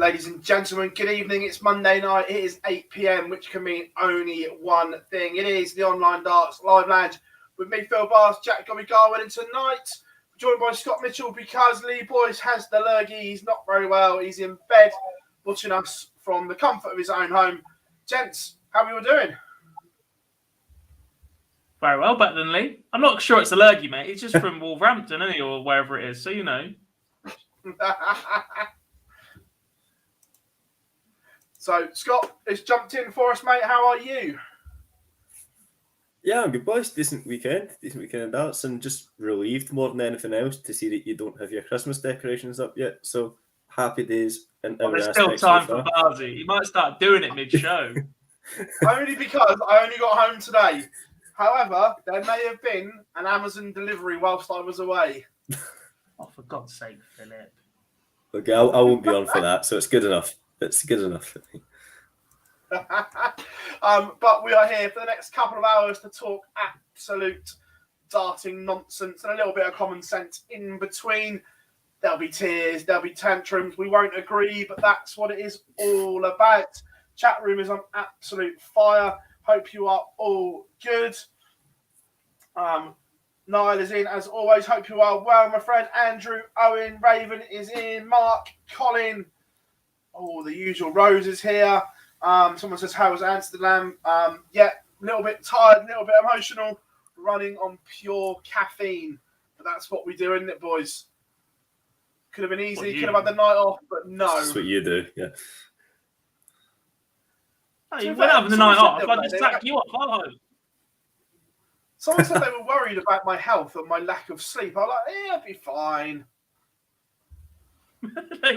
Ladies and gentlemen, good evening. It's Monday night. It is 8 p.m, which can mean only one thing. It is the Online Darts Live Lounge with me, Phill Bars, Jack Gobby Garwin, and tonight we're joined by Scott Mitchell because Lee Boyce has the lurgy. He's not very well. He's in bed watching us from the comfort of his own home. Gents, how are you all doing? Very well, better than Lee. I'm not sure it's a lurgy, mate. He's just from Wolverhampton, isn't he, or wherever it is, so you know. So, Scott has jumped in for us, mate. How are you? Yeah, I'm good, boys. Decent weekend of darts, and just relieved more than anything else to see that you don't have your Christmas decorations up yet. So, happy days. And there's still time for Barzy. He might start doing it mid-show. Only because I only got home today. However, there may have been an Amazon delivery whilst I was away. Oh, for God's sake, Philip. Okay, I won't be on for that, so it's good enough. It's good enough. But we are here for the next couple of hours to talk absolute darting nonsense and a little bit of common sense in between. There'll be tears, there'll be tantrums. We won't agree, but that's what it is all about. Chat room is on absolute fire. Hope you are all good. Niall is in as always. Hope you are well, my friend. Andrew, Owen, Raven is in. Mark, Colin. Oh, the usual. Rose is here. Someone says, how was Amsterdam? Yeah, a little bit tired, a little bit emotional, running on pure caffeine. But that's what we do, isn't it, boys? Could have been easy, could have had the night off, but no. That's what you do, yeah. Oh, you went having the night off. I'd just sack you up. Someone said they were worried about my health and my lack of sleep. I'm like, yeah, it'll be fine.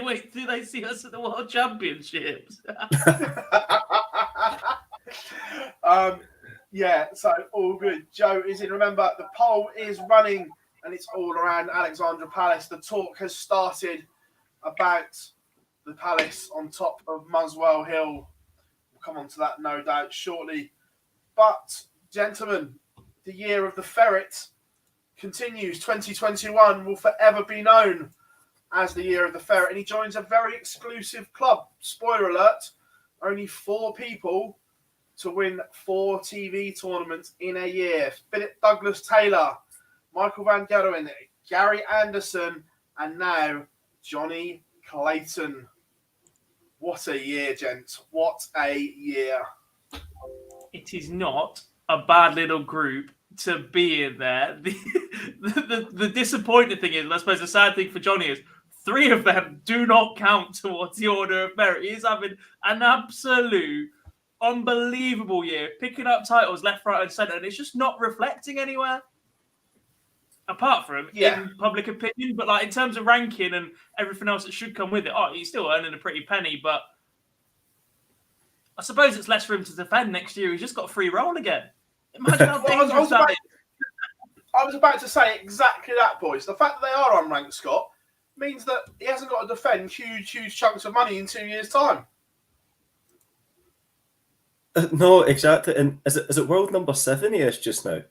Wait, do they see us at the World Championships? Yeah, so all good. Joe is in. Remember, the poll is running and it's all around Alexandra Palace. The talk has started about the Palace on top of Muswell Hill. We'll come on to that, no doubt, shortly. But, gentlemen, the year of the ferret continues. 2021 will forever be known as the year of the ferret, and he joins a very exclusive club. Spoiler alert, only 4 people to win 4 TV tournaments in a year. Philip Douglas Taylor, Michael Van Gerwen, Gary Anderson, and now Jonny Clayton. What a year, gents. What a year. It is not a bad little group to be in there. The disappointing thing is, I suppose the sad thing for Jonny is, 3 of them do not count towards the order of merit. He's having an absolute unbelievable year, picking up titles left, right, and centre, and it's just not reflecting anywhere. Apart from in public opinion, but like in terms of ranking and everything else that should come with it, he's still earning a pretty penny, but I suppose it's less for him to defend next year. He's just got a free roll again. Imagine how dangerous that is. I was about to say exactly that, boys. The fact that they are unranked, Scott, means that he hasn't got to defend huge chunks of money in 2 years' time. No, exactly. And is it world number 7 he is just now?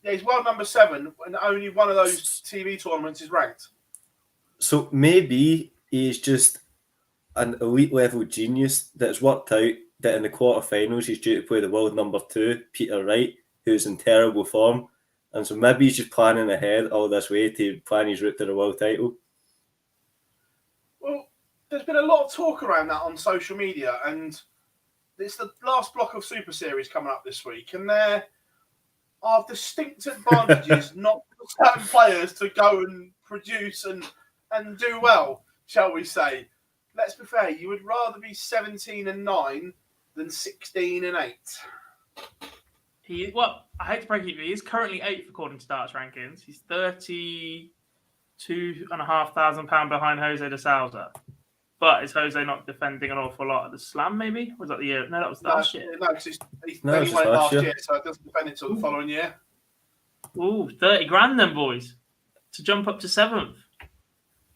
Yeah, he's world number 7, and only one of those TV tournaments is ranked. So maybe he's just an elite level genius that's worked out that in the quarterfinals he's due to play the world number 2, Peter Wright, who's in terrible form. And so maybe he's just planning ahead all this way to plan his route to the world title. Well, there's been a lot of talk around that on social media, and it's the last block of Super Series coming up this week, and there are distinct advantages not for certain players to go and produce and do well, shall we say. Let's be fair, you would rather be 17-9 than 16-8. I hate to break it, he is currently 8th according to Darts rankings. He's £32,500 behind Jose de Souza. But is Jose not defending an awful lot at the Slam, maybe? Was that the year? No, that was last year. No, because he only won it last year, so it doesn't defend until the following year. Ooh, 30 grand then, boys, to jump up to 7th.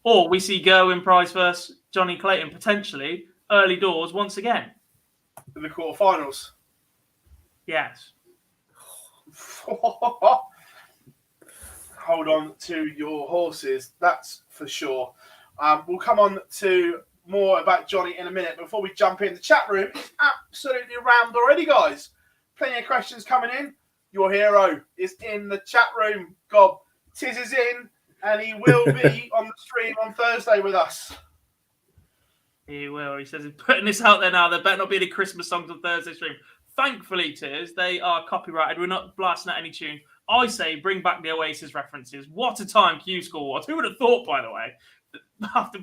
Or we see Gerwin Price versus Jonny Clayton potentially early doors once again. In the quarterfinals. Yes. Hold on to your horses, that's for sure. We'll come on to more about Jonny in a minute. Before we jump in, the chat room is absolutely rammed already, guys. Plenty of questions coming in. Your hero is in the chat room. Gob Tiz is in, and he will be on the stream on Thursday with us. He will. He says he's putting this out there now. There better not be any Christmas songs on Thursday stream. Thankfully, Tiz, they are copyrighted. We're not blasting out any tunes. I say bring back the Oasis references. What a time Q School was. Who would have thought, by the way, that after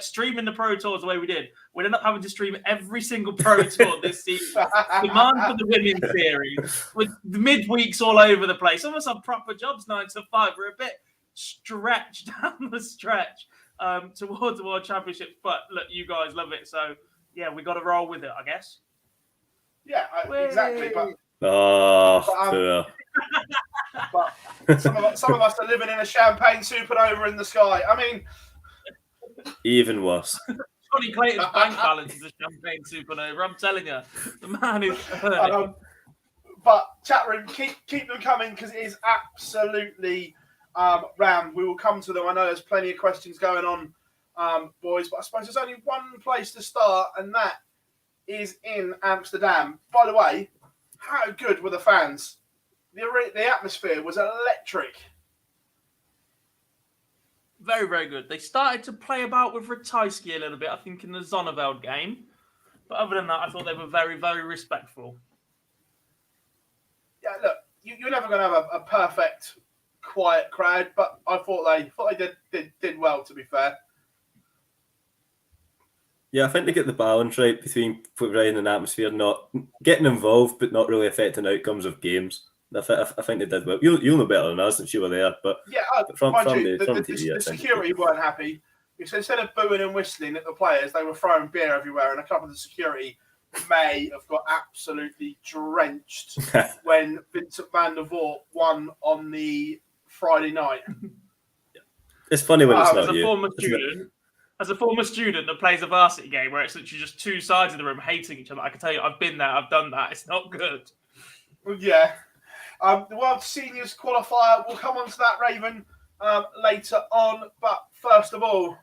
streaming the Pro Tours the way we did, we'd end up having to stream every single Pro Tour this season. Demand for the women's series with the midweeks all over the place. Some of us have proper jobs 9 to 5. We're a bit stretched down the stretch towards the World Championships. But look, you guys love it. So, yeah, we got to roll with it, I guess. Yeah, exactly. But some of us are living in a champagne supernova in the sky. I mean, even worse. Jonny Clayton's bank balance is a champagne supernova. I'm telling you, the man is. But chat room, keep them coming because it is absolutely rammed. We will come to them. I know there's plenty of questions going on, boys, but I suppose there's only one place to start, and that is in Amsterdam. By the way, how good were the fans? The atmosphere was electric. Very, very good. They started to play about with Ratajski a little bit, I think, in the Zonneveld game. But other than that, I thought they were very, very respectful. Yeah, look, you're never going to have a perfect, quiet crowd, but I thought they did well, to be fair. Yeah, I think they get the balance right between providing an atmosphere, not getting involved, but not really affecting outcomes of games. I think they did well. You'll know better than us since you were there, but yeah, from TV, the security weren't happy because instead of booing and whistling at the players, they were throwing beer everywhere, and a couple of the security may have got absolutely drenched when Vincent van der Voort won on the Friday night. It's funny when it's not you. As a former student that plays a varsity game where it's literally just two sides of the room hating each other, I can tell you I've been there, I've done that. It's not good. Yeah. The World Seniors qualifier, we'll come on to that, Raven, later on. But first of all,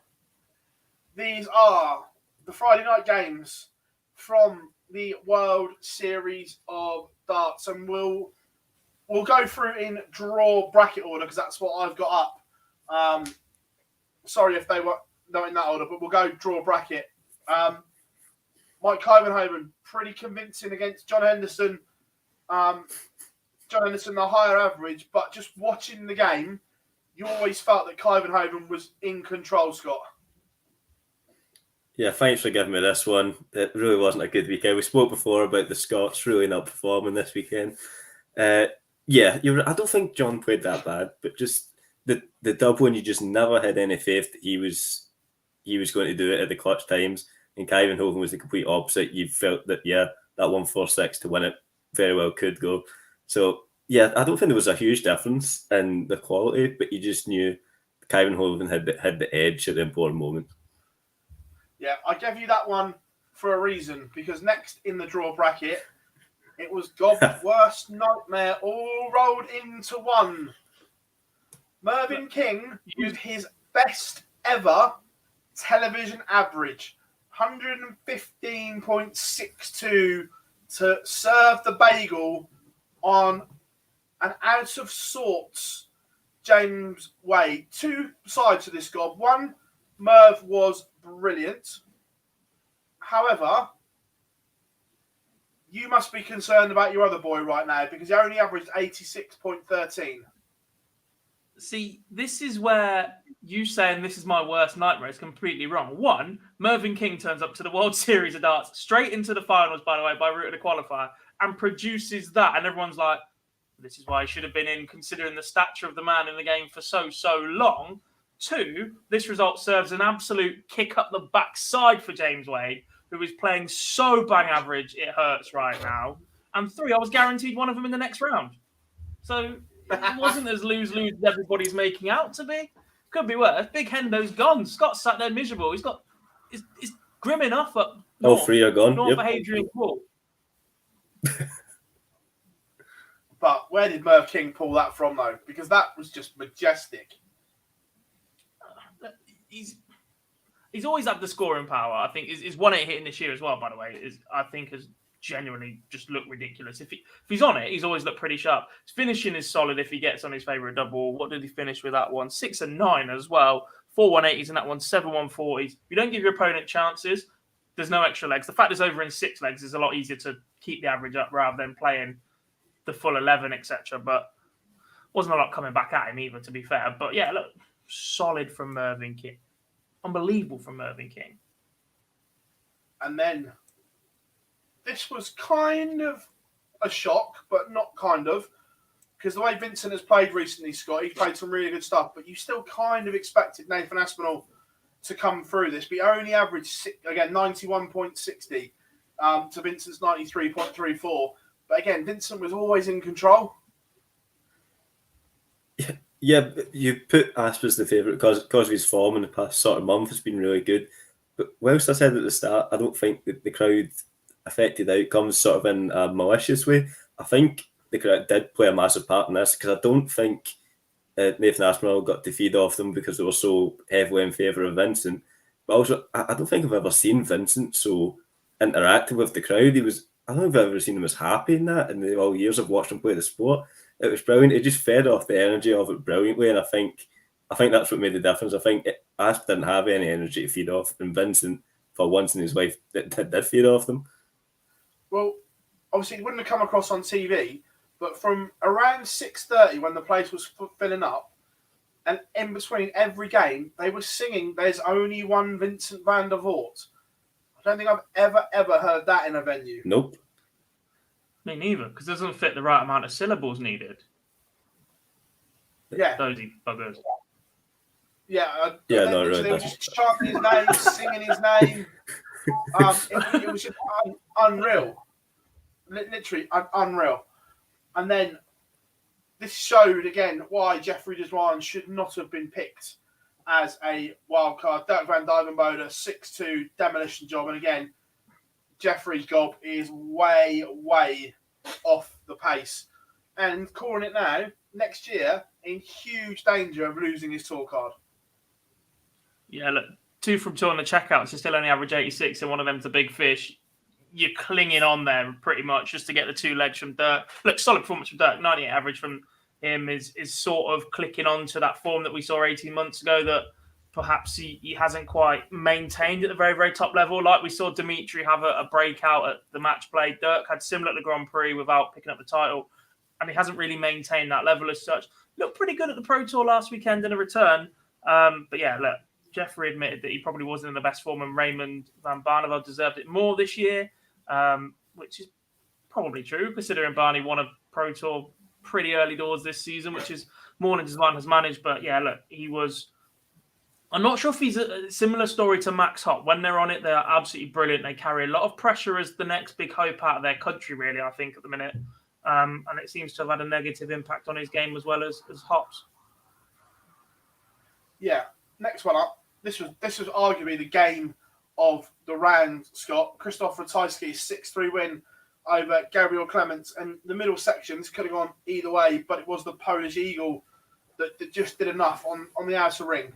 these are the Friday night games from the World Series of Darts. And we'll go through in draw bracket order because that's what I've got up. Sorry if they were not in that order, but we'll go draw bracket. Mike Kyvenhoven, pretty convincing against John Henderson. John Henderson, the higher average, but just watching the game, you always felt that Kyvenhoven was in control, Scott. Yeah, thanks for giving me this one. It really wasn't a good weekend. We spoke before about the Scots really not performing this weekend. I don't think John played that bad, but just the Dublin, you just never had any faith that he was going to do it at the clutch times. And Kyvenhoven was the complete opposite. You felt that, that 1-4-6 to win it very well could go. So, yeah, I don't think there was a huge difference in the quality, but you just knew Kyvenhoven had the edge at the important moment. Yeah, I gave you that one for a reason, because next in the draw bracket, it was God's worst nightmare all rolled into one. Mervyn King with his best ever television average, 115.62 to serve the bagel on an out of sorts James Wade. Two sides to this gob. One, Merv was brilliant. However, you must be concerned about your other boy right now because he only averaged 86.13. See, this is where you saying this is my worst nightmare is completely wrong. One, Mervyn King turns up to the World Series of Darts, straight into the finals, by the way, by route of the qualifier, and produces that. And everyone's like, this is why he should have been in, considering the stature of the man in the game for so long. Two, this result serves an absolute kick up the backside for James Wade, who is playing so bang average, it hurts right now. And three, I was guaranteed one of them in the next round. So it wasn't as lose-lose as everybody's making out to be. Could be worse. Big Hendo's gone. Scott's sat there miserable. He's got it's grim enough up north. All three are gone. North of Hadrian Court. But where did Merv King pull that from, though? Because that was just majestic. He's always had the scoring power. I think his 1-8 hitting this year as well, by the way, has genuinely just looked ridiculous. If he's on it, he's always looked pretty sharp. His finishing is solid if he gets on his favourite double. What did he finish with that one? 6 and 9 as well. 4 180s in that one, 7 140s. If you don't give your opponent chances, there's no extra legs. The fact it's over in 6 legs is a lot easier to keep the average up rather than playing the full 11, etc. But wasn't a lot coming back at him either, to be fair. But yeah, look, solid from Mervyn King. Unbelievable from Mervyn King. And then this was kind of a shock, but not kind of, because the way Vincent has played recently, Scott, he's played some really good stuff, but you still kind of expected Nathan Aspinall to come through this. But he only averaged, again, 91.60 to Vincent's 93.34. But again, Vincent was always in control. Yeah, you put Asp as the favourite because of his form in the past sort of month has been really good. But whilst I said at the start, I don't think that the crowd affected outcomes sort of in a malicious way. I think the crowd did play a massive part in this because I don't think Nathan Aspinall got to feed off them because they were so heavily in favour of Vincent. But also, I don't think I've ever seen Vincent so interactive with the crowd. I don't think I've ever seen him as happy in that in the all years I've watched him play the sport. It was brilliant. It just fed off the energy of it brilliantly, and I think that's what made the difference. I think Asp didn't have any energy to feed off, and Vincent, for once in his life, did feed off them. Well, obviously, it wouldn't have come across on TV, but from around 6:30 when the place was filling up, and in between every game, they were singing "There's Only One Vincent van der Voort." I don't think I've ever heard that in a venue. Nope. Me neither, because it doesn't fit the right amount of syllables needed. Yeah. Those buggers. Yeah. Yeah, they were just chanting his name, singing his name. It was just unreal. Literally unreal. And then this showed again why Jeffrey Deswan should not have been picked as a wild card. Dirk van Dijvenbode, 6'2", demolition job. And again, Jeffrey's gob is way off the pace. And calling it now, next year, in huge danger of losing his tour card. Yeah, look, 2 from 2 on the checkouts. You still only average 86, and one of them's a big fish. You're clinging on there pretty much just to get the 2 legs from Dirk. Look, solid performance from Dirk. 98 average from him is sort of clicking on to that form that we saw 18 months ago that perhaps he hasn't quite maintained at the very, very top level. Like we saw Dimitri have a breakout at the match play. Dirk had similar to the Grand Prix without picking up the title, and he hasn't really maintained that level as such. Looked pretty good at the Pro Tour last weekend in a return. But yeah, look, Jeffrey admitted that he probably wasn't in the best form, and Raymond van Barneveld deserved it more this year, which is probably true, considering Barney won a Pro Tour pretty early doors this season, which is more than Deswan has managed. But yeah, look, I'm not sure if he's a similar story to Max Hopp. When they're on it, they're absolutely brilliant. They carry a lot of pressure as the next big hope out of their country, really, I think, at the minute. And it seems to have had a negative impact on his game as well as Hopp's. Yeah, next one up. This was arguably the game of the round, Scott. Christoph Ratajski's 6-3 win over Gabriel Clements. And the middle sections could have gone either way, but it was the Polish Eagle that just did enough on the outer ring.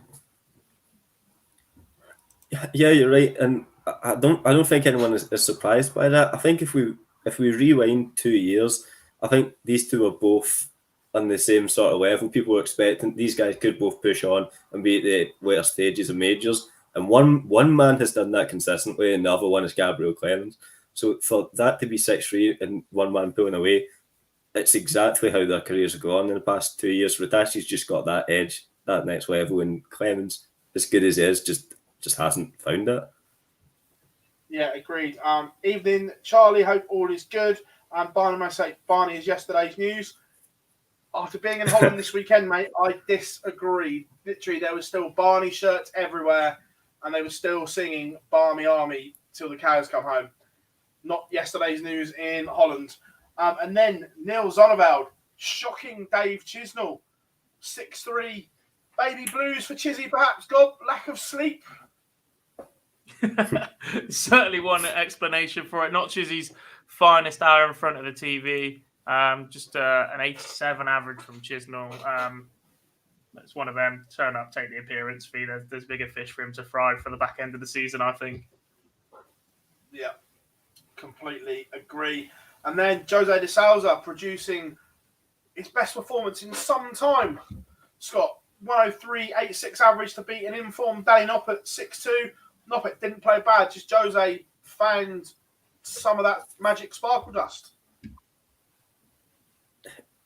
Yeah, you're right, and I don't think anyone is surprised by that. I think if we rewind 2 years, I think these two are both on the same sort of level. People were expecting these guys could both push on and be at the later stages of majors, and one man has done that consistently, and the other one is Gabriel Clemens. So for that to be 6-3 and one man pulling away, it's exactly how their careers have gone in the past 2 years. Ratajski's just got that edge, that next level, and Clemens, as good as he is, just hasn't found it. Yeah, agreed. Evening, Charlie. Hope all is good. Barney might say Barney is yesterday's news. After being in Holland this weekend, mate, I disagree. Literally, there was still Barney shirts everywhere, and they were still singing Barmy Army till the cows come home. Not yesterday's news in Holland. And then Neil Zonneveld, shocking Dave Chisnell, 6-3. Baby blues for Chizzy, perhaps. God, lack of sleep. Certainly one explanation for it. Not Chizzy's finest hour in front of the TV. Just an 87 average from Chisnell. It's one of them. Turn up, take the appearance fee. There's bigger fish for him to fry for the back end of the season, I think. Yeah, completely agree. And then Jose de Souza producing his best performance in some time. Scott, 103.86 average to beat an informed Danny Noppert 6-2. Noppert didn't play bad, just Jose found some of that magic sparkle dust.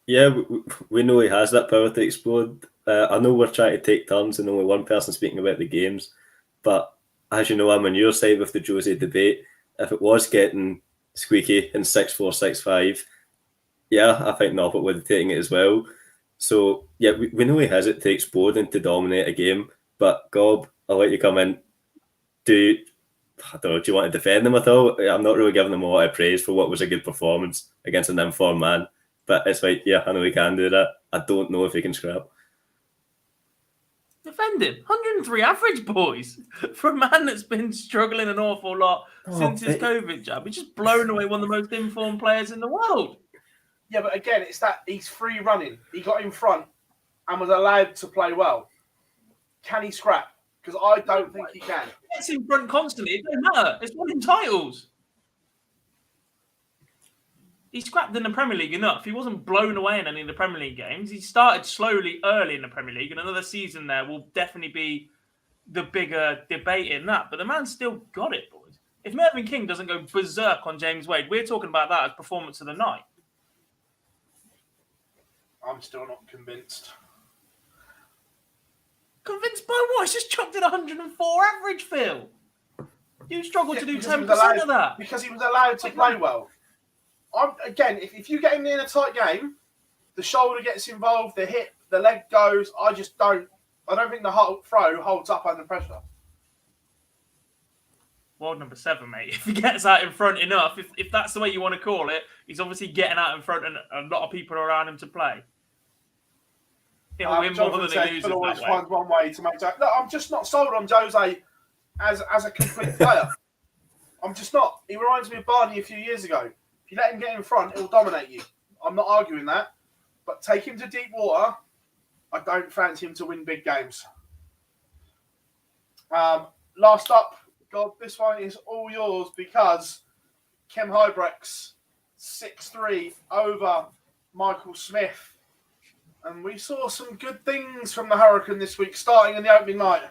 Yeah, we know he has that power to explode. I know we're trying to take turns and only one person speaking about the games, but as you know, I'm on your side with the Jose debate. If it was getting squeaky in 6-4, 6-5, yeah, I think Noppert would have taken it as well. So, yeah, we know he has it to explode and to dominate a game, but Gob, I'll let you come in. Do you want to defend him at all? I'm not really giving him a lot of praise for what was a good performance against an informed man. But it's like, yeah, I know he can do that. I don't know if he can scrap. Defend him. 103 average, boys. For a man that's been struggling an awful lot since his COVID jab. He's just blown away one of the most informed players in the world. Yeah, but again, it's that he's free running. He got in front and was allowed to play well. Can he scrap? Because I don't think he can. He gets in front constantly. It doesn't matter. It's winning titles. He scrapped in the Premier League enough. He wasn't blown away in any of the Premier League games. He started slowly early in the Premier League, and another season there will definitely be the bigger debate in that. But the man's still got it, boys. If Mervyn King doesn't go berserk on James Wade, we're talking about that as performance of the night. I'm still not convinced. Convinced by what? He's just chucked in 104 average, Phil. You struggle to do 10% of that. Because he was allowed to play well. Again, if you get him in a tight game, the shoulder gets involved, the hip, the leg goes. I don't think the throw holds up under pressure. World number 7, mate. If he gets out in front enough, if that's the way you want to call it, he's obviously getting out in front and a lot of people are around him to play. He'll win more than he loses Phill always that way. finds one way to make Jose. Look, I'm just not sold on Jose as a complete player. I'm just not. He reminds me of Barney a few years ago. If you let him get in front, he'll dominate you. I'm not arguing that. But take him to deep water, I don't fancy him to win big games. Last up, God, this one is all yours because Kim Huybrechts 6-3 over Michael Smith. And we saw some good things from the Hurricane this week, starting in the opening night.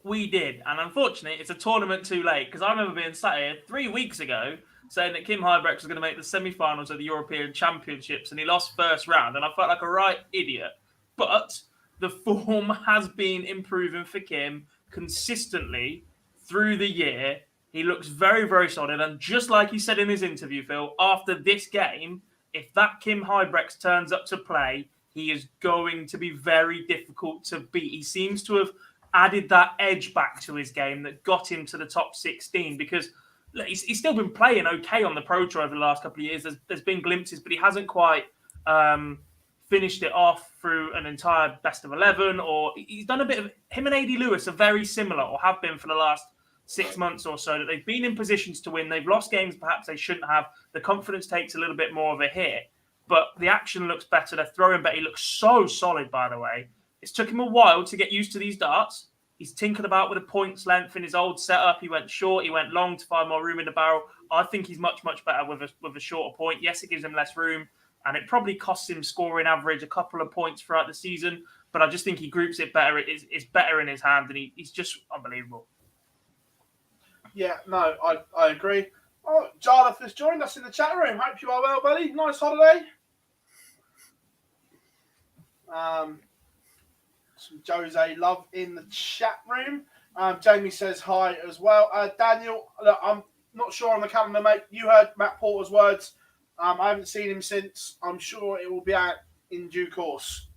We did, and unfortunately, it's a tournament too late because I remember being sat here 3 weeks ago saying that Kim Huybrechts was going to make the semi-finals of the European Championships, and he lost first round, and I felt like a right idiot. But the form has been improving for Kim consistently through the year. He looks very, very solid, and just like he said in his interview, Phil, after this game, if that Kim Huybrechts turns up to play, he is going to be very difficult to beat. He seems to have added that edge back to his game that got him to the top 16 because look, he's still been playing okay on the Pro Tour over the last couple of years. There's been glimpses, but he hasn't quite finished it off through an entire best of 11, or he's done a bit of... Him and AD Lewis are very similar, or have been for the last 6 months or so, that they've been in positions to win. They've lost games perhaps they shouldn't have. The confidence takes a little bit more of a hit, but the action looks better. They're throwing better. He looks so solid, by the way. It's took him a while to get used to these darts. He's tinkered about with a points length in his old setup. He went short, he went long to find more room in the barrel. I think he's much, much better with a shorter point. Yes, it gives him less room, and it probably costs him scoring average a couple of points throughout the season, but I just think he groups it better. It's better in his hand, and he's just unbelievable. Yeah, no, I agree. Oh, Jarlath has joined us in the chat room. Hope you are well, buddy. Nice holiday. Some Jose love in the chat room. Jamie says hi as well. Daniel, look, I'm not sure on the calendar, mate. You heard Matt Porter's words. I haven't seen him since. I'm sure it will be out in due course.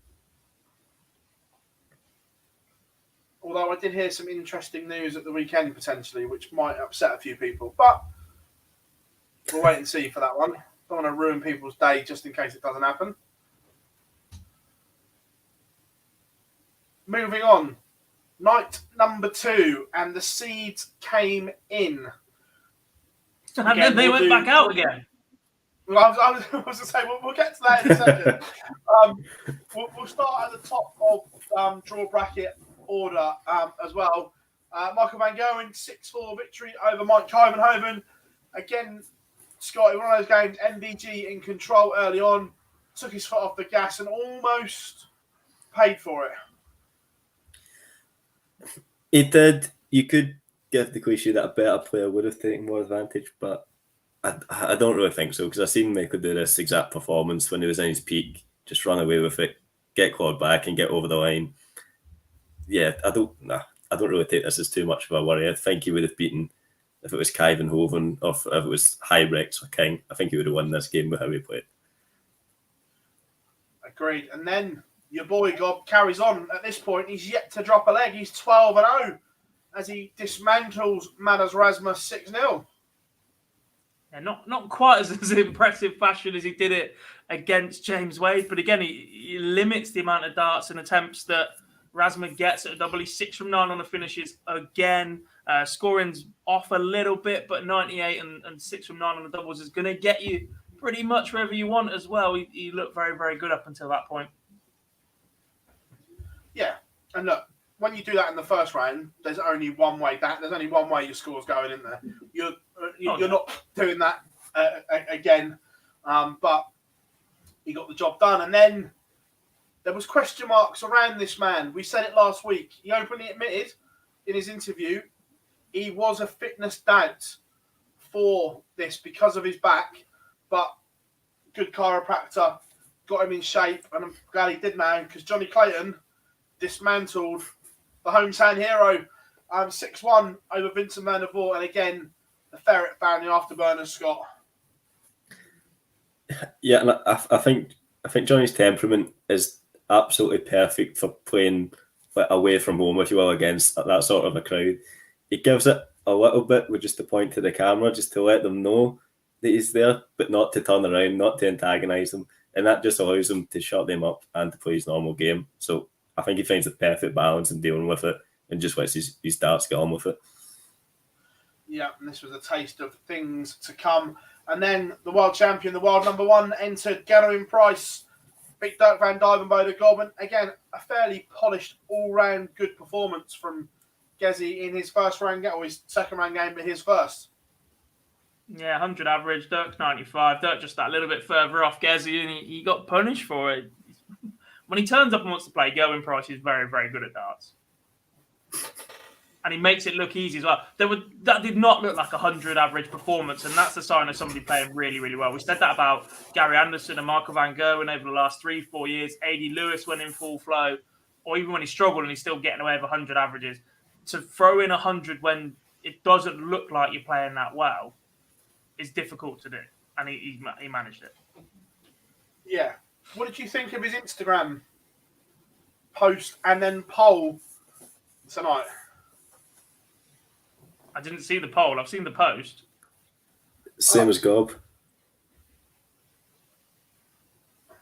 Although I did hear some interesting news at the weekend, potentially, which might upset a few people. But we'll wait and see for that one. Don't want to ruin people's day just in case it doesn't happen. Moving on. Night number 2, and the seeds came in. And then they went back out again. Well, I was going to say, we'll get to that in a second. We'll start at the top of draw bracket order as well. Michael Van Gerwen, 6-4 victory over Mike Kuyvenhoven. Again, Scotty, one of those games, MVG in control early on, took his foot off the gas and almost paid for it. He did. You could give the cliche that a better player would have taken more advantage, but I don't really think so, because I've seen Michael do this exact performance when he was in his peak, just run away with it, get clawed back and get over the line. Yeah, I don't really take this as too much of a worry. I think he would have beaten, if it was Kuyvenhoven or if it was Hybrex or King, I think he would have won this game with how he played. Agreed. And then your boy Gob carries on. At this point, he's yet to drop a leg. He's 12-0 as he dismantles Manas Rasmus 6-0. Yeah, not quite as impressive fashion as he did it against James Wade, but again, he limits the amount of darts and attempts that Rasmus gets at a double. He's 6 from 9 on the finishes again. Scoring's off a little bit, but 98 and 6 from 9 on the doubles is going to get you pretty much wherever you want as well. He looked very, very good up until that point. Yeah, and look, when you do that in the first round, there's only one way there's only one way your score's going in there. You're not doing that again, but he got the job done. And then there was question marks around this man. We said it last week. He openly admitted in his interview he was a fitness doubt for this because of his back, but good chiropractor got him in shape, and I'm glad he did now, because Jonny Clayton dismantled the hometown hero 6-1 over Vincent van der Voort, and again the ferret found the afterburners, Scott. Yeah, and I think Johnny's temperament is absolutely perfect for playing away from home, if you will, against that sort of a crowd. He gives it a little bit with just to point to the camera, just to let them know that he's there, but not to turn around, not to antagonise them, and that just allows him to shut them up and to play his normal game. So I think he finds the perfect balance in dealing with it and just lets his darts get on with it. Yeah, and this was a taste of things to come. And then the world champion, the world number one, entered Gerwyn Price, beat Dirk van Dijvenbode Gob. Again, a fairly polished, all-round good performance from Gezi in his first round game, or his second round game, but his first. Yeah, 100 average. Dirk's 95. Dirk just that little bit further off Gezi, and he got punished for it. When he turns up and wants to play, Gerwyn Price is very, very good at darts. And he makes it look easy as well. That did not look like a 100 average performance, and that's a sign of somebody playing really, really well. We said that about Gary Anderson and Michael Van Gerwen over the last 3-4 years. A.D. Lewis went in full flow, or even when he struggled and he's still getting away with 100 averages. To throw in 100 when it doesn't look like you're playing that well is difficult to do, and he managed it. Yeah. What did you think of his Instagram post and then poll tonight? I didn't see the poll. I've seen the post. Same as Gob.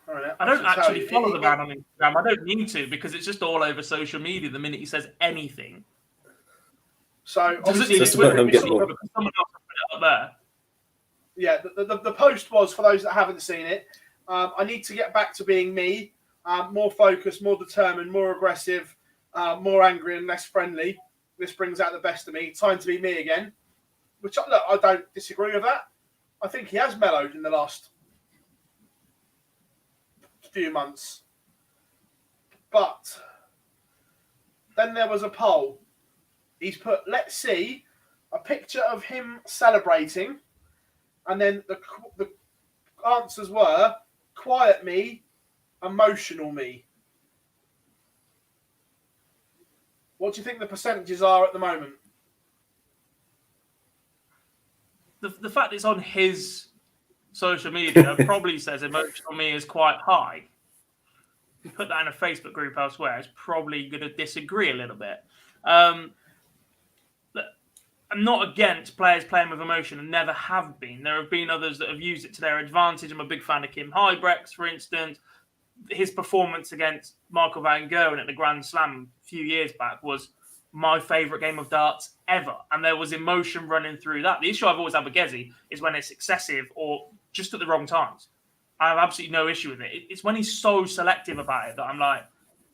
I don't actually follow the man on Instagram. I don't need to, because it's just all over social media the minute he says anything. So obviously, it's about him getting more. Someone else put it up there. Yeah, the post was, for those that haven't seen it, I need to get back to being me, more focused, more determined, more aggressive, more angry and less friendly. This brings out the best of me. Time to be me again. Which, look, I don't disagree with that. I think he has mellowed in the last few months. But then there was a poll. He's put, let's see, a picture of him celebrating. And then the answers were, quiet me, emotional me. What do you think the percentages are at the moment? The fact it's on his social media probably says emotional me is quite high. If you put that in a Facebook group elsewhere, it's probably going to disagree a little bit. I'm not against players playing with emotion and never have been. There have been others that have used it to their advantage. I'm a big fan of Kim Hybrex, for instance. His performance against Michael Van Gerwen at the Grand Slam a few years back was my favourite game of darts ever. And there was emotion running through that. The issue I've always had with Gezi is when it's excessive or just at the wrong times. I have absolutely no issue with it. It's when he's so selective about it that I'm like,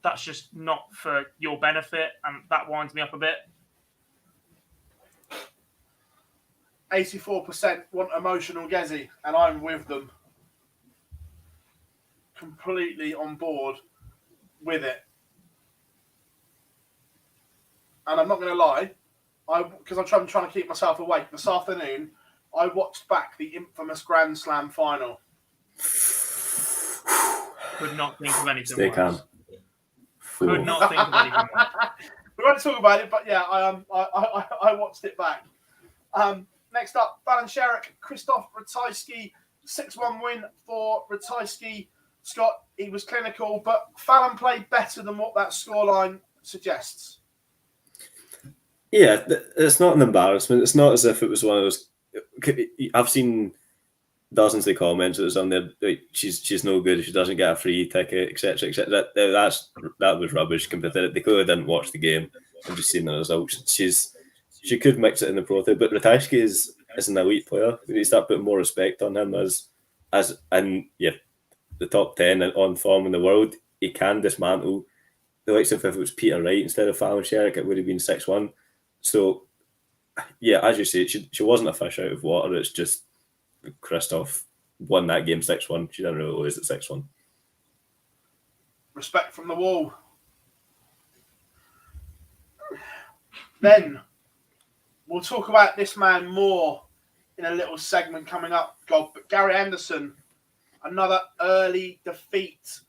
that's just not for your benefit, and that winds me up a bit. 84% want emotional Gezi, and I'm with them. Completely on board with it. And I'm not going to lie, because I'm trying to keep myself awake. This afternoon, I watched back the infamous Grand Slam final. Could not think of anything Stay calm. worse. Could not think of anything worse. We won't talk about it, but yeah, I watched it back. Next up, Fallon Sherrick, Krzysztof Ratajski, 6-1 win for Ratajski. Scott, he was clinical, but Fallon played better than what that scoreline suggests. Yeah, it's not an embarrassment. It's not as if it was one of those. I've seen dozens of comments that was on there. Like, she's no good if she doesn't get a free ticket, etc., etc. That was rubbish. Compared to, they clearly didn't watch the game and just seen the results. She could mix it in the pro tour, but Ratajski is an elite player. We need to start putting more respect on him as the top 10 on form in the world. He can dismantle the likes of, if it was Peter Wright instead of Fallon Sherrick, it would have been 6-1. So, yeah, as you say, she wasn't a fish out of water. It's just Krzysztof won that game 6-1. She didn't really lose at 6-1. Respect from the wall. Then we'll talk about this man more in a little segment coming up, Gob. But Gary Anderson, another early defeat.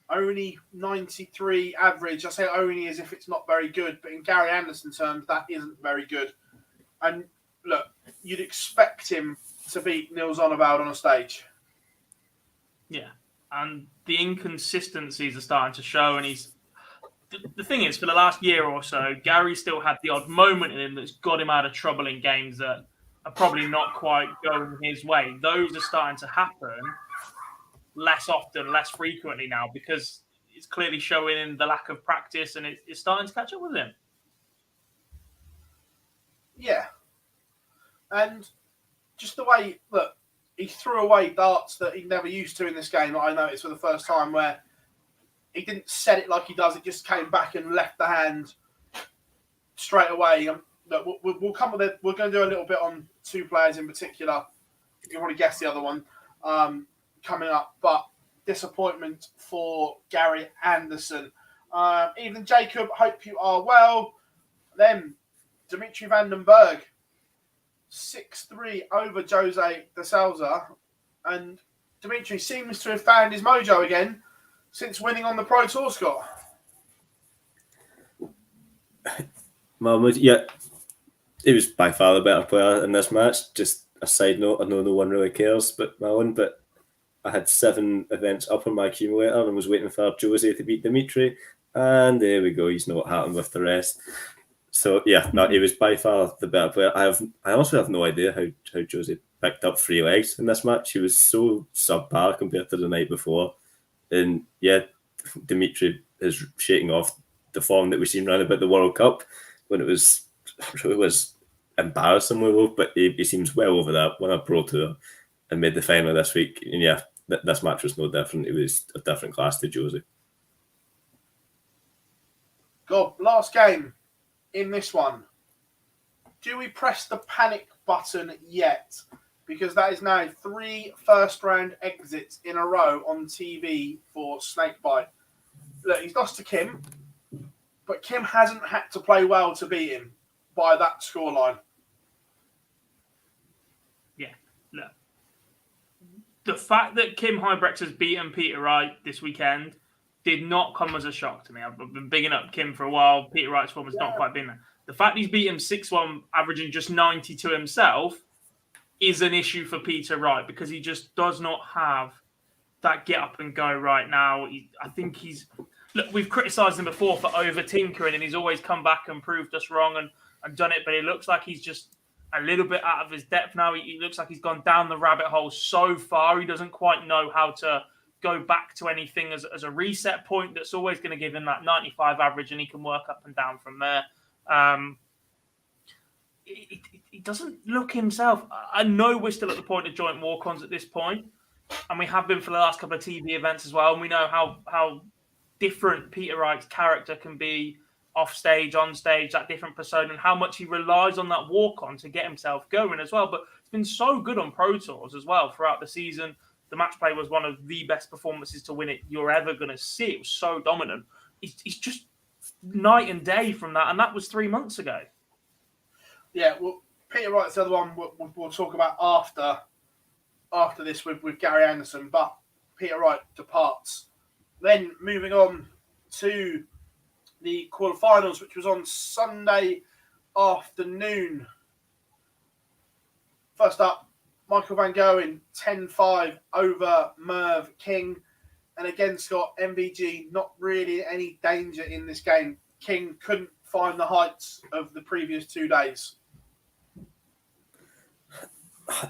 Only 93 average. I say only as if it's not very good, but in Gary Anderson terms, that isn't very good. And look, you'd expect him to beat Nils Onneveld on a stage. Yeah, and the inconsistencies are starting to show, and the thing is, for the last year or so, Gary still had the odd moment in him that's got him out of trouble in games that are probably not quite going his way. Those are starting to happen less often, less frequently now, because it's clearly showing in the lack of practice, and it's starting to catch up with him. Yeah. And just the way, look, he threw away darts that he never used to in this game that I noticed for the first time, where he didn't set it like he does. It just came back and left the hand straight away. Look, we'll come with it. We're going to do a little bit on two players in particular. You already guessed the other one coming up, but disappointment for Gary Anderson. Evening, Jacob. Hope you are well. Then Dimitri van den Berg, 6-3 over Jose de Souza, and Dimitri seems to have found his mojo again since winning on the Pro Tour, Scott. Mahmoud, yeah, he was by far the better player in this match. Just a side note, I know no one really cares but Malin, but I had 7 events up on my accumulator and was waiting for Jose to beat Dimitri, and there we go. You know what happened with the rest. So yeah, no, he was by far the better player. I also have no idea how Jose picked up 3 legs in this match. He was so subpar compared to the night before. And yeah, Dimitri is shaking off the form that we've seen around about the World Cup when it was embarrassingly low, but he seems well over that. Won a Pro Tour and made the final this week. And yeah, this match was no different. It was a different class to Jose. God, last game in this one. Do we press the panic button yet? Because that is now 3 first-round exits in a row on TV for Snakebite. Look, he's lost to Kim, but Kim hasn't had to play well to beat him by that scoreline. Yeah, look. The fact that Kim Huybrechts has beaten Peter Wright this weekend did not come as a shock to me. I've been bigging up Kim for a while. Peter Wright's form has not quite been there. The fact he's beat him 6-1, averaging just 90 to himself, is an issue for Peter Wright because he just does not have that get up and go right now. I think he's... Look, we've criticised him before for over-tinkering, and he's always come back and proved us wrong and done it, but it looks like he's just a little bit out of his depth now. He looks like he's gone down the rabbit hole so far. He doesn't quite know how to go back to anything as a reset point that's always going to give him that 95 average, and he can work up and down from there. he doesn't look himself. I know we're still at the point of joint walk-ons at this point, and we have been for the last couple of TV events as well, and we know how different Peter Wright's character can be off stage, on stage, that different persona, and how much he relies on that walk-on to get himself going as well. But it's been so good on Pro Tours as well throughout the season. The match play was one of the best performances to win it you're ever going to see. It was so dominant. He's just night and day from that, and that was 3 months ago. Yeah, well, Peter Wright's the other one we'll talk about after this with Gary Anderson, but Peter Wright departs. Then moving on to the quarterfinals, which was on Sunday afternoon. First up, Michael Van Gerwen, 10-5 over Merv King. And again, Scott, MVG, not really any danger in this game. King couldn't find the heights of the previous 2 days.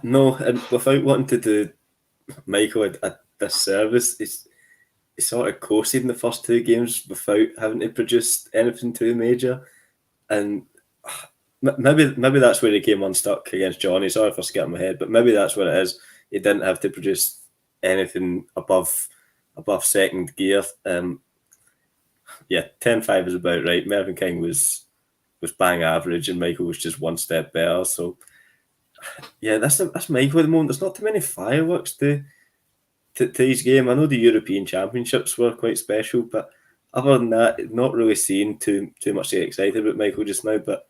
No, and without wanting to do Michael a disservice, he sort of coasted in the first 2 games without having to produce anything too major. And maybe that's where he came unstuck against Jonny. Sorry for skipping my head, but maybe that's what it is. He didn't have to produce anything above second gear. 10-5 is about right. Mervyn King was bang average, and Michael was just one step better. So yeah, that's Michael at the moment. There's not too many fireworks to his game. I know the European Championships were quite special, but other than that, not really seeing too much to get excited about Michael just now. But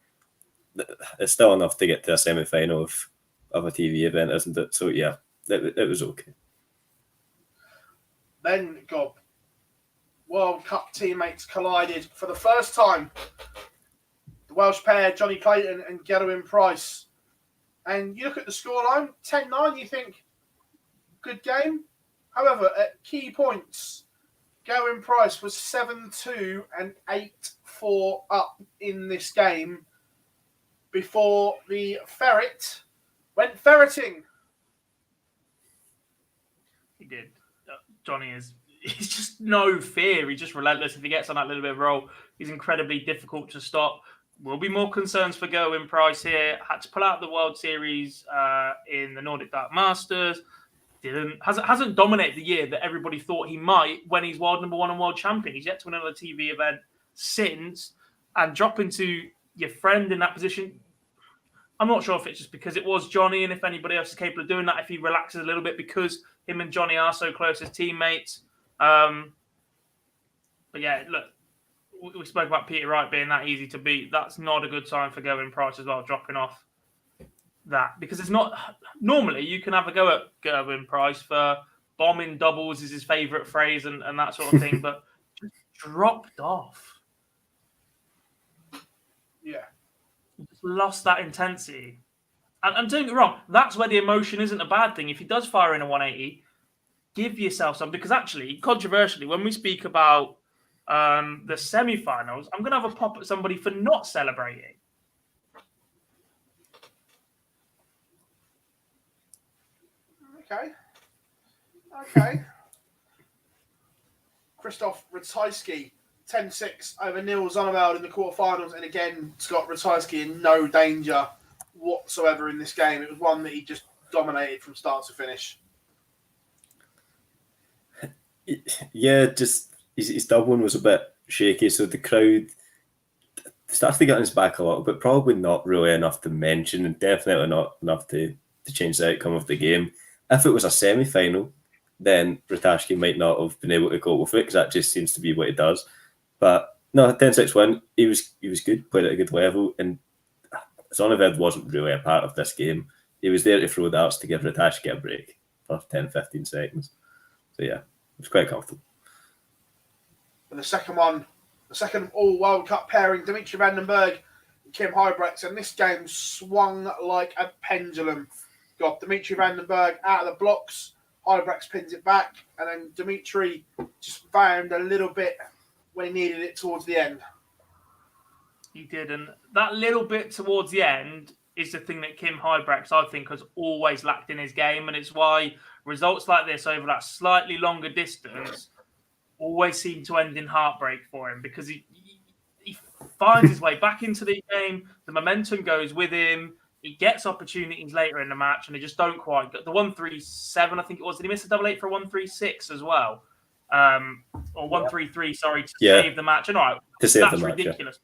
it's still enough to get to a semi-final of a TV event, isn't it? So yeah, it was okay. Then, Gob, World Cup teammates collided for the first time. The Welsh pair, Jonny Clayton and Gerwyn Price. And you look at the scoreline, 10-9, you think, good game. However, at key points, Gerwyn Price was 7-2 and 8-4 up in this game before the ferret went ferreting. He did. Jonny he's just no fear. He's just relentless. If he gets on that little bit of roll, he's incredibly difficult to stop. Will be more concerns for Gerwyn Price here. Had to pull out the World Series in the Nordic Dark Masters. Hasn't dominated the year that everybody thought he might when he's world number 1 and world champion. He's yet to win another TV event since, and dropping to your friend in that position. I'm not sure if it's just because it was Jonny, and if anybody else is capable of doing that, if he relaxes a little bit because him and Jonny are so close as teammates. But yeah, look, we spoke about Peter Wright being that easy to beat. That's not a good sign for Gerwyn Price as well, dropping off that. Because it's not... Normally, you can have a go at Gerwyn Price for bombing doubles is his favourite phrase and that sort of thing, but just dropped off. Yeah. He just lost that intensity. And don't get me wrong, that's where the emotion isn't a bad thing. If he does fire in a 180, give yourself some. Because actually, controversially, when we speak about the semi-finals, I'm going to have a pop at somebody for not celebrating. Okay. Krzysztof Ratajski, 10-6 over Neil Zonneveld in the quarterfinals. And again, Scott Ratajski in no danger whatsoever in this game. It was one that he just dominated from start to finish. Yeah, just his doubling was a bit shaky, so the crowd started to get on his back a little bit. Probably not really enough to mention, and definitely not enough to change the outcome of the game. If it was a semi-final, then Ratajski might not have been able to cope with it, because that just seems to be what he does. But no, 10-6 win. He was good, played at a good level, and Zonneveld wasn't really a part of this game. He was there to throw darts to give Ratajski a break for 10-15 seconds. So yeah, it was quite comfortable. And the second all World Cup pairing, Dimitri Van den Berg and Kim Huybrechts, and this game swung like a pendulum. Got Dimitri Van den Berg out of the blocks, Huybrechts pins it back, and then Dimitri just found a little bit when he needed it towards the end. He did, and that little bit towards the end is the thing that Kim Huybrechts, I think, has always lacked in his game, and it's why results like this over that slightly longer distance always seem to end in heartbreak for him, because he finds his way back into the game. The momentum goes with him. He gets opportunities later in the match, and they just don't quite get the 137. I think it was. Did he miss a double 8 for a 136 as well, or 133? Sorry, to save the match. And all right, to save that's the match, ridiculous.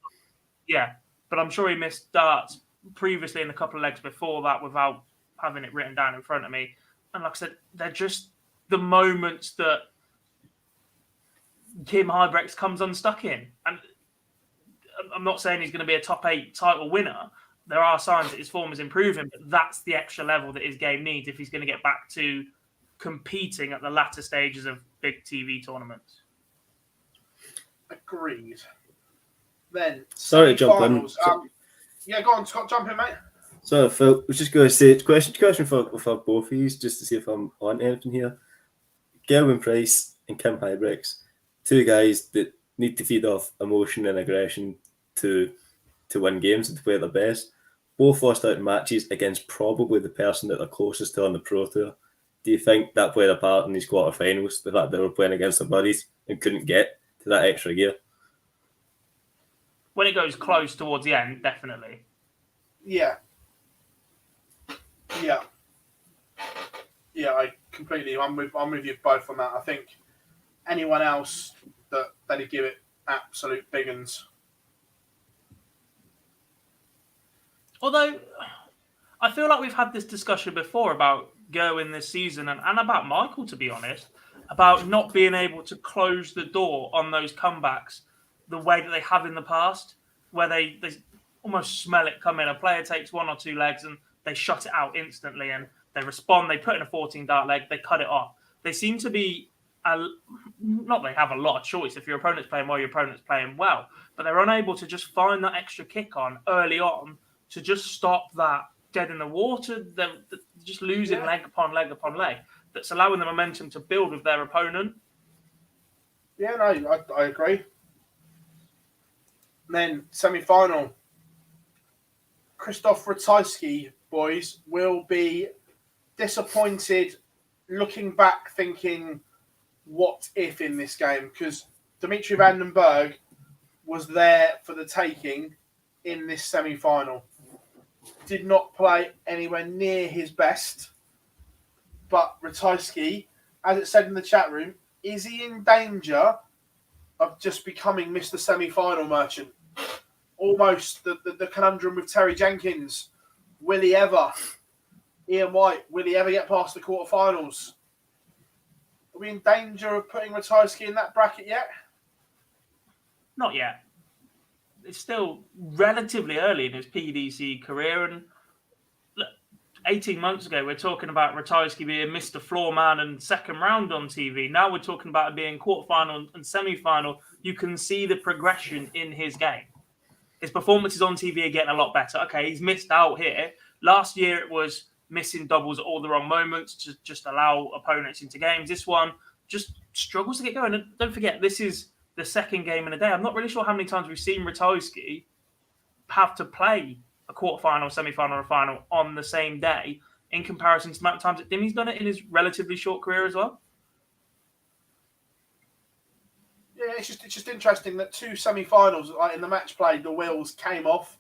Yeah, but I'm sure he missed darts previously in a couple of legs before that without having it written down in front of me. And like I said, they're just the moments that Kim Huybrechts comes unstuck in. And I'm not saying he's going to be a top 8 title winner. There are signs that his form is improving, but that's the extra level that his game needs if he's going to get back to competing at the latter stages of big TV tournaments. Agreed. Then, sorry to jump in. Yeah, go on, Scott, jump in, mate. So, Phil, I was just going to say, question for both of you, just to see if I'm on anything here. Gerwyn Price and Kim Huybrechts, two guys that need to feed off emotion and aggression to win games and to play their best. Both lost out in matches against probably the person that they're closest to on the Pro Tour. Do you think that played a part in these quarterfinals, the fact they were playing against their buddies and couldn't get to that extra gear? When it goes close towards the end, definitely. Yeah, I completely. I'm with you both on that. I think anyone else that'd give it absolute big uns. Although I feel like we've had this discussion before about Gerwyn this season and about Michael, to be honest, about not being able to close the door on those comebacks the way that they have in the past, where they almost smell it coming. A player takes 1 or 2 legs and they shut it out instantly and they respond. They put in a 14-dart leg, they cut it off. They seem to be, not they have a lot of choice if your opponent's playing well, your opponent's playing well, but they're unable to just find that extra kick on early on to just stop that dead in the water. They're just losing leg upon leg upon leg. That's allowing the momentum to build with their opponent. Yeah, no, I agree. And then semi-final. Krzysztof Ratajski, boys, will be disappointed looking back thinking, what if in this game? Because Dimitri van den Berg was there for the taking in this semi-final. Did not play anywhere near his best. But Ratajski, as it said in the chat room, is he in danger of just becoming Mr. Semi-Final Merchant? Almost the conundrum with Terry Jenkins. Will he ever? Ian White, will he ever get past the quarterfinals? Are we in danger of putting Ratajski in that bracket yet? Not yet. It's still relatively early in his PDC career. And look, 18 months ago, we're talking about Ratajski being Mr. Floorman and second round on TV. Now we're talking about it being quarterfinal and semi-final. You can see the progression in his game. His performances on TV are getting a lot better. Okay, he's missed out here. Last year, it was missing doubles at all the wrong moments to just allow opponents into games. This one just struggles to get going. And don't forget, this is the second game in a day. I'm not really sure how many times we've seen Ratajski have to play a quarterfinal, semi-final, or final on the same day in comparison to the amount of times that Dimi's done it in his relatively short career as well. Yeah, it's just interesting that 2 semi-finals, like in the match play, the wheels came off,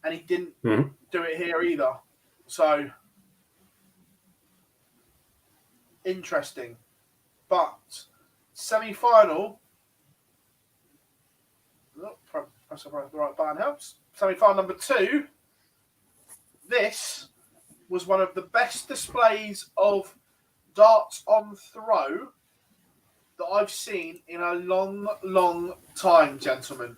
and he didn't do it here either. So interesting, but semi-final. Press the right button helps. Semi-final number 2. This was one of the best displays of darts on throw that I've seen in a long, long time, gentlemen.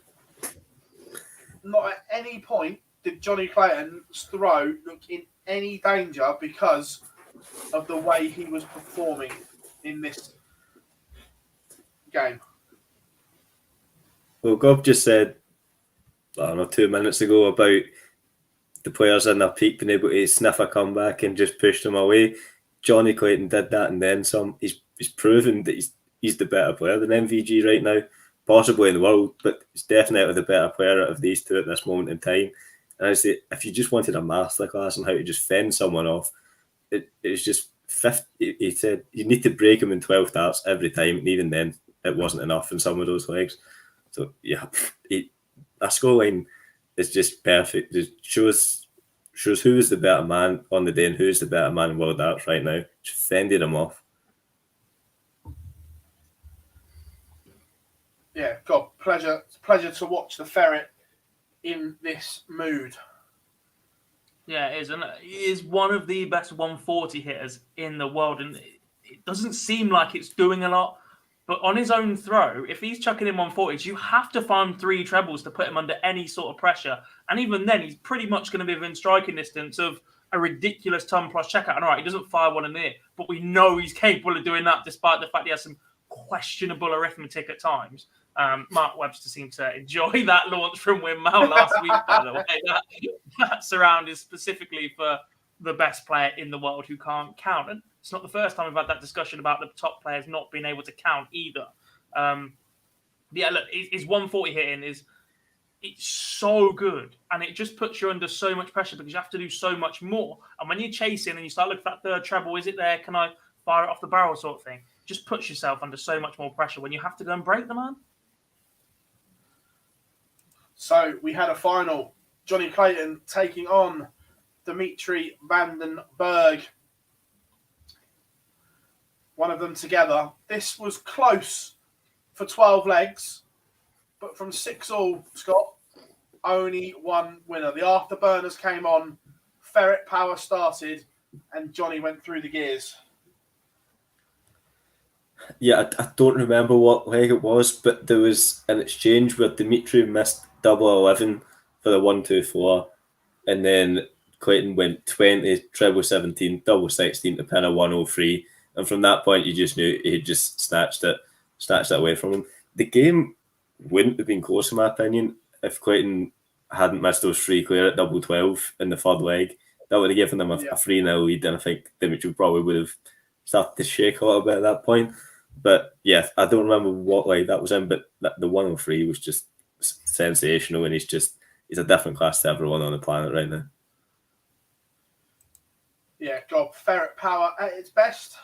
Not at any point did Jonny Clayton's throw look in any danger because of the way he was performing in this game. Well, Gob just said, I don't know, 2 minutes ago about the players in their peak being able to sniff a comeback and just push them away. Jonny Clayton did that and then some. He's proven that he's the better player than MVG right now, possibly in the world, but he's definitely the better player out of these two at this moment in time. And I say, if you just wanted a masterclass on how to just fend someone off, it's just 50. He said you need to break him in 12 darts every time, and even then, it wasn't enough in some of those legs. So yeah, a scoreline is just perfect. It shows who is the better man on the day and who is the better man in World Darts right now. Just fending him off. Yeah, God, pleasure to watch the Ferret in this mood. Yeah, it is. And he is one of the best 140 hitters in the world. And it doesn't seem like it's doing a lot. But on his own throw, if he's chucking in 140s, you have to find 3 trebles to put him under any sort of pressure. And even then, he's pretty much going to be within striking distance of a ridiculous ton plus checkout. And all right, he doesn't fire one in the air, but we know he's capable of doing that despite the fact he has some questionable arithmetic at times. Mark Webster seemed to enjoy that launch from Windmill last week, by the way. That's surrounded specifically for the best player in the world who can't count. And it's not the first time we've had that discussion about the top players not being able to count either. Yeah, look, his 140 hitting it's so good. And it just puts you under so much pressure because you have to do so much more. And when you're chasing and you start looking for that third treble, is it there? Can I fire it off the barrel sort of thing? Just puts yourself under so much more pressure when you have to go and break the man. So we had a final. Jonny Clayton taking on Dimitri Vandenberg. One of them together. This was close for 12 legs, but from 6-all, Scott, only one winner. The afterburners came on, Ferret power started, and Jonny went through the gears. Yeah, I don't remember what leg it was, but there was an exchange where Dimitri missed double 11 for the 1-2-4, and then Clayton went 20, treble 17, double 16 to pin a 103, and from that point you just knew he had just snatched it away from him. The game wouldn't have been close in my opinion if Clayton hadn't missed those 3 clear at double 12 in the third leg. That would have given them a 3-0 lead, and I think Dimitri probably would have started to shake a little bit at that point. But yeah, I don't remember what leg that was in, but the 103 was just sensational, and he's a different class to everyone on the planet right now. Yeah, God, Ferret power at its best.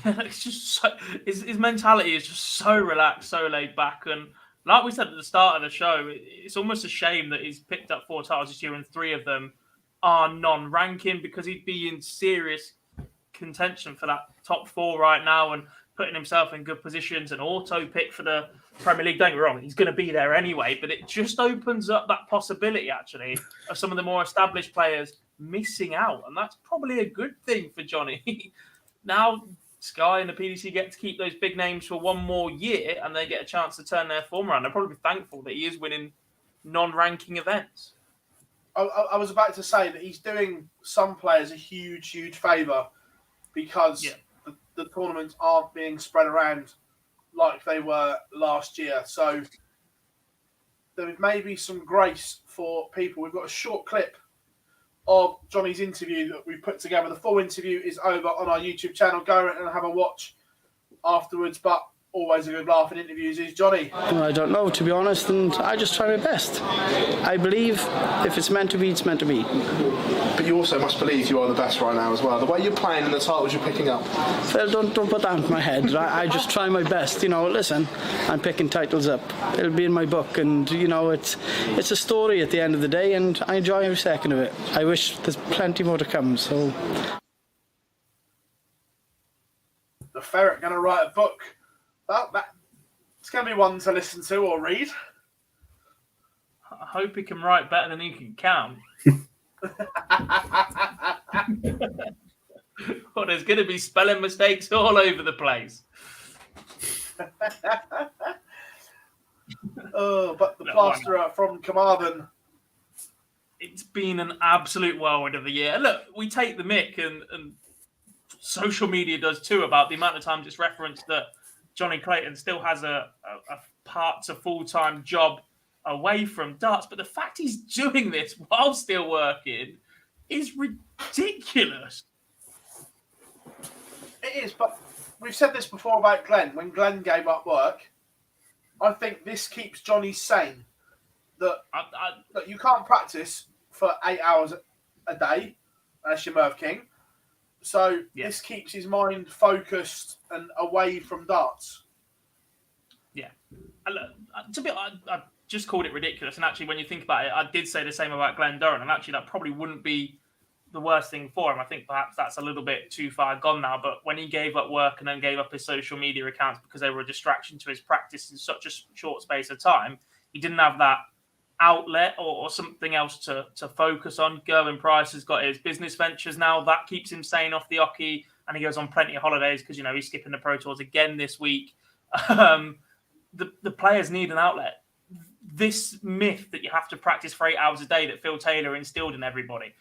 It's just so, his mentality is just so relaxed, so laid back, and like we said at the start of the show, it's almost a shame that he's picked up 4 titles this year and 3 of them are non-ranking because he'd be in serious contention for that top 4 right now and putting himself in good positions. An auto pick for the Premier League, don't get me wrong, he's going to be there anyway, but it just opens up that possibility actually of some of the more established players missing out, and that's probably a good thing for Jonny. Now Sky and the PDC get to keep those big names for one more year and they get a chance to turn their form around. They're probably thankful that he is winning non-ranking events. I was about to say that he's doing some players a huge, huge favour because the tournaments aren't being spread around like they were last year. So there may be some grace for people. We've got a short clip of Jonny's interview that we put together. The full interview is over on our YouTube channel. Go and have a watch afterwards, but always a good laugh in interviews is Jonny. I don't know, to be honest, and I just try my best. I believe if it's meant to be, it's meant to be. But you also must believe you are the best right now as well. The way you're playing and the titles you're picking up. Phil, don't put that into my head. I just try my best. You know, listen, I'm picking titles up. It'll be in my book, and you know, it's a story at the end of the day, and I enjoy every second of it. I wish there's plenty more to come. So, the Ferret going to write a book. It's going to be one to listen to or read. I hope he can write better than he can count. Well, there's going to be spelling mistakes all over the place. But the plasterer from Carmarthen. It's been an absolute whirlwind of the year. Look, we take the mick, and social media does too, about the amount of times it's referenced that Jonny Clayton still has a part to full-time job away from darts. But the fact he's doing this while still working is ridiculous. It is, but we've said this before about Glenn. When Glenn gave up work, I think this keeps Jonny sane. That you can't practice for 8 hours a day unless you're Merv King. So this keeps his mind focused and away from darts. Yeah. To be honest, just called it ridiculous. And actually, when you think about it, I did say the same about Glenn Durran, and actually that probably wouldn't be the worst thing for him. I think perhaps that's a little bit too far gone now. But when he gave up work and then gave up his social media accounts because they were a distraction to his practice in such a short space of time, he didn't have that outlet or something else to focus on. Gerwyn Price has got his business ventures now. That keeps him sane off the hockey, and he goes on plenty of holidays because, he's skipping the Pro Tours again this week. The players need an outlet. This myth that you have to practice for 8 hours a day that Phill Taylor instilled in everybody,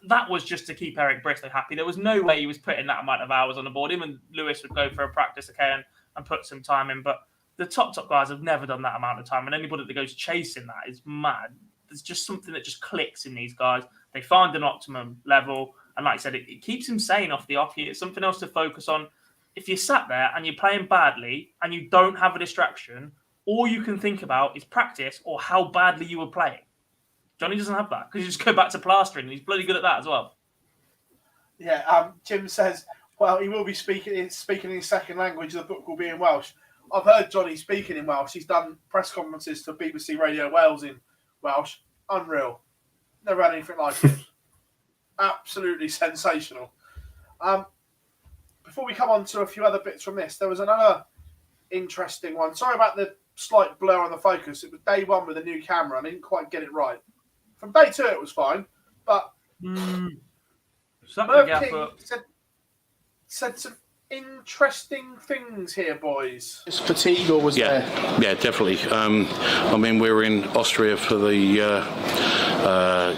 that was just to keep Eric Bristow happy. There was no way he was putting that amount of hours on the board. Him and Lewis would go for a practice, and put some time in. But the top guys have never done that amount of time. And anybody that goes chasing that is mad. There's just something that just clicks in these guys. They find an optimum level. And like I said, it keeps him sane off the hockey. It's something else to focus on. If you're sat there and you're playing badly and you don't have a distraction, all you can think about is practice or how badly you were playing. Jonny doesn't have that because you just go back to plastering, and he's bloody good at that as well. Yeah, Jim says, well, he will be speaking in his second language. The book will be in Welsh. I've heard Jonny speaking in Welsh. He's done press conferences to BBC Radio Wales in Welsh. Unreal. Never had anything like it. Absolutely sensational. Before we come on to a few other bits from this, there was another interesting one. Sorry about the slight blur on the focus. It was day one with a new camera, and I didn't quite get it right. From day two, it was fine, but Merv King said some interesting things here, boys. Is fatigue or was there? Yeah, definitely. We were in Austria for the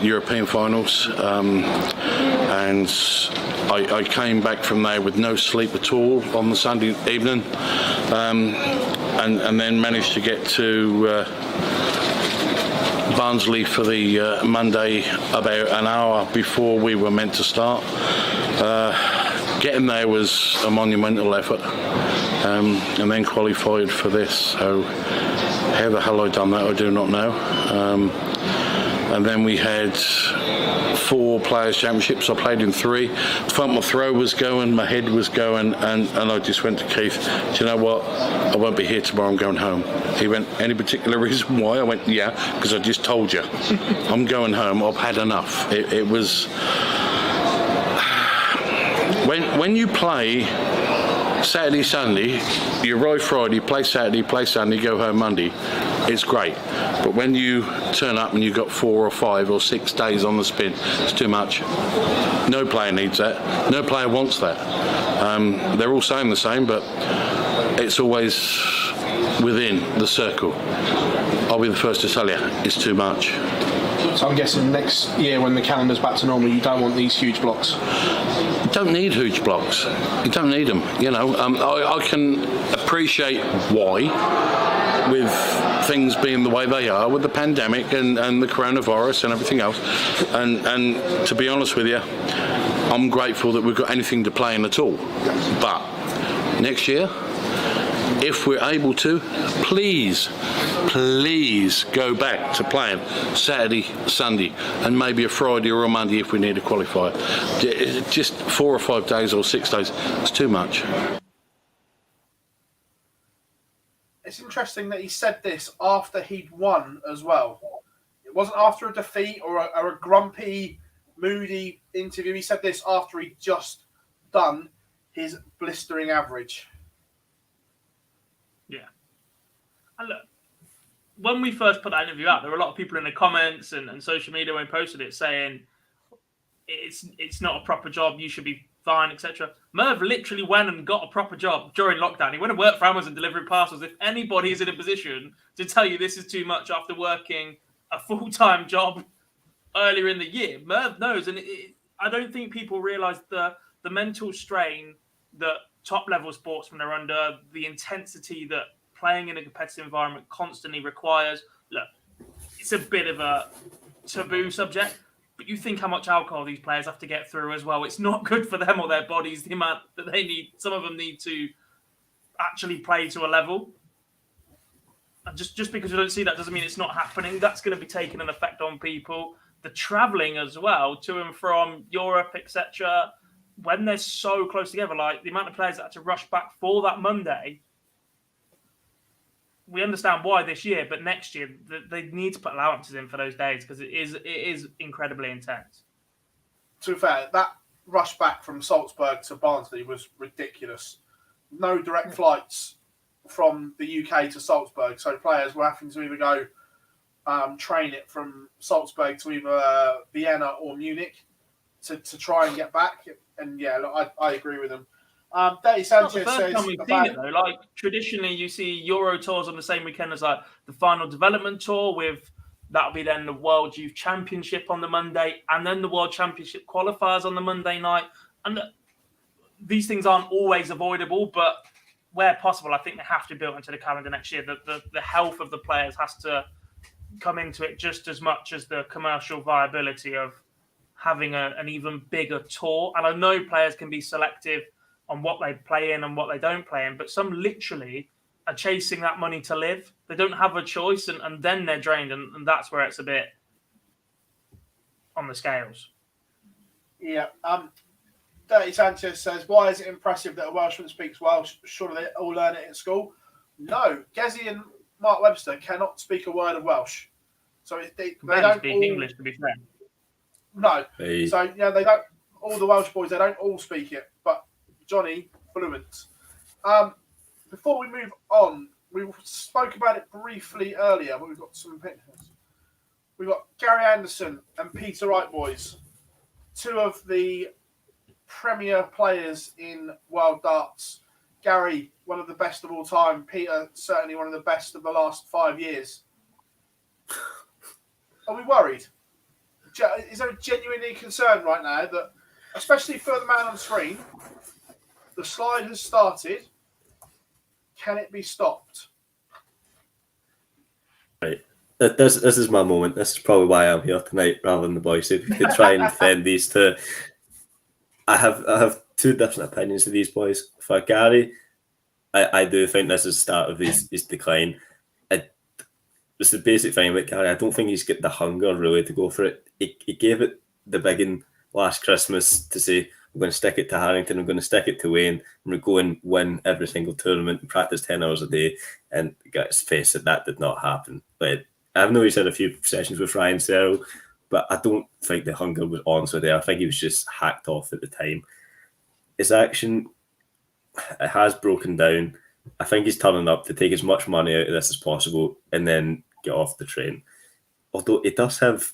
European finals, and I came back from there with no sleep at all on the Sunday evening, and then managed to get to Barnsley for the Monday about an hour before we were meant to start. Getting there was a monumental effort, and then qualified for this. So how the hell I done that, I do not know. And then we had 4 Players' Championships. I played in 3. Felt my throw was going, my head was going, and I just went to Keith, do you know what? I won't be here tomorrow, I'm going home. He went, any particular reason why? I went, yeah, because I just told you. I'm going home, I've had enough. It was... When you play Saturday, Sunday, you arrive Friday, play Saturday, play Sunday, go home Monday, it's great. But when you turn up and you've got 4 or 5 or 6 days on the spin, it's too much. No player needs that. No player wants that. They're all saying the same, but it's always within the circle. I'll be the first to tell you, it's too much. So I'm guessing next year when the calendar's back to normal, you don't want these huge blocks? You don't need huge blocks. You don't need them. I can appreciate why, with things being the way they are, with the pandemic and the coronavirus and everything else. And to be honest with you, I'm grateful that we've got anything to play in at all. But next year, if we're able to, please go back to playing Saturday, Sunday, and maybe a Friday or a Monday if we need a qualifier. Just 4 or 5 days or 6 days, it's too much. It's interesting that he said this after he'd won as well. It wasn't after a defeat or a grumpy, moody interview. He said this after he'd just done his blistering average. Yeah. And look, when we first put that interview out, there were a lot of people in the comments and social media when we posted it saying it's not a proper job, you should be fine, etc. Merv literally went and got a proper job during lockdown. He went and worked for Amazon delivering parcels. If anybody is in a position to tell you this is too much after working a full-time job earlier in the year, Merv knows. And I don't think people realise the mental strain that top-level sportsmen are under, the intensity that playing in a competitive environment constantly requires. Look, it's a bit of a taboo subject, but you think how much alcohol these players have to get through as well. It's not good for them or their bodies, the amount that they need. Some of them need to actually play to a level. And just because you don't see that doesn't mean it's not happening. That's going to be taking an effect on people. The travelling as well, to and from Europe, etc., when they're so close together, like the amount of players that had to rush back for that Monday, we understand why this year, but next year they need to put allowances in for those days because it is incredibly intense. To be fair, that rush back from Salzburg to Barnsley was ridiculous. No direct flights from the UK to Salzburg, so players were having to either go train it from Salzburg to either Vienna or Munich to try and get back. And yeah, look, I agree with them. Daddy Sanchez It's not the first time we've seen it though. Like traditionally, you see Euro tours on the same weekend as like the final development tour. With that'll be then the World Youth Championship on the Monday, and then the World Championship qualifiers on the Monday night. And these things aren't always avoidable, but where possible, I think they have to be built into the calendar next year. The health of the players has to come into it just as much as the commercial viability of having an even bigger tour. And I know players can be selective on what they play in and what they don't play in, but some literally are chasing that money to live. They don't have a choice, and then they're drained, and that's where it's a bit on the scales. Yeah. Dirty Sanchez says, why is it impressive that a Welshman speaks Welsh? Surely they all learn it at school. No, Gezi and Mark Webster cannot speak a word of Welsh. So they don't speak all... English, to be fair. No. Hey. So, yeah, they don't... All the Welsh boys, they don't all speak it, but Jonny, fluent. Before we move on, we spoke about it briefly earlier, but we've got some pictures. We've got Gary Anderson and Peter Wright boys, two of the premier players in world darts. Gary, one of the best of all time. Peter, certainly one of the best of the last 5 years. Are we worried? Is there a genuinely concern right now that, especially for the man on screen, the slide has started? Can it be stopped? Right. This is my moment. This is probably why I'm here tonight rather than the boys. If we could try and defend these two. I have two different opinions of these boys. For Gary, I do think this is the start of his decline. It's the basic thing with Gary. I don't think he's got the hunger really to go for it. He gave it the biggin last Christmas to say, I'm going to stick it to Harrington, I'm going to stick it to Wayne, I'm going to go and win every single tournament and practice 10 hours a day. And let's face it, that did not happen. But I know he's had a few sessions with Ryan Searle, but I don't think the hunger was on so there. I think he was just hacked off at the time. His action, it has broken down. I think he's turning up to take as much money out of this as possible and then get off the train. Although he does have,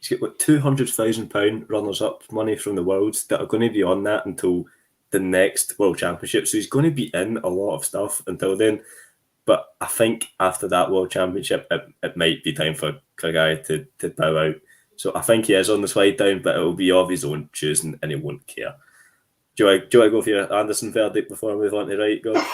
he's got £200,000 runners-up money from the Worlds that are going to be on that until the next World Championship. So he's going to be in a lot of stuff until then. But I think after that World Championship, it might be time for Gary to bow out. So I think he is on the slide down, but it will be of his own choosing and he won't care. Do I go for your Anderson verdict before I move on to right, God?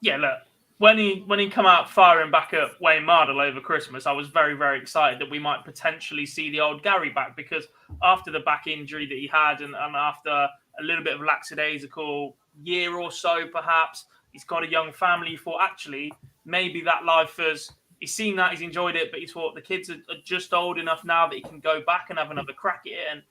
Yeah, look, when he come out firing back at Wayne Mardle over Christmas, I was very, very excited that we might potentially see the old Gary back, because after the back injury that he had and after a little bit of lackadaisical year or so, perhaps, he's got a young family. He thought, actually, maybe that life he's seen that, he's enjoyed it, but he thought the kids are just old enough now that he can go back and have another crack at it. And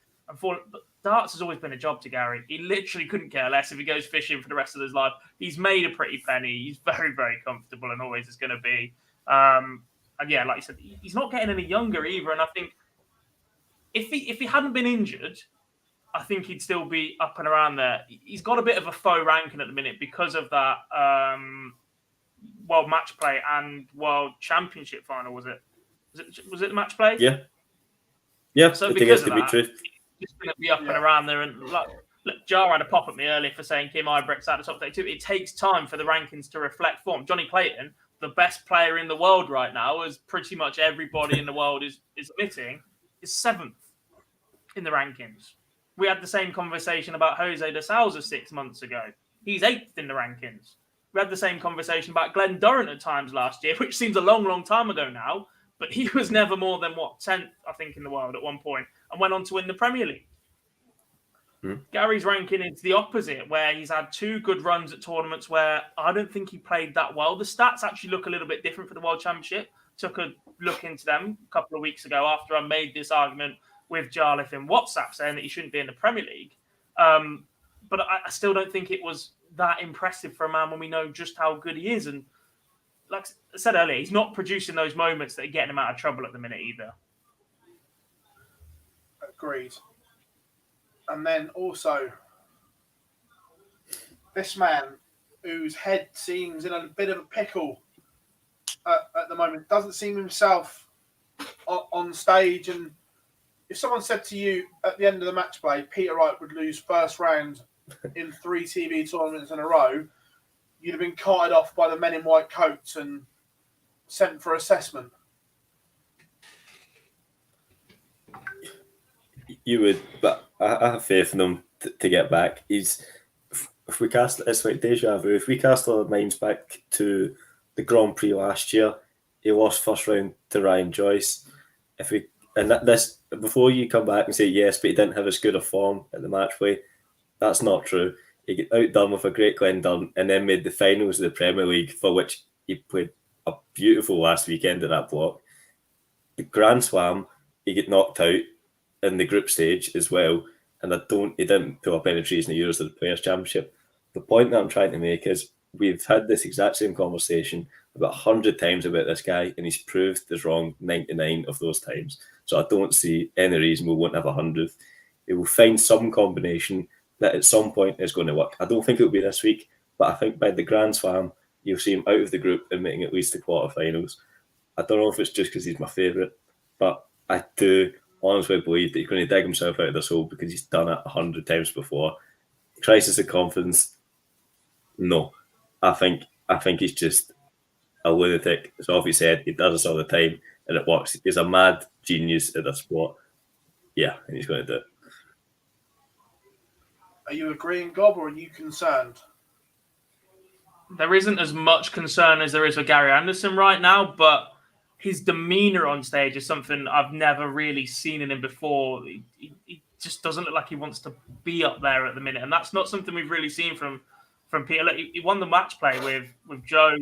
but darts has always been a job to Gary. He literally couldn't care less if he goes fishing for the rest of his life. He's made a pretty penny. He's very, very comfortable and always is going to be. And yeah, like you said, he's not getting any younger either. And I think if he hadn't been injured, I think he'd still be up and around there. He's got a bit of a faux ranking at the minute because of that World Match Play and World Championship final. Was it the match play? Yeah. Yeah. So because of that, he's going to be up and around there. And look, Jar had a pop at me earlier for saying Kim Ibrecht's out of top 32. It takes time for the rankings to reflect form. Jonny Clayton, the best player in the world right now, as pretty much everybody in the world is admitting, is 7th in the rankings. We had the same conversation about Jose de Souza 6 months ago. He's 8th in the rankings. We had the same conversation about Glenn Durrant at times last year, which seems a long, long time ago now, but he was never more than, 10th, I think, in the world at one point, and went on to win the Premier League. Gary's ranking is the opposite, where he's had 2 good runs at tournaments where I don't think he played that well. The stats actually look a little bit different for the World Championship. Took a look into them a couple of weeks ago after I made this argument with Jarliffe in WhatsApp saying that he shouldn't be in the Premier League. But I still don't think it was that impressive for a man when we know just how good he is. And like I said earlier, he's not producing those moments that are getting him out of trouble at the minute either. Agreed. And then also, this man whose head seems in a bit of a pickle at the moment, doesn't seem himself on stage. And if someone said to you at the end of the match play, Peter Wright would lose first round in 3 TV tournaments in a row, you'd have been carted off by the men in white coats and sent for assessment. You would, but I have faith in him to get back. If we cast, it's like deja vu. If we cast our minds back to the Grand Prix last year, he lost first round to Ryan Joyce. This before you come back and say yes, but he didn't have as good a form at the match play, that's not true. He got outdone with a great Glen Dunn and then made the finals of the Premier League, for which he played a beautiful last weekend at that block. The Grand Slam, he got knocked out in the group stage as well, and he didn't pull up any trees in the Euros or the Players' Championship. The point that I'm trying to make is we've had this exact same conversation about 100 times about this guy, and he's proved us wrong 99 of those times. So I don't see any reason we won't have 100. He will find some combination that at some point is going to work. I don't think it'll be this week, but I think by the Grand Slam, you'll see him out of the group and making at least the quarterfinals. I don't know if it's just because he's my favourite, but I do honestly believe that he's going to dig himself out of this hole because he's done it 100 times before. Crisis of confidence, no. I think he's just a lunatic. It's off his head. He does this all the time, and it works. He's a mad genius at this sport. Yeah, and he's going to do it. Are you agreeing, Gob, or are you concerned? There isn't as much concern as there is for Gary Anderson right now, but his demeanour on stage is something I've never really seen in him before. He just doesn't look like he wants to be up there at the minute, and that's not something we've really seen from Peter. Like, he won the match play with Joe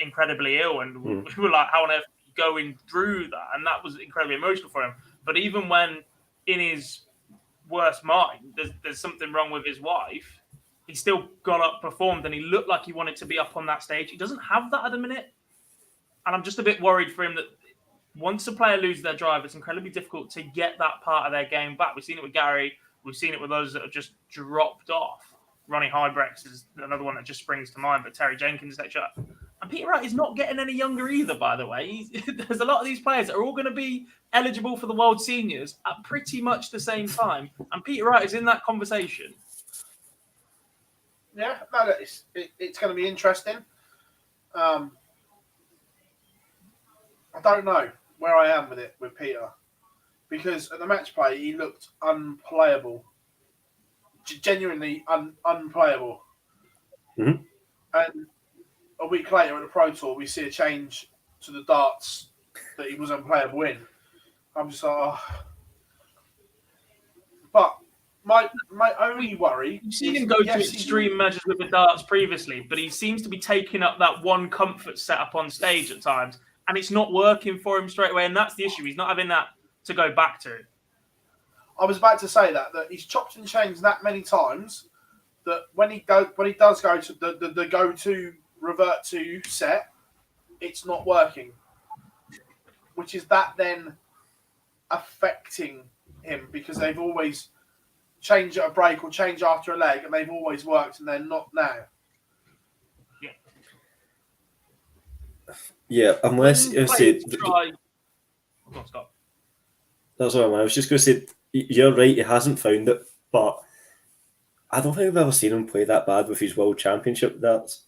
incredibly ill, and we were like, how on earth are you going through that? And that was incredibly emotional for him. But even when in his worst mind, there's something wrong with his wife, he still got up, performed, and he looked like he wanted to be up on that stage. He doesn't have that at the minute. And I'm just a bit worried for him that once a player loses their drive, it's incredibly difficult to get that part of their game back. We've seen it with Gary. We've seen it with those that have just dropped off. Ronnie Hybrex is another one that just springs to mind, but Terry Jenkins, etc. And Peter Wright is not getting any younger either, by the way. There's a lot of these players that are all going to be eligible for the World Seniors at pretty much the same time. And Peter Wright is in that conversation. Yeah, no, it's going to be interesting. I don't know where I am with it with Peter, because at the match play he looked unplayable, genuinely unplayable. Mm-hmm. And a week later at the Pro Tour, we see a change to the darts that he was unplayable in. I'm just like, oh. But my only worry. You've seen him go to extreme measures with the darts previously, but he seems to be taking up that one comfort setup on stage at times, and it's not working for him straight away. And that's the issue. He's not having that to go back to. I was about to say that he's chopped and changed that many times that when he does go to the go-to revert to set, it's not working. Which is that then affecting him, because they've always changed at a break or change after a leg, and they've always worked, and they're not now. Yeah, unless you say. Go on, Scott. That's all I was just going to say. You're right, he hasn't found it, but I don't think I've ever seen him play that bad with his World Championship darts.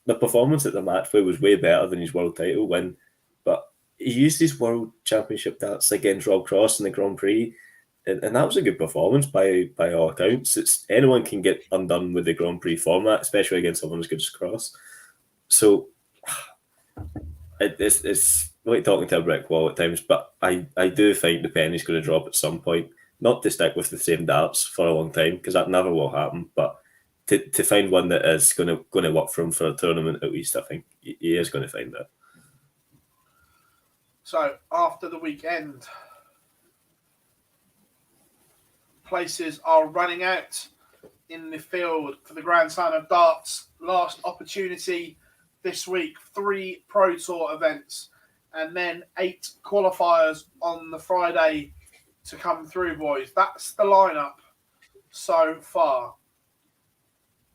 The performance at the match play was way better than his World title win, but he used his World Championship darts against Rob Cross in the Grand Prix, and that was a good performance by all accounts. Anyone can get undone with the Grand Prix format, especially against someone as good as Cross. So it's like talking to a brick wall at times, but I do think the penny's going to drop at some point. Not to stick with the same darts for a long time, because that never will happen, but to find one that is going to work for him for a tournament at least, I think he is going to find that. So after the weekend, places are running out in the field for the Grand Slam of Darts. Last opportunity this week, 3 Pro Tour events, and then 8 qualifiers on the Friday to come through, boys. That's the lineup so far.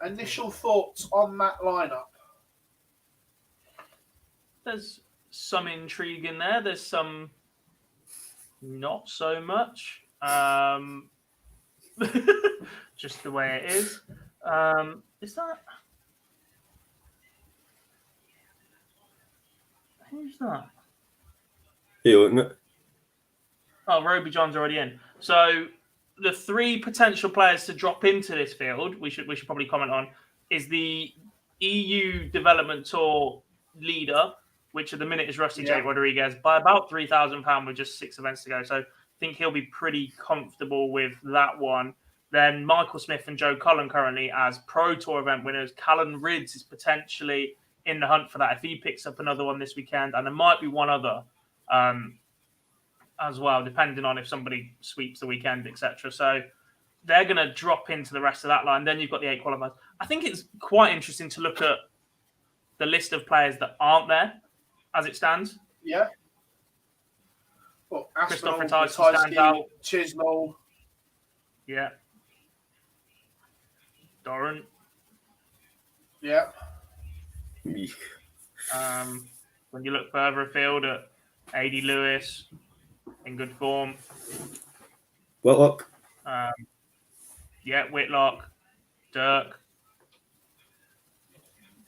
Initial thoughts on that lineup? There's some intrigue in there. There's some not so much. Just the way it is. Is that... Who's that? Hey, isn't it? Oh, Roby John's already in. So the 3 potential players to drop into this field, we should probably comment on, is the EU Development Tour leader, which at the minute is Rusty Jake Rodriguez, by about £3,000 with just 6 events to go. So I think he'll be pretty comfortable with that one. Then Michael Smith and Joe Cullen currently as Pro Tour event winners. Callan Rids is potentially in the hunt for that if he picks up another one this weekend. And there might be one other as well, depending on if somebody sweeps the weekend, etc. So they're going to drop into the rest of that line. Then you've got the 8 qualifiers. I think it's quite interesting to look at the list of players that aren't there as it stands. Yeah. Well, Christopher Aspinall, Tyson stands out. Chisnall. Yeah. Doran. Yeah. When you look further afield at A.D. Lewis, in good form. Whitlock. Whitlock, Dirk.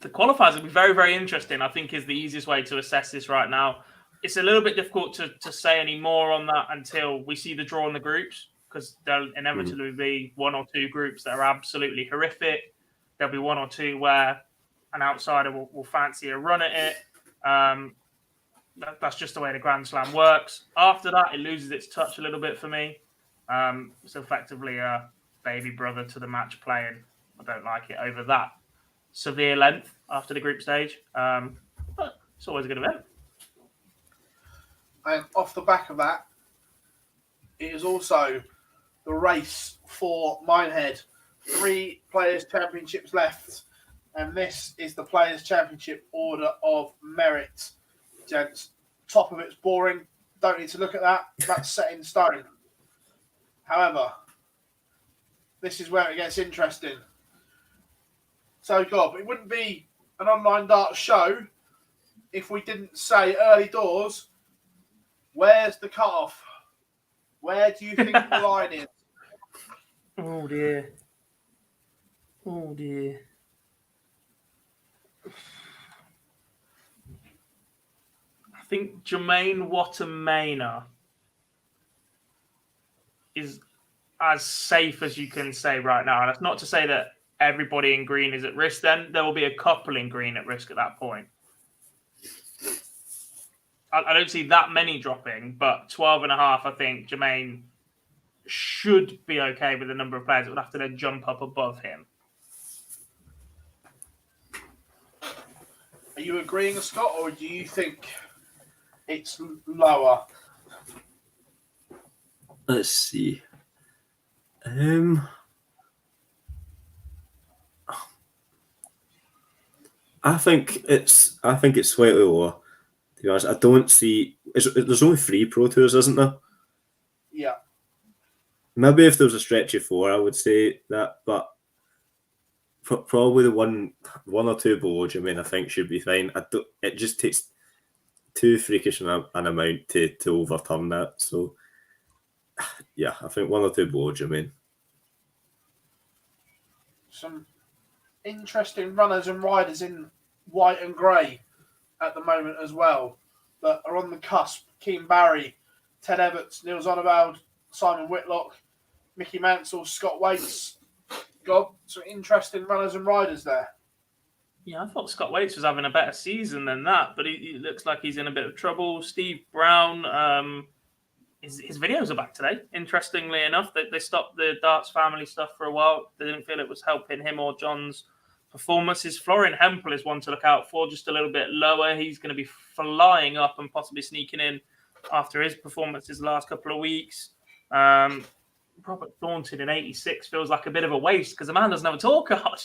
The qualifiers will be very, very interesting, I think, is the easiest way to assess this right now. It's a little bit difficult to say any more on that until we see the draw in the groups, because there'll inevitably be 1 or 2 groups that are absolutely horrific. There'll be 1 or 2 where an outsider will fancy a run at it. That's just the way the Grand Slam works. After that, it loses its touch a little bit for me. It's effectively a baby brother to the match play, and I don't like it over that severe length after the group stage. But it's always a good event. And off the back of that, it is also the Race for Minehead. 3 Players' Championships left, and this is the Players' Championship order of merit. Gents, top of it's boring. Don't need to look at that. That's set in stone. However, this is where it gets interesting. So, God, it wouldn't be an online darts show if we didn't say early doors, where's the cutoff? Where do you think the line is? Oh, dear. Oh, dear. I think Jermaine Wattermainer is as safe as you can say right now. And that's not to say that everybody in green is at risk. Then there will be a couple in green at risk at that point. I don't see that many dropping, but 12.5, I think Jermaine should be okay with the number of players that would have to then jump up above him. Are you agreeing, Scott, or do you think it's lower? Let's see. I think it's slightly lower. To be honest, I don't see. There's only 3 Pro Tours, isn't there? Yeah. Maybe if there was a stretch of 4, I would say that, but probably the one or 2 below Jermaine, I think, should be fine. It just takes too freakish an amount to overturn that. So, yeah, I think 1 or 2 below Jermaine. Some interesting runners and riders in white and grey at the moment as well that are on the cusp. Keane Barry, Ted Everts, Neil Zonneveld, Simon Whitlock, Mickey Mansell, Scott Waits. Got some interesting runners and riders there. Yeah, I thought Scott Waits was having a better season than that, but he looks like he's in a bit of trouble. Steve Brown, his videos are back today. Interestingly enough, they stopped the Darts family stuff for a while. They didn't feel it was helping him or John's performances. Florian Hempel is one to look out for, just a little bit lower. He's going to be flying up and possibly sneaking in after his performances the last couple of weeks. Robert Thornton in 86 feels like a bit of a waste because the man doesn't have a tour card.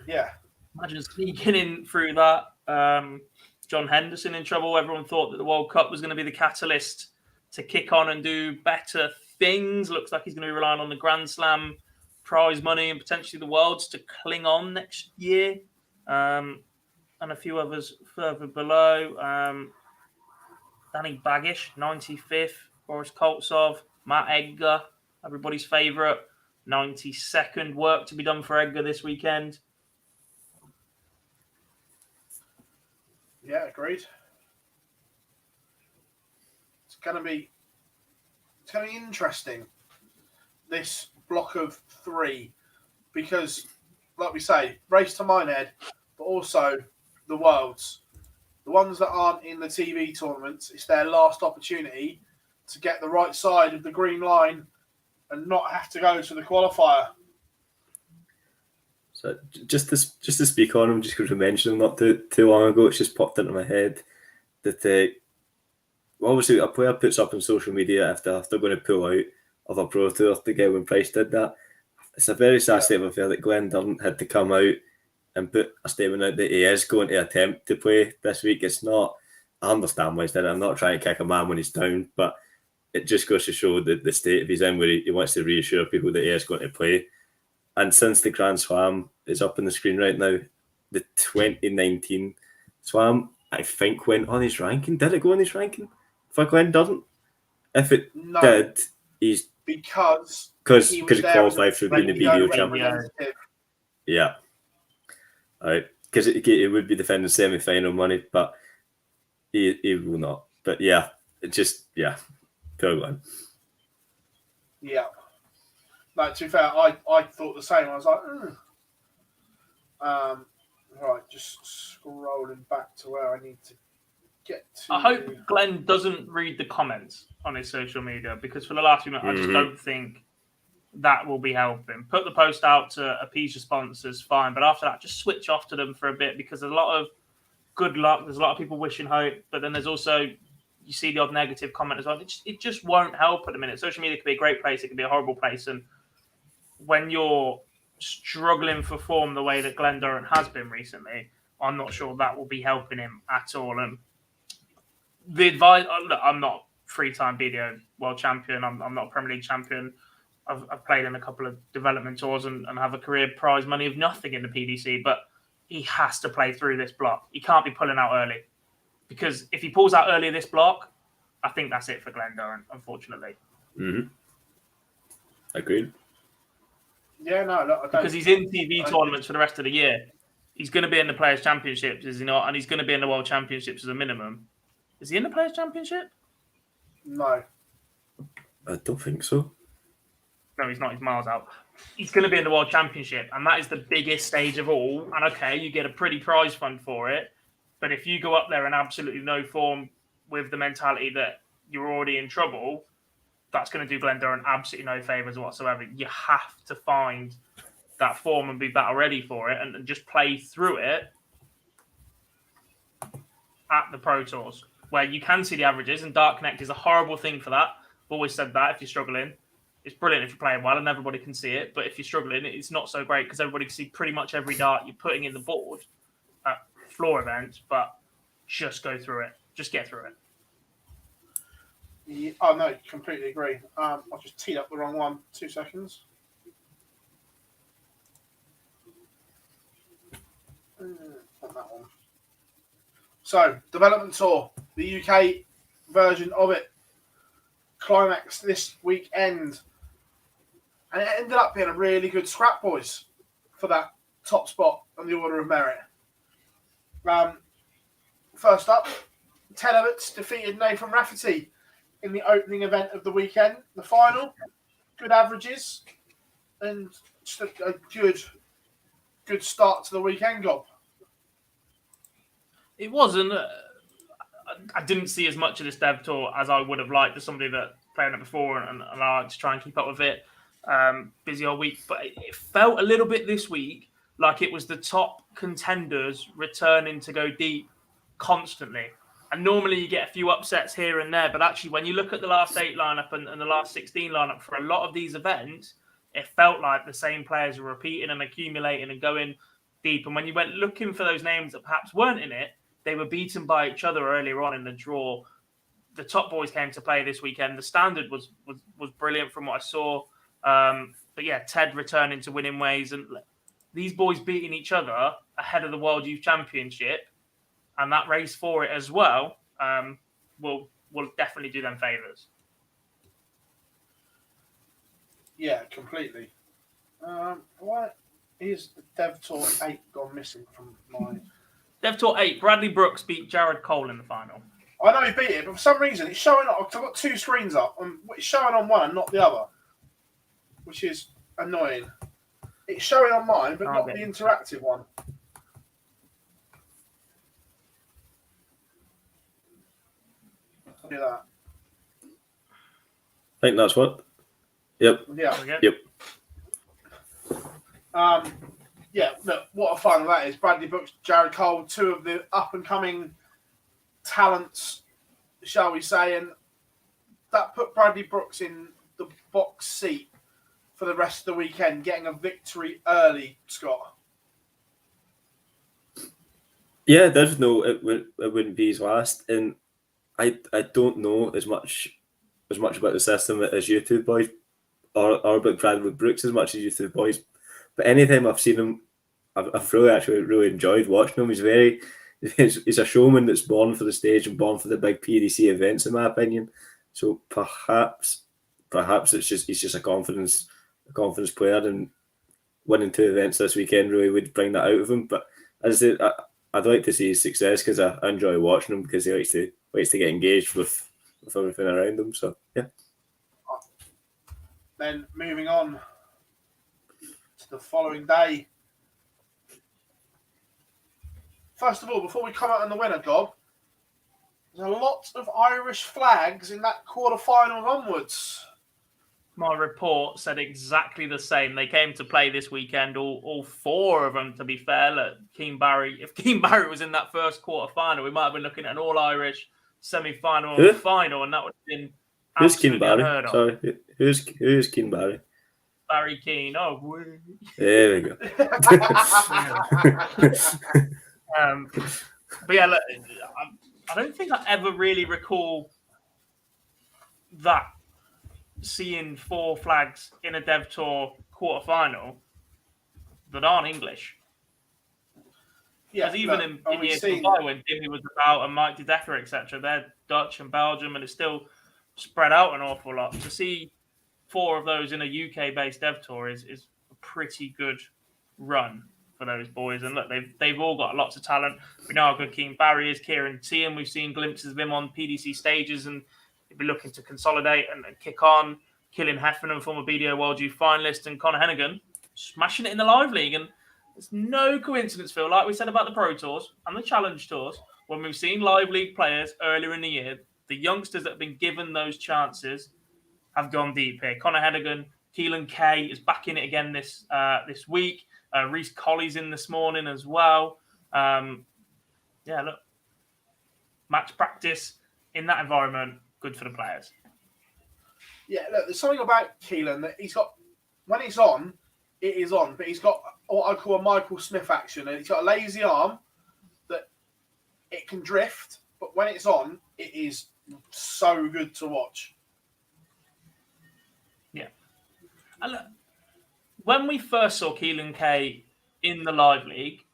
Yeah. Imagine sneaking in through that. John Henderson in trouble. Everyone thought that the World Cup was going to be the catalyst to kick on and do better things. Looks like he's going to be relying on the Grand Slam prize money and potentially the Worlds to cling on next year. And a few others further below. Danny Baggish, 95th. Boris Koltsov, Matt Edgar, everybody's favourite, 92nd. Work to be done for Edgar this weekend. Yeah, agreed. It's gonna be interesting, this block of 3, because, like we say, Race to Minehead, but also the Worlds. The ones that aren't in the TV tournaments, it's their last opportunity to get the right side of the green line and not have to go to the qualifier. So just to speak on him, just because we mentioned him not too long ago, it's just popped into my head that obviously a player puts up on social media if they're going to pull out of a pro tour. The guy when Price did that, it's a very sad state of affair that Glenn Durrant had to come out and put a statement out that he is going to attempt to play this week. It's not, I understand why he's done it. I'm not trying to kick a man when he's down, but it just goes to show the state of he's in, where he wants to reassure people that he is going to play. And since the Grand Slam is up on the screen right now, the 2019 Slam, I think, went on his ranking. Did it go on his ranking for Glenn Durrant? If it did, he's... Because he qualified for being the BDO champion. Yeah. All right. Because it would be defending semi-final money, but he will not. But yeah, it just, yeah, go on. Yeah. Like, to be fair, I thought the same. I was like, right, just scrolling back to where I need to get to. I hope Glenn doesn't read the comments on his social media, because for the last few minutes, I just don't think that will be helping. Put the post out to appease your sponsors, fine. But after that, just switch off to them for a bit, because there's a lot of good luck. There's a lot of people wishing hope. But then there's also, you see the odd negative comment as well. It just won't help at the minute. Social media can be a great place. It can be a horrible place. And when you're struggling for form the way that Glenn Durrant has been recently, I'm not sure that will be helping him at all. And the advice, look, I'm not 3-time BDO world champion. I'm not a Premier League champion. I've played in a couple of development tours and have a career prize money of nothing in the PDC, but he has to play through this block. He can't be pulling out early, because if he pulls out early this block, I think that's it for Glenn Durrant, unfortunately. Agreed. Yeah, no, look, I don't. Because he's in TV tournaments for the rest of the year. He's going to be in the Players' Championships, is he not? And he's going to be in the World Championships as a minimum. Is he in the Players' Championship? No. I don't think so. No, he's not. He's miles out. He's going to be in the World Championship, and that is the biggest stage of all. And okay, you get a pretty prize fund for it. But if you go up there in absolutely no form with the mentality that you're already in trouble, that's going to do Glenn Durrant absolutely no favours whatsoever. You have to find that form and be battle ready for it, and just play through it at the Pro Tours, where you can see the averages. And Dart Connect is a horrible thing for that. I've always said that if you're struggling. It's brilliant if you're playing well and everybody can see it. But if you're struggling, it's not so great, because everybody can see pretty much every dart you're putting in the board at floor events. But just go through it. Just get through it. Yeah, oh, no, completely agree. I just teed up the wrong one. 2 seconds. Not that one. So, Development Tour, the UK version of it, climax this weekend. And it ended up being a really good scrap, boys, for that top spot on the Order of Merit. First up, Televitz defeated Nathan Rafferty in the opening event of the weekend. The final, good averages, and just a good start to the weekend, Gob. It wasn't. I didn't see as much of this Dev Tour as I would have liked as somebody that played it before, and I like to try and keep up with it. Busy all week, but it felt a little bit this week like it was the top contenders returning to go deep constantly. And normally you get a few upsets here and there, but actually when you look at the last 8 lineup and the last 16 lineup for a lot of these events, it felt like the same players were repeating and accumulating and going deep. And when you went looking for those names that perhaps weren't in it, they were beaten by each other earlier on in the draw. The top boys came to play this weekend. The standard was brilliant from what I saw. But yeah, Ted returning to winning ways, and these boys beating each other ahead of the World Youth Championship and that race for it as well will definitely do them favours. Yeah, completely. Why is the Dev Tour 8 gone missing from my... Dev Tour 8, Bradley Brooks beat Jared Cole in the final. I know he beat it, but for some reason it's showing up. I've got 2 screens up, and it's showing on one and not the other, which is annoying. It's showing on mine, but not the interactive one. Look at that. I think that's what. Yep. Yeah. Yep. Yeah, look, what a fun that is. Bradley Brooks, Jared Cole, 2 of the up-and-coming talents, shall we say, and that put Bradley Brooks in the box seat for the rest of the weekend, getting a victory early, Scott. Yeah, there's no, it wouldn't be his last, and I don't know as much about the system as you two boys, or about Bradley Brooks as much as you two boys. But anytime I've seen him, I've really enjoyed watching him. He's a showman that's born for the stage and born for the big PDC events, in my opinion. So perhaps he's just a confidence player, and winning 2 events this weekend really would bring that out of him. But as I said, I'd like to see his success because I enjoy watching him, because he likes to get engaged with everything around him. So yeah. Then moving on to the following day. First of all, before we come out on the winner, Gob, there's a lot of Irish flags in that quarterfinal onwards. My report said exactly the same. They came to play this weekend, all 4 of them, to be fair. Look, if Keane Barry was in that first quarterfinal, we might have been looking at an all-Irish semi-final and final, and that would have been who's Keane Barry? Unheard of. Sorry, who's Keane Barry? Barry Keane. Oh, there we go. But yeah, look, I don't think I ever really recall that, seeing 4 flags in a Dev Tour quarterfinal that aren't English. Yeah, because even in years gone by, when Jimmy was about and Mike DeDecker, etc., they're Dutch and Belgium, and it's still spread out an awful lot. To see 4 of those in a UK-based Dev Tour is a pretty good run for those boys. And look, they've all got lots of talent. We know how good Keane Barry is. Kieran Tehan, we've seen glimpses of him on PDC stages, and he'll be looking to consolidate and kick on. Killian Heffernan, former BDO World Youth finalist, and Conor Hennigan smashing it in the Live League. And it's no coincidence, Phil, like we said about the Pro Tours and the Challenge Tours, when we've seen Live League players earlier in the year, the youngsters that have been given those chances have gone deep here. Conor Hennigan, Keelan Kay is back in it again this week. Reece Colley's in this morning as well. Look, match practice in that environment, good for the players. Yeah, look, there's something about Keelan that he's got, when it's on, it is on, but he's got what I call a Michael Smith action, and he's got a lazy arm that it can drift, but when it's on, it is so good to watch. Yeah. And look, when we first saw Keelan Kay in the Live League,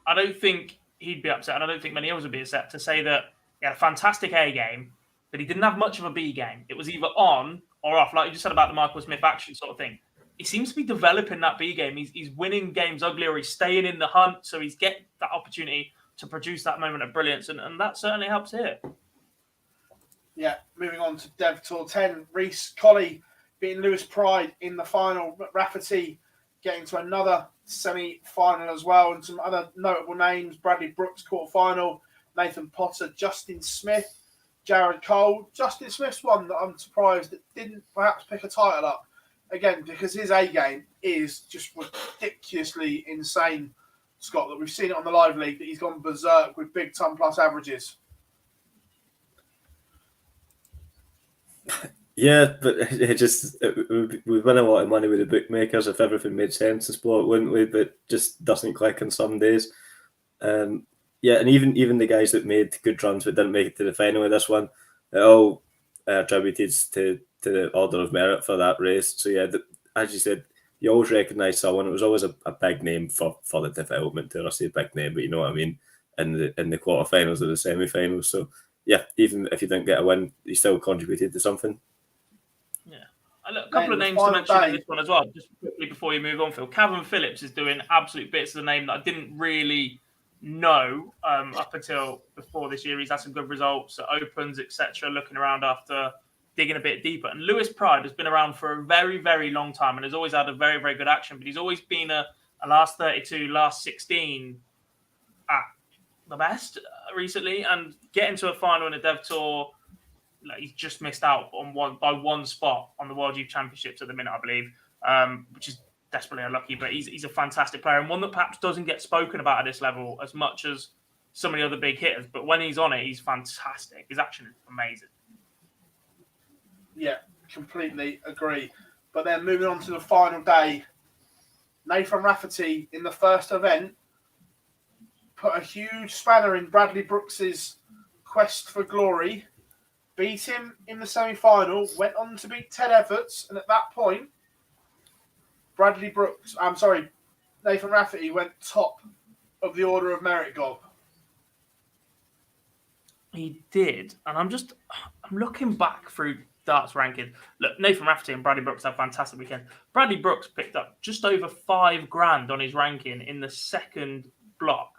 I don't think he'd be upset, and I don't think many others would be upset to say that he had a fantastic A game, but he didn't have much of a B game. It was either on or off, like you just said about the Michael Smith action sort of thing. He seems to be developing that B game. He's winning games ugly, or he's staying in the hunt, so he's getting that opportunity to produce that moment of brilliance, and that certainly helps here. Yeah, moving on to Dev Tour 10. Reece Colley beating Lewis Pride in the final. Rafferty getting to another semi-final as well, and some other notable names. Bradley Brooks, quarter-final. Nathan Potter, Justin Smith, Jared Cole. Justin Smith's one that I'm surprised that didn't perhaps pick a title up. Again, because his A game is just ridiculously insane, Scott, that we've seen it on the Live League, that he's gone berserk with big ton plus averages. Yeah, but we win a lot of money with the bookmakers if everything made sense in sport, wouldn't we? But just doesn't click on some days. Yeah, and even the guys that made good runs but didn't make it to the final of this one, it all attributed to the order of merit for that race. So yeah, as you said, you always recognise someone. It was always a big name for the development tour. I say big name, but you know what I mean. In the quarterfinals or the semi-finals. So yeah, even if you didn't get a win, you still contributed to something. Yeah. Look, a couple of names to mention in this one as well, just quickly before you move on, Phil. Cavan Phillips is doing absolute bits of the name that I didn't really know up until before this year. He's had some good results at Opens, etc., looking around after digging a bit deeper. And Lewis Pride has been around for a very, very long time and has always had a very, very good action, but he's always been a last 32, last 16 at the best recently, and getting to a final in a Dev Tour, like, he's just missed out on one spot on the World Youth Championships at the minute, I believe, which is desperately unlucky. But he's a fantastic player and one that perhaps doesn't get spoken about at this level as much as some of the other big hitters. But when he's on it, he's fantastic. His action is amazing. Yeah, completely agree. But then moving on to the final day, Nathan Rafferty in the first event put a huge spanner in Bradley Brooks's quest for glory, beat him in the semi-final, went on to beat Ted Everts, and at that point, Nathan Rafferty went top of the Order of Merit gob. He did, and I'm looking back through darts ranking. Look, Nathan Rafferty and Bradley Brooks had a fantastic weekend. Bradley Brooks picked up just over $5,000 on his ranking in the second block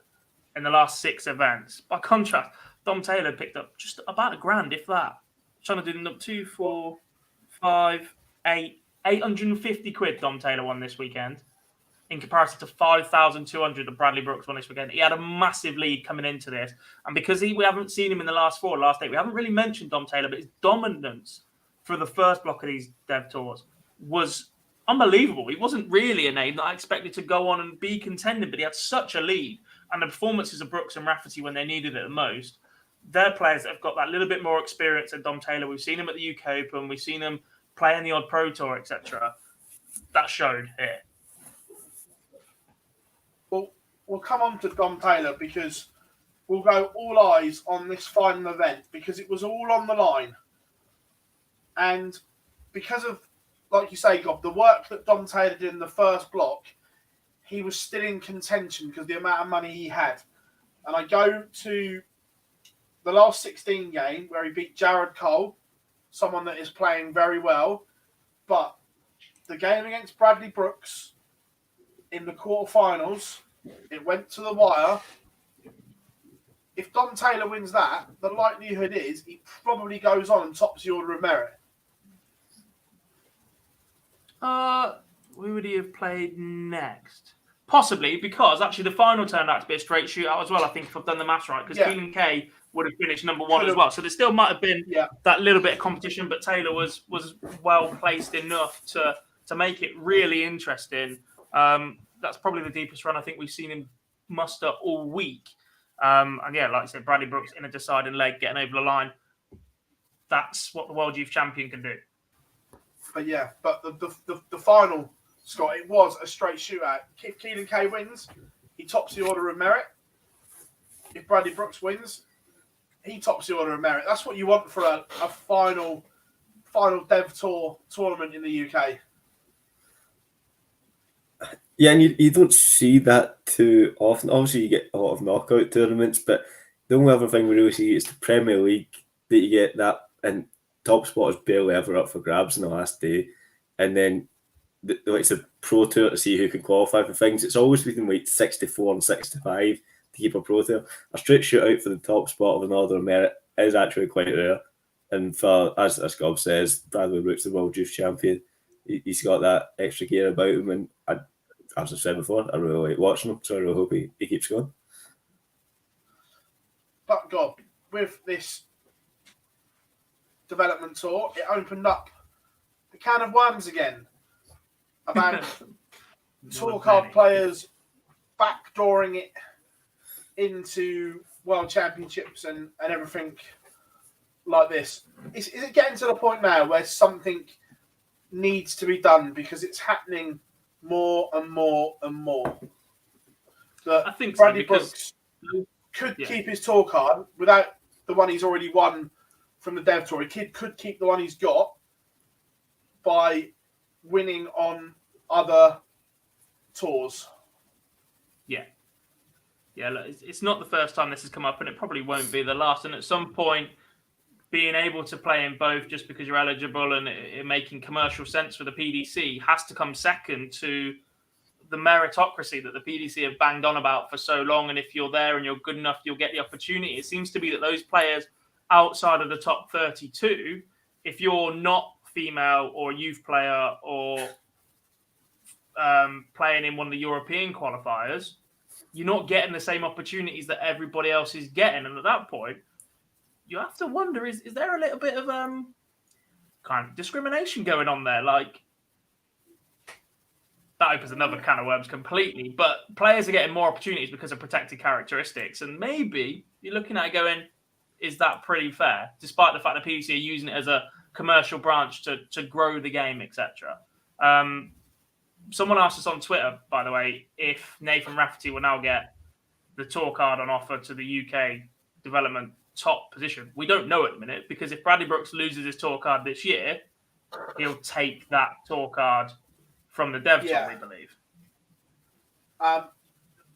in the last 6 events. By contrast, Dom Taylor picked up just about $1,000, if that. Trying to do 2, 4, 5, 8, 850 quid Dom Taylor won this weekend in comparison to 5,200 that Bradley Brooks won this weekend. He had a massive lead coming into this. And because we haven't seen him in the last 4, last 8, we haven't really mentioned Dom Taylor, but his dominance for the first block of these Dev Tours was unbelievable. He wasn't really a name that I expected to go on and be contending, but he had such a lead. And the performances of Brooks and Rafferty when they needed it the most, they're players that have got that little bit more experience than Dom Taylor. We've seen him at the UK Open. We've seen him play in the odd Pro Tour, etc. That showed here. Well, we'll come on to Dom Taylor because we'll go all eyes on this final event because it was all on the line. And because of, like you say, Gob, the work that Dom Taylor did in the first block, he was still in contention because of the amount of money he had. And I go to the last 16 game where he beat Jared Cole, someone that is playing very well. But the game against Bradley Brooks in the quarterfinals, it went to the wire. If Dom Taylor wins that, the likelihood is he probably goes on and tops the Order of Merit. Who would he have played next? Possibly, because actually the final turned out to be a straight shootout as well, I think, if I've done the maths right, because Keelan Kay would have finished number 1 as well. So there still might have been that little bit of competition, but Taylor was well placed enough to make it really interesting. That's probably the deepest run I think we've seen him muster all week. And yeah, like I said, Bradley Brooks in a deciding leg, getting over the line. That's what the World Youth Champion can do. But yeah, but the final, Scott, it was a straight shootout. If Keelan Kay wins, he tops the Order of Merit. If Bradley Brooks wins, he tops the Order of Merit. That's what you want for a final Dev Tour tournament in the UK. Yeah, and you don't see that too often. Obviously, you get a lot of knockout tournaments, but the only other thing we really see is the Premier League that you get that, and top spot is barely ever up for grabs in the last day. And then it's a Pro Tour to see who can qualify for things. It's always between like 64 and 65 to keep a Pro Tour. A straight shootout for the top spot of an Order of Merit is actually quite rare. And for, as Gob says, Bradley Brooks, the World Youth Champion, he's got that extra gear about him. And as I've said before, I really like watching him, so I really hope he keeps going. But Gob, with this development tour, it opened up the can of worms again about tour card players backdooring it into World Championships and everything like this? Is it getting to the point now where something needs to be done because it's happening more and more and more? That I think so, Bradley because Brooks could keep his tour card without the one he's already won from the Dev Tour. He could keep the one he's got by winning on other tours. Yeah, look, it's not the first time this has come up, and it probably won't be the last. And at some point, being able to play in both just because you're eligible and it making commercial sense for the PDC has to come second to the meritocracy that the PDC have banged on about for so long. And if you're there and you're good enough, you'll get the opportunity. It seems to be that those players outside of the top 32, if you're not female or youth player or playing in one of the European qualifiers, you're not getting the same opportunities that everybody else is getting. And at that point, you have to wonder, is there a little bit of kind of discrimination going on there? Like, that opens another can of worms completely. But players are getting more opportunities because of protected characteristics. And maybe you're looking at it going, is that pretty fair? Despite the fact that PDC are using it as a commercial branch to grow the game, etc. Someone asked us on Twitter, by the way, if Nathan Rafferty will now get the tour card on offer to the UK development top position. We don't know at the minute, because if Bradley Brooks loses his tour card this year, he'll take that tour card from the Dev Tour, we believe.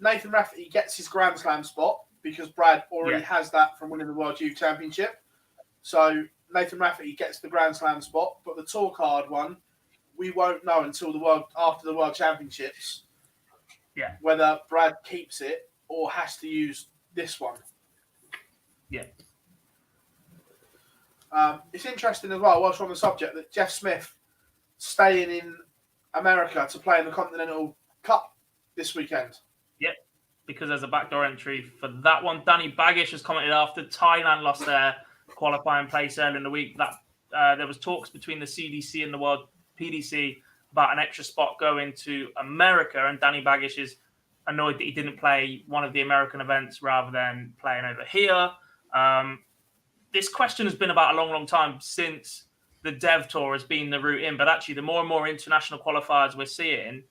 Nathan Rafferty gets his Grand Slam spot because Brad already has that from winning the World Youth Championship. So Nathan Rafferty gets the Grand Slam spot, but the tour card one, we won't know until after the World Championships whether Brad keeps it or has to use this one. Yeah. It's interesting as well, whilst we're on the subject, that Jeff Smith staying in America to play in the Continental Cup this weekend. Yep, because there's a backdoor entry for that one. Danny Baggish has commented after Thailand lost their qualifying place earlier in the week that there was talks between the CDC and the World PDC about an extra spot going to America, and Danny Baggish is annoyed that he didn't play one of the American events rather than playing over here. This question has been about a long, long time since the Dev Tour has been the route in, but actually the more and more international qualifiers we're seeing,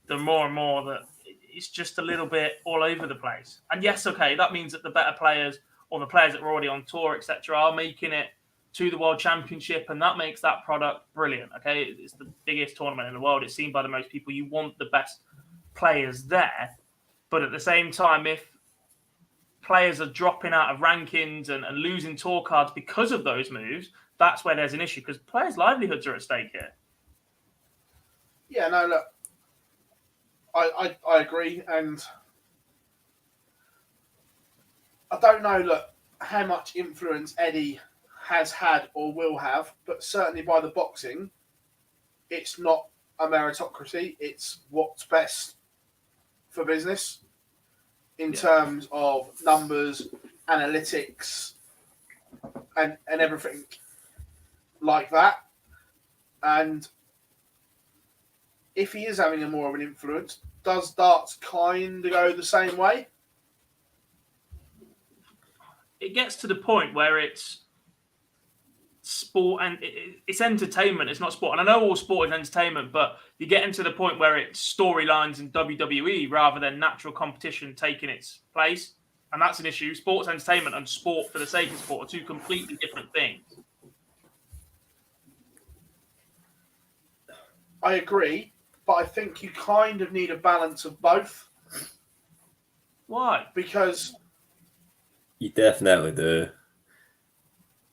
the more and more that it's just a little bit all over the place. And yes, okay, that means that the better players or the players that are already on tour, etc., are making it to the World Championship, and that makes that product brilliant. Okay, it's the biggest tournament in the world. It's seen by the most people. You want the best players there, but at the same time, if players are dropping out of rankings and losing tour cards because of those moves, that's where there's an issue, because players' livelihoods are at stake here. Yeah, no, look, I agree, and I don't know, look, how much influence Eddie has had or will have, but certainly by the boxing, it's not a meritocracy. It's what's best for business in terms of numbers, analytics, and everything like that. And if he is having a more of an influence, does darts kind of go the same way? It gets to the point where it's sport and it's entertainment. It's not sport. And I know all sport is entertainment, but you're getting to the point where it's storylines in WWE rather than natural competition taking its place. And that's an issue. Sports entertainment and sport for the sake of sport are two completely different things. I agree, but I think you kind of need a balance of both. Why? Because you definitely do.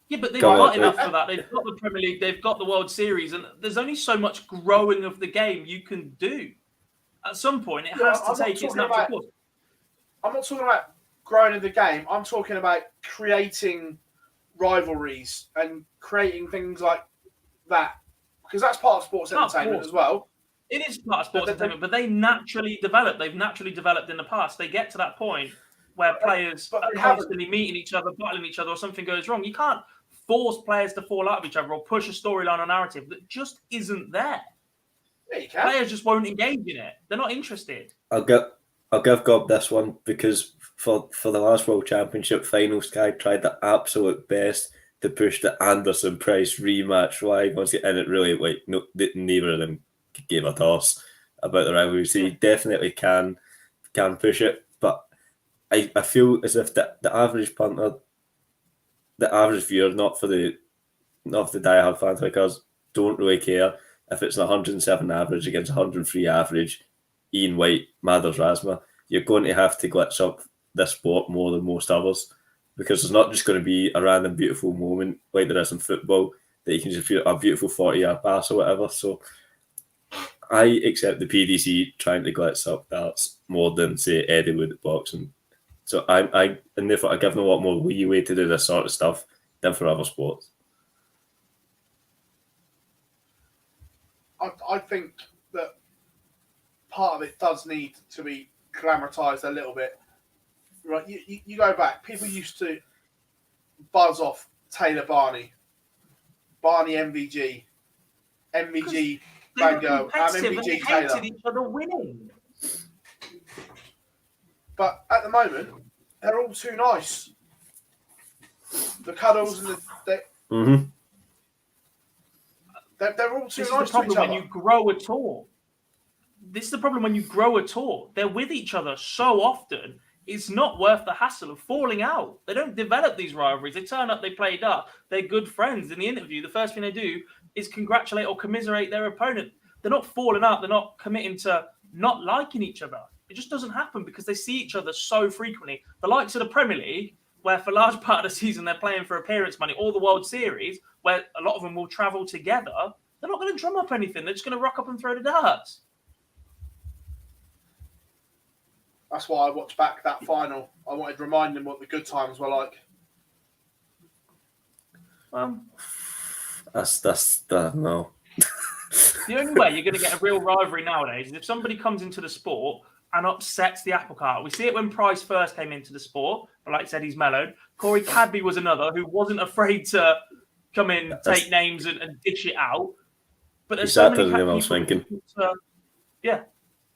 Yeah, but they've got enough for that. They've got the Premier League, they've got the World Series, and there's only so much growing of the game you can do. At some point, it has to take its natural course. I'm not talking about growing of the game. I'm talking about creating rivalries and creating things like that, because that's part of sports entertainment as well. It is part of sports entertainment, but they naturally develop. They've naturally developed in the past. They get to that point where players are constantly meeting each other, battling each other, or something goes wrong. You can't force players to fall out of each other or push a storyline or narrative that just isn't there. Yeah, you can. Players just won't engage in it. They're not interested. I'll give Gob this one, because for the last World Championship final, Sky tried their absolute best to push the Anderson Price rematch flag once it, and it really neither of them gave a toss about the rivalry. So you definitely can push it, but I feel as if the average punter, the average viewer, not the diehard fans like us, don't really care if it's an 107 average against 103 average Ian White, Mathers Rasma. You're going to have to glitz up this sport more than most others, because there's not just going to be a random beautiful moment like there is in football that you can just feel a beautiful 40-yard pass or whatever. So I accept the PDC trying to glitz up darts more than, say, Eddie would at boxing. So and therefore I give them a lot more leeway to do this sort of stuff than for other sports. I think that part of it does need to be glamorized a little bit. Right, you go back. People used to buzz off Taylor Barney MVG, Van Gogh, MVG Taylor. Each other winning. But at the moment, they're all too nice. The cuddles and they're all too This is nice the problem to each when other. you grow a tour. This is the problem when you grow a tour. They're with each other so often, it's not worth the hassle of falling out. They don't develop these rivalries. They turn up, they play dart. They're good friends. In the interview, the first thing they do is congratulate or commiserate their opponent. They're not falling out. They're not committing to not liking each other. It just doesn't happen because they see each other so frequently. The likes of the Premier League, where for a large part of the season they're playing for appearance money, or the World Series, where a lot of them will travel together, they're not going to drum up anything. They're just going to rock up and throw the darts. That's why I watched back that final. I wanted to remind them what the good times were like. That's no. The only way you're going to get a real rivalry nowadays is if somebody comes into the sport and upsets the apple cart. We see it when Price first came into the sport, but like I said, he's mellowed. Corey Cadby was another who wasn't afraid to come in, take names and dish it out. But there's so many people. Yeah.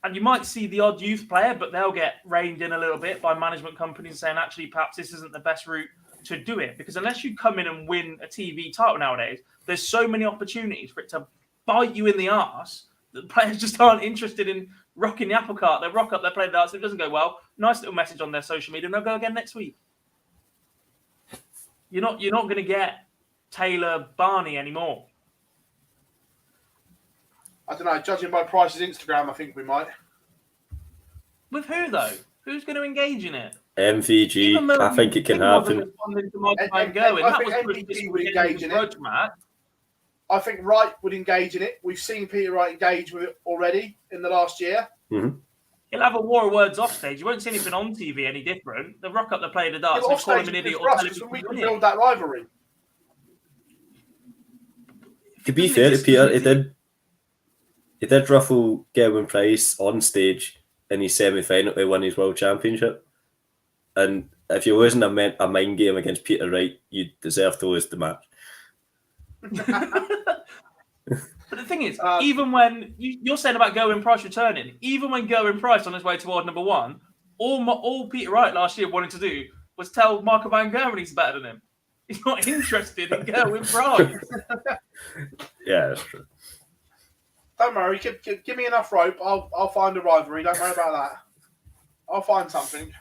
And you might see the odd youth player, but they'll get reined in a little bit by management companies saying, actually, perhaps this isn't the best route to do it. Because unless you come in and win a TV title nowadays, there's so many opportunities for it to bite you in the arse that the players just aren't interested in rocking the apple cart. They rock up, they play the darts, if it doesn't go well, nice little message on their social media, and they'll go again next week. You're not going to get Taylor Barney anymore. I don't know. Judging by Price's Instagram, I think we might. With who, though? Who's going to engage in it? MVG. I think it can happen. I think MVG would engage in it. I think Wright would engage in it. We've seen Peter Wright engage with it already in the last year. Mm-hmm. He'll have a war of words off stage. You won't see anything on TV any different. They'll rock up, they'll play the darts, they'll call him an idiot or tell him we can build that rivalry. To be fair to Peter, he did ruffle Gerwin Price on stage in his semi-final to win his world championship. And if you're losing a mind game against Peter Wright, you deserve to lose the match. But the thing is, even when you're saying about Gerwin Price returning, even when Gerwin Price on his way toward number one, all Peter Wright last year wanted to do was tell Marco Van Gerwen he's better than him. He's not interested in Gerwin Price. Yeah, that's true. Don't worry, give me enough rope. I'll find a rivalry. Don't worry about that. I'll find something.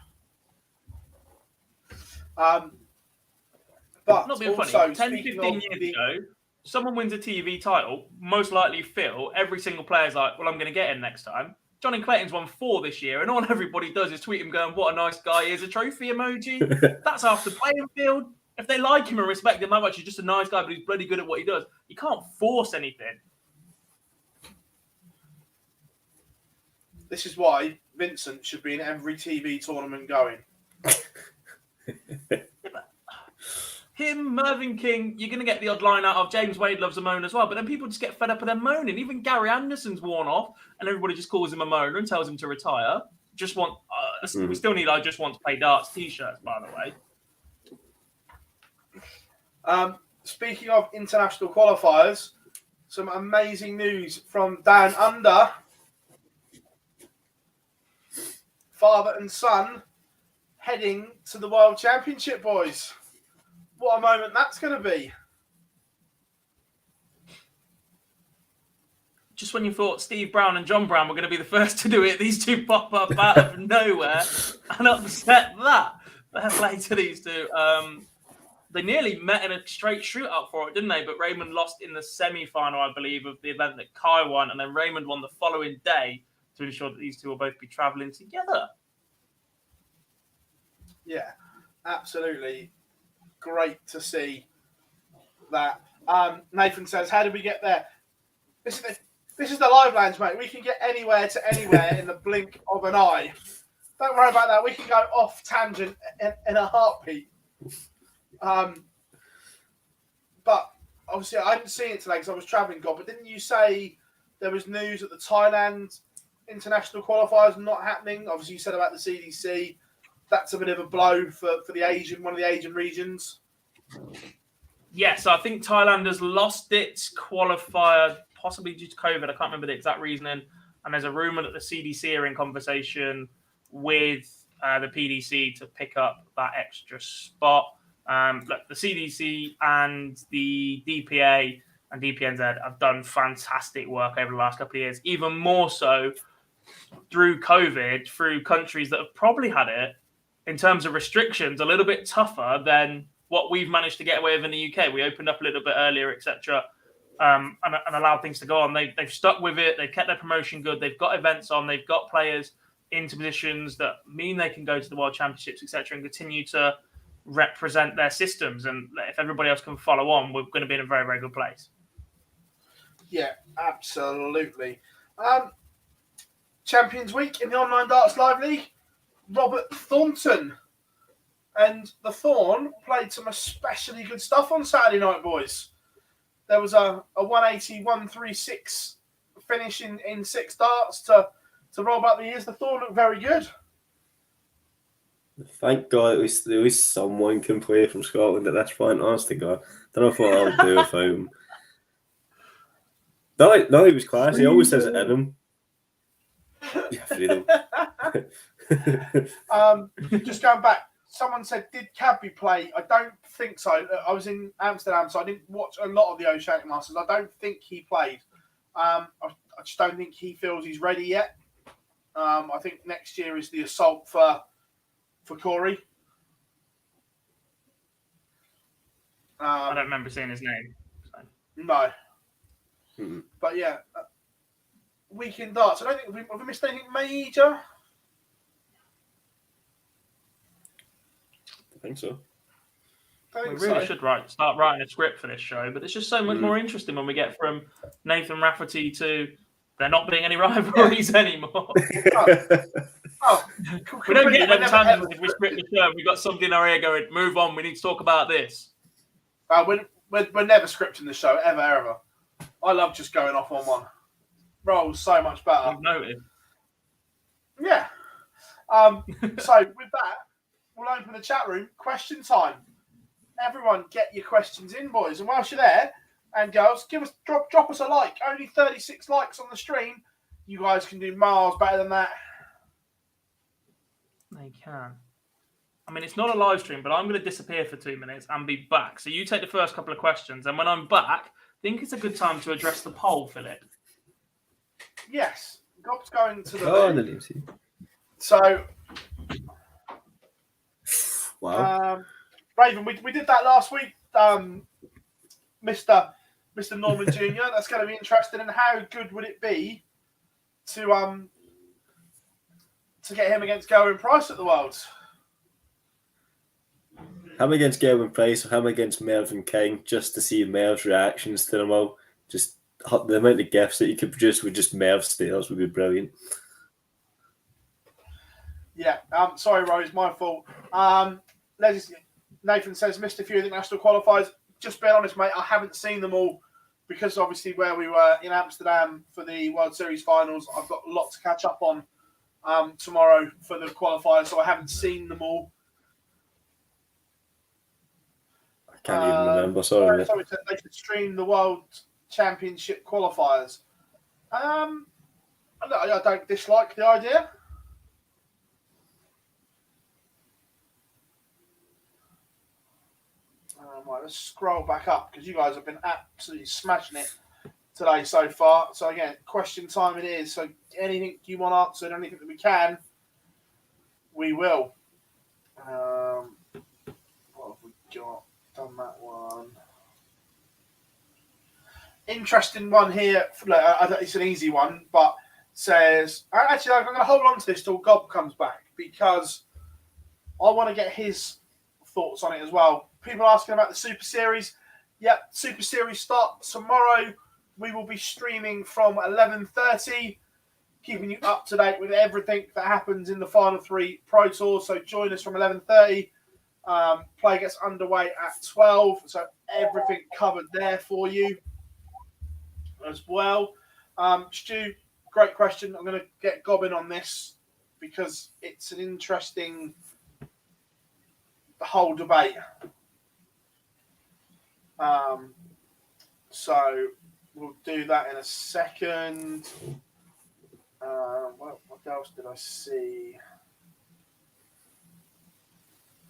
But not being also, funny. 10, 15 years ago, someone wins a TV title, most likely Phill. Every single player's like, well, I'm going to get him next time. Jonny Clayton's won 4 this year, and all everybody does is tweet him going, what a nice guy he is, a trophy emoji. That's half the playing field. If they like him and respect him that much, he's just a nice guy, but he's bloody good at what he does. You can't force anything. This is why Vincent should be in every TV tournament going. Him, Mervyn King, you're going to get the odd line out of James Wade loves a moan as well, but then people just get fed up with them moaning. Even Gary Anderson's worn off, and everybody just calls him a moaner and tells him to retire. Just want, we still need I just want to play darts t-shirts, by the way. Speaking of international qualifiers, some amazing news from Down Under. Father and son heading to the World Championship, boys. What a moment that's going to be. Just when you thought Steve Brown and John Brown were going to be the first to do it, these two pop up out of nowhere and upset that. Fair play to these two. They nearly met in a straight shootout for it, didn't they? But Raymond lost in the semi-final, I believe, of the event that Kai won, and then Raymond won the following day to ensure that these two will both be travelling together. Yeah, absolutely. Great to see that. Nathan says, how did we get there? This is the live lounge, mate. We can get anywhere to anywhere in the blink of an eye. Don't worry about that. We can go off tangent in a heartbeat. But obviously, I didn't see it today because I was travelling, God. But didn't you say there was news that the Thailand international qualifiers not happening? Obviously, you said about the CDC. That's a bit of a blow for one of the Asian regions. Yes, I think Thailand has lost its qualifier, possibly due to COVID. I can't remember the exact reasoning. And there's a rumour that the CDC are in conversation with the PDC to pick up that extra spot. Look, the CDC and the DPA and DPNZ have done fantastic work over the last couple of years, even more so through COVID, through countries that have probably had it in terms of restrictions a little bit tougher than what we've managed to get away with in the UK. We opened up a little bit earlier, etc., and allowed things to go on. They've stuck with it. They've kept their promotion good. They've got events on. They've got players into positions that mean they can go to the World Championships, etc., and continue to represent their systems. And if everybody else can follow on, we're going to be in a very, very good place. Yeah, absolutely. Champions Week in the Online Darts Live League. Robert Thornton and the Thorn played some especially good stuff on Saturday night, boys. There was a 180-136 finish in 6 darts to roll back the years. The Thorn looked very good. Thank God at least someone can play from Scotland at this point. Honest to God, don't know what I'll do without him. No, he was class. He always says it in him. Yeah, freedom. Just going back, someone said, did Cadby play? I don't think so. I was in Amsterdam, so I didn't watch a lot of the Oceanic Masters. I don't think he played. I just don't think he feels he's ready yet. I think next year is the assault for Corey. I don't remember seeing his name. So. No. Mm-hmm. But yeah, weekend darts. I don't think have we missed anything major. I think so. We really should start writing a script for this show, but it's just so much more interesting when we get from Nathan Rafferty to there not being any rivalries anymore. We don't get them times if we script the show. We've got something in our ear going, move on, we need to talk about this. We're never scripting the show, ever. I love just going off on one. Rolls so much better. I've noticed. Yeah. So with that, we'll open the chat room. Question time. Everyone get your questions in, boys. And whilst you're there, and girls, drop us a like. Only 36 likes on the stream. You guys can do miles better than that. They can. I mean, it's not a live stream, but I'm going to disappear for 2 minutes and be back. So you take the first couple of questions, and when I'm back, I think it's a good time to address the poll, Philip. Yes. Gob's going to the loo. So, wow. Raven, we did that last week, Mr. Norman Jr. That's going to be interesting. And how good would it be to get him against Gerwyn Price at the Worlds? Him against Gerwyn Price or him against Mervyn King, just to see Merv's reactions to them all. Just the amount of gifts that you could produce with just Merv's stares would be brilliant. Yeah, sorry, Rose, my fault. Nathan says, missed a few of the national qualifiers. Just being honest, mate, I haven't seen them all because obviously where we were in Amsterdam for the World Series finals, I've got a lot to catch up on tomorrow for the qualifiers, so I haven't seen them all. I can't even remember, sorry. So they could stream the World Championship qualifiers. I don't dislike the idea. Right, let's scroll back up because you guys have been absolutely smashing it today so far. So again, question time it is. So anything you want answered, anything that we can, we will. What have we got? Done that one. Interesting one here. Look, it's an easy one, but says actually I'm going to hold on to this till Gob comes back because I want to get his thoughts on it as well. People asking about the Super Series. Yep, Super Series starts tomorrow. We will be streaming from 11:30, keeping you up to date with everything that happens in the final 3 Pro Tours. So join us from 11:30. Play gets underway at 12, so everything covered there for you as well. Stu, great question. I'm going to get Gob in on this because it's an interesting whole debate. So we'll do that in a second. What else did I see?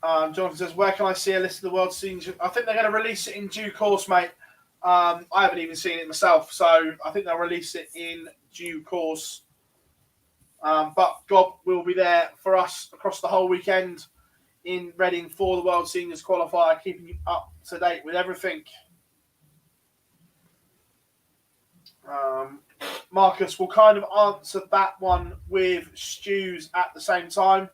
Jonathan says, where can I see a list of the world scenes? I think they're going to release it in due course, mate. I haven't even seen it myself, so I think they'll release it in due course. But Gob will be there for us across the whole weekend in Reading for the World Seniors Qualifier, keeping you up to date with everything. Marcus will kind of answer that one with Stu's at the same time.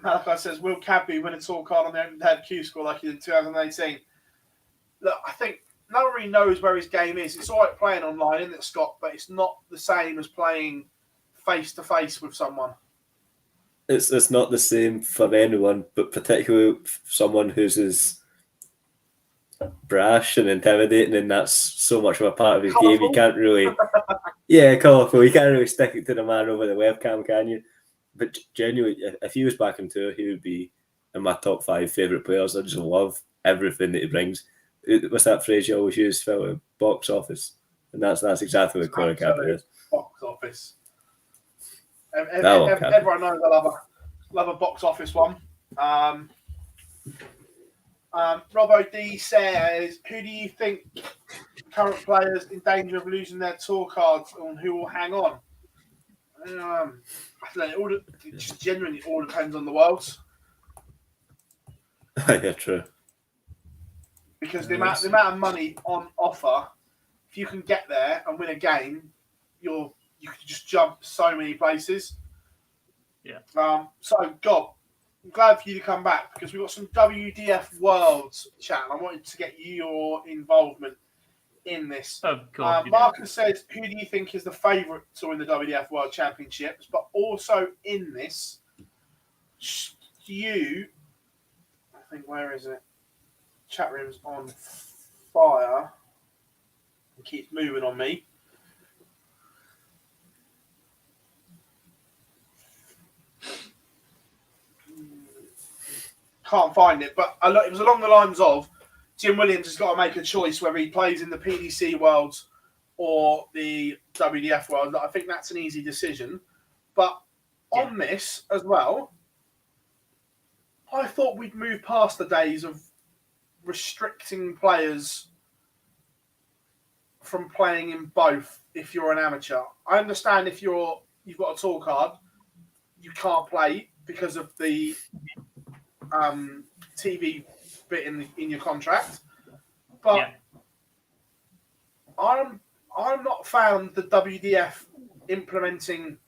Malachi says, will Cadby win a tour card on the Open Head Q score like he did in 2018? Look, I think no one really knows where his game is. It's all right playing online, isn't it, Scott? But it's not the same as playing face-to-face with someone. It's not the same for anyone, but particularly someone who's as brash and intimidating, and that's so much of a part of his game. You can't really, colourful. You can't really stick it to the man over the webcam, can you? But genuinely, if he was back in tour, he would be in my top 5 favourite players. I just love everything that he brings. What's that phrase you always use, Phill? Box office, and that's exactly what Conor Cadby is. Box office. Everyone knows I love a box office one. Robbo D says, who do you think current players in danger of losing their tour cards and who will hang on? I don't know, it just genuinely all depends on the Worlds. Yeah, true. Because the amount of money on offer, if you can get there and win a game, you can just jump so many places. Yeah. So, Gob, I'm glad for you to come back because we've got some WDF Worlds chat. And I wanted to get your involvement in this. Of course. Marcus says, who do you think is the favourite to win the WDF World Championships? But also in this, Stu, I think, where is it? Chat room's on fire. It keeps moving on me. Can't find it, but it was along the lines of Jim Williams has got to make a choice whether he plays in the PDC Worlds or the WDF World. I think that's an easy decision. But on this as well, I thought we'd move past the days of restricting players from playing in both if you're an amateur. I understand if you've got a tour card, you can't play because of the TV bit in your contract, but I'm not found the WDF implementing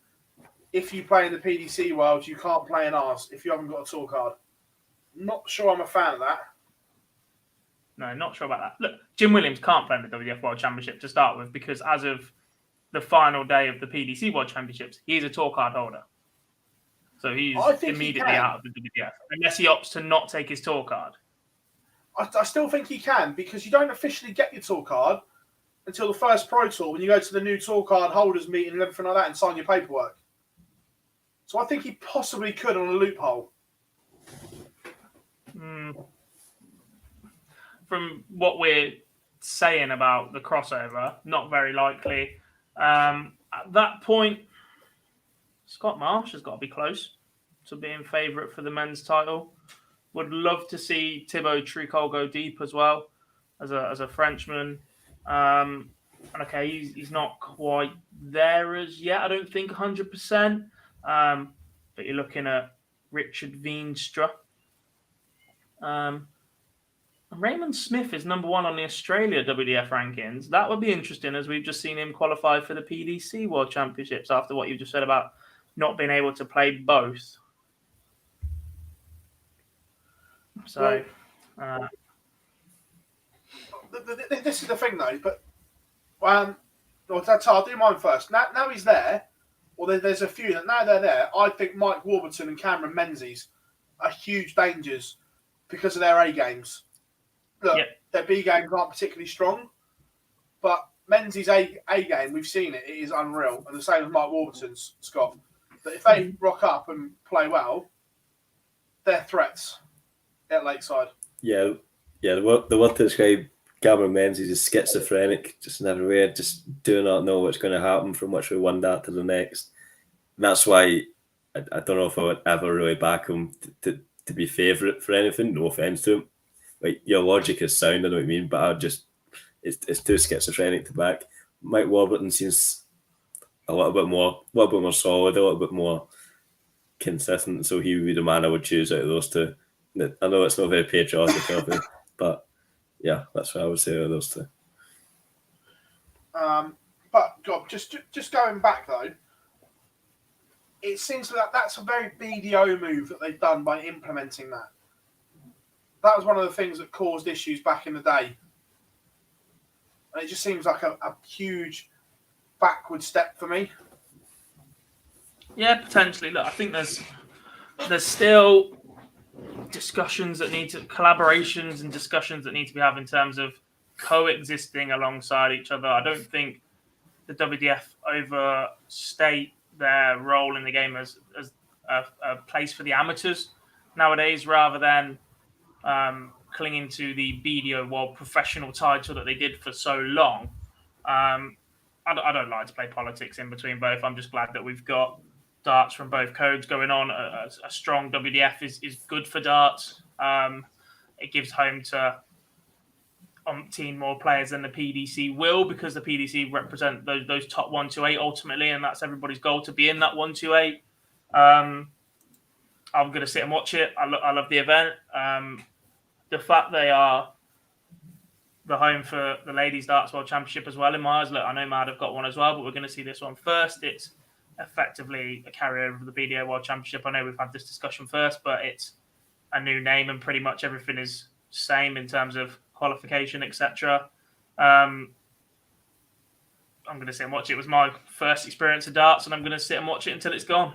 if you play in the PDC World, you can't play in ours if you haven't got a tour card. Not sure I'm a fan of that. No, not sure about that. Look, Jim Williams can't play in the WDF World Championship to start with because as of the final day of the PDC World Championships, he's a tour card holder. So he's immediately out of the WDF, unless he opts to not take his tour card. I still think he can because you don't officially get your tour card until the first Pro Tour when you go to the new tour card holders meeting and everything like that and sign your paperwork. So I think he possibly could on a loophole. From what we're saying about the crossover, not very likely. At that point, Scott Marsh has got to be close to being favourite for the men's title. Would love to see Thibaut Tricol go deep as well as a Frenchman. And okay, he's not quite there as yet. I don't think 100%. But you're looking at Richard Veenstra. And Raymond Smith is number 1 on the Australia WDF rankings. That would be interesting, as we've just seen him qualify for the PDC World Championships after what you just said about not being able to play both. So, this is the thing, though. But I'll do mine first. Now he's there. Well, there's a few that now they're there. I think Mike Warburton and Cameron Menzies are huge dangers because of their A games. Look, their B games aren't particularly strong, but Menzies' A game, we've seen it. It is unreal, and the same with Mike Warburton's, Scott. But if they rock up and play well, they're threats at Lakeside. Yeah. The word to describe Cameron Menzies is schizophrenic, just in every way, just do not know what's going to happen from which we one dart to the next. And that's why I don't know if I would ever really back him to be favourite for anything. No offence to him. Like, your logic is sound, I know what you mean, but it's too schizophrenic to back. Mike Warburton seems a little bit more solid, a little bit more consistent, so he would be the man I would choose out of those two. I know it's not very patriotic of me, but yeah, that's what I would say out of those two. But God, just going back though, it seems that that's a very BDO move that they've done by implementing that. That was one of the things that caused issues back in the day. And it just seems like a huge backward step for me. Yeah, potentially. Look, I think there's still collaborations and discussions that need to be had in terms of coexisting alongside each other. I don't think the WDF overstate their role in the game as a place for the amateurs nowadays, rather than clinging to the BDO World Professional title that they did for so long. I don't like to play politics in between both. I'm just glad that we've got darts from both codes going on. A strong WDF is good for darts. It gives home to umpteen more players than the PDC will, because the PDC represent those top 128 ultimately, and that's everybody's goal, to be in that 128. I'm going to sit and watch it. I love the event. The fact they are the home for the Ladies Darts World Championship as well, in my eyes. Look, I know Mad have got one as well, but we're going to see this one first. It's effectively a carryover of the BDO World Championship. I know we've had this discussion first, but it's a new name and pretty much everything is same in terms of qualification, etc. I'm going to sit and watch it. It was my first experience of darts, and I'm going to sit and watch it until it's gone.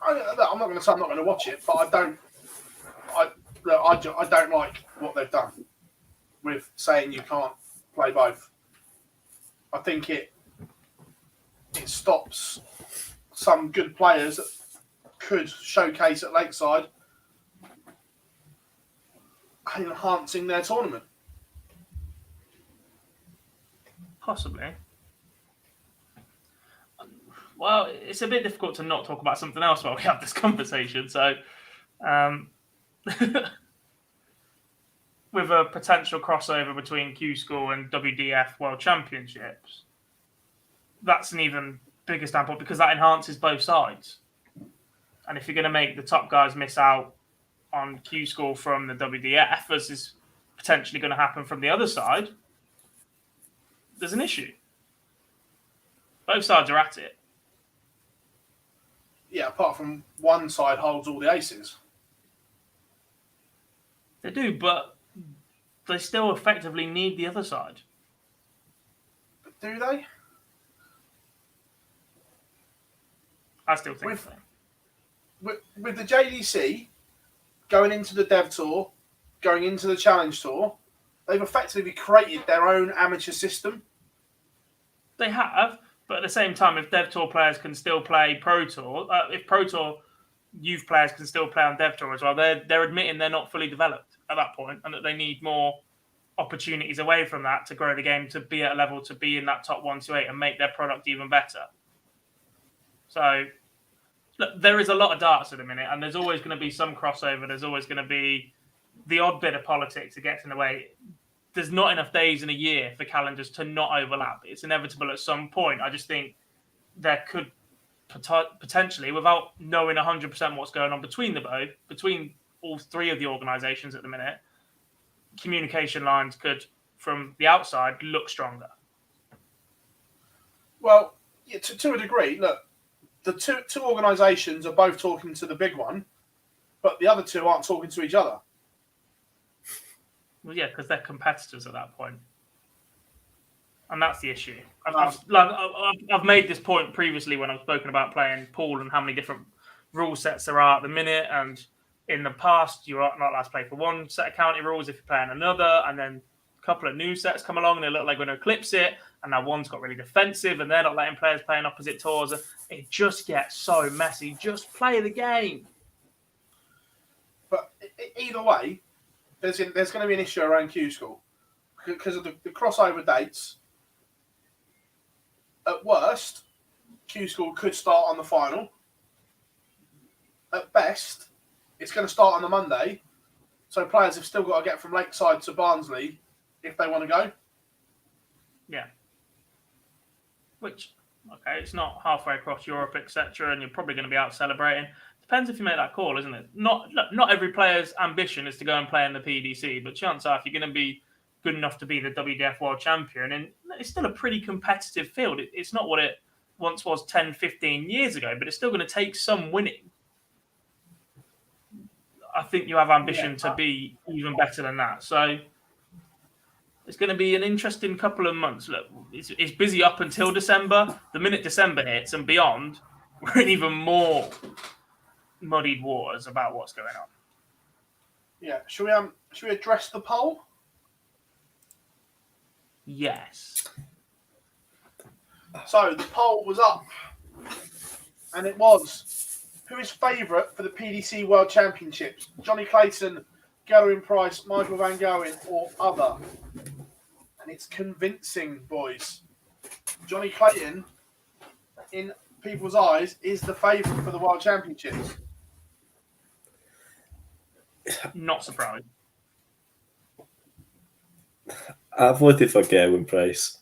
I'm not going to say I'm not going to watch it, but I don't like what they've done with saying you can't play both. I think it stops some good players that could showcase at Lakeside enhancing their tournament. Possibly. Well, it's a bit difficult to not talk about something else while we have this conversation. So, with a potential crossover between Q School and WDF World Championships, that's an even bigger standpoint, because that enhances both sides. And if you're going to make the top guys miss out on Q School from the WDF, as is potentially going to happen from the other side, there's an issue. Both sides are at it. Yeah, apart from one side holds all the aces. They do, but they still effectively need the other side. But do they? I still think so. With the JDC going into the Dev Tour, going into the Challenge Tour, they've effectively created their own amateur system. They have, but at the same time, if Dev Tour players can still play Pro Tour, if Pro Tour youth players can still play on Dev Tour as well, they're admitting they're not fully developed at that point, and that they need more opportunities away from that to grow the game, to be at a level, to be in that top 128 and make their product even better. So look, there is a lot of darts at the minute, and there's always going to be some crossover. There's always going to be the odd bit of politics that gets in the way. There's not enough days in a year for calendars to not overlap. It's inevitable at some point. I just think there could potentially, without knowing 100% what's going on between all three of the organisations at the minute, communication lines could, from the outside, look stronger. Well, yeah, to a degree. Look, the two organisations are both talking to the big one, but the other two aren't talking to each other. Well, yeah, because they're competitors at that point. And that's the issue. I've made this point previously when I've spoken about playing pool and how many different rule sets there are at the minute. And in the past, you're not allowed to play for one set of county rules if you're playing another. And then a couple of new sets come along and they look like they're going to eclipse it. And now one's got really defensive and they're not letting players play in opposite tours. It just gets so messy. Just play the game. But either way, there's going to be an issue around Q School because of the crossover dates. At worst, Q School could start on the final. At best, it's going to start on the Monday, so players have still got to get from Lakeside to Barnsley if they want to go. Yeah. Which, okay, it's not halfway across Europe, etc., and you're probably going to be out celebrating. Depends if you make that call, isn't it? Not every player's ambition is to go and play in the PDC, but chances are if you're going to be good enough to be the WDF World Champion, and it's still a pretty competitive field. It's not what it once was 10, 15 years ago, but it's still going to take some winning. I think you have ambition to be even better than that. So it's going to be an interesting couple of months. Look, it's busy up until December. The minute December hits and beyond, we're in even more muddied waters about what's going on. Yeah. Should we address the poll? Yes. So the poll was up, and it was: who is favourite for the PDC World Championships? Jonny Clayton, Gerwyn Price, Michael Van Goghen, or other? And it's convincing, boys. Jonny Clayton, in people's eyes, is the favourite for the World Championships. Not surprised. I voted for Gerwyn Price.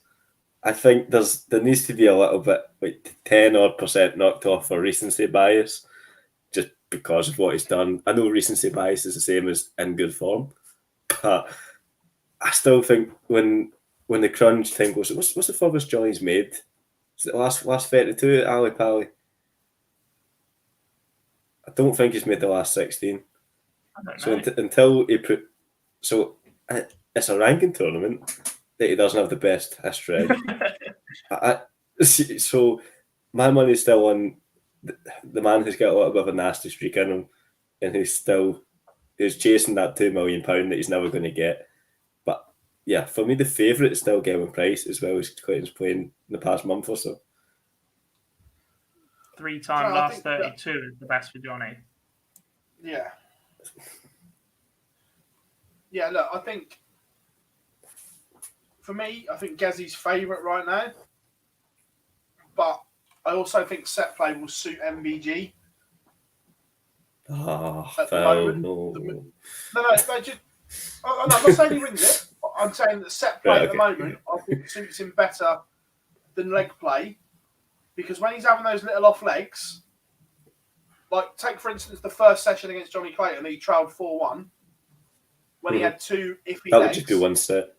I think there needs to be a little bit, like 10% knocked off for recency bias, just because of what he's done. I know recency bias is the same as in good form, but I still think when the crunch thing goes, what's the furthest Johnny's made? Is it the last 32 at Ali Pally? I don't think he's made the last 16. So until he it's a ranking tournament that he doesn't have the best history. So my money's still on the man who's got a little bit of a nasty streak in him, and who's chasing that £2 million that he's never going to get. But yeah, for me, the favourite is still Gerwyn Price, as well as Clayton's playing in the past month or so. 3-time last 32 is the best for Johnny. Yeah. Yeah, look, I think for me, I think Gazzy's favourite right now. But I also think set play will suit MVG. Phill, no. I'm not saying he wins it. I'm saying that set play at the moment, I think suits him better than leg play. Because when he's having those little off legs, like take for instance the first session against Jonny Clayton, he trailed 4-1 when he had two iffy legs. That would just be one set.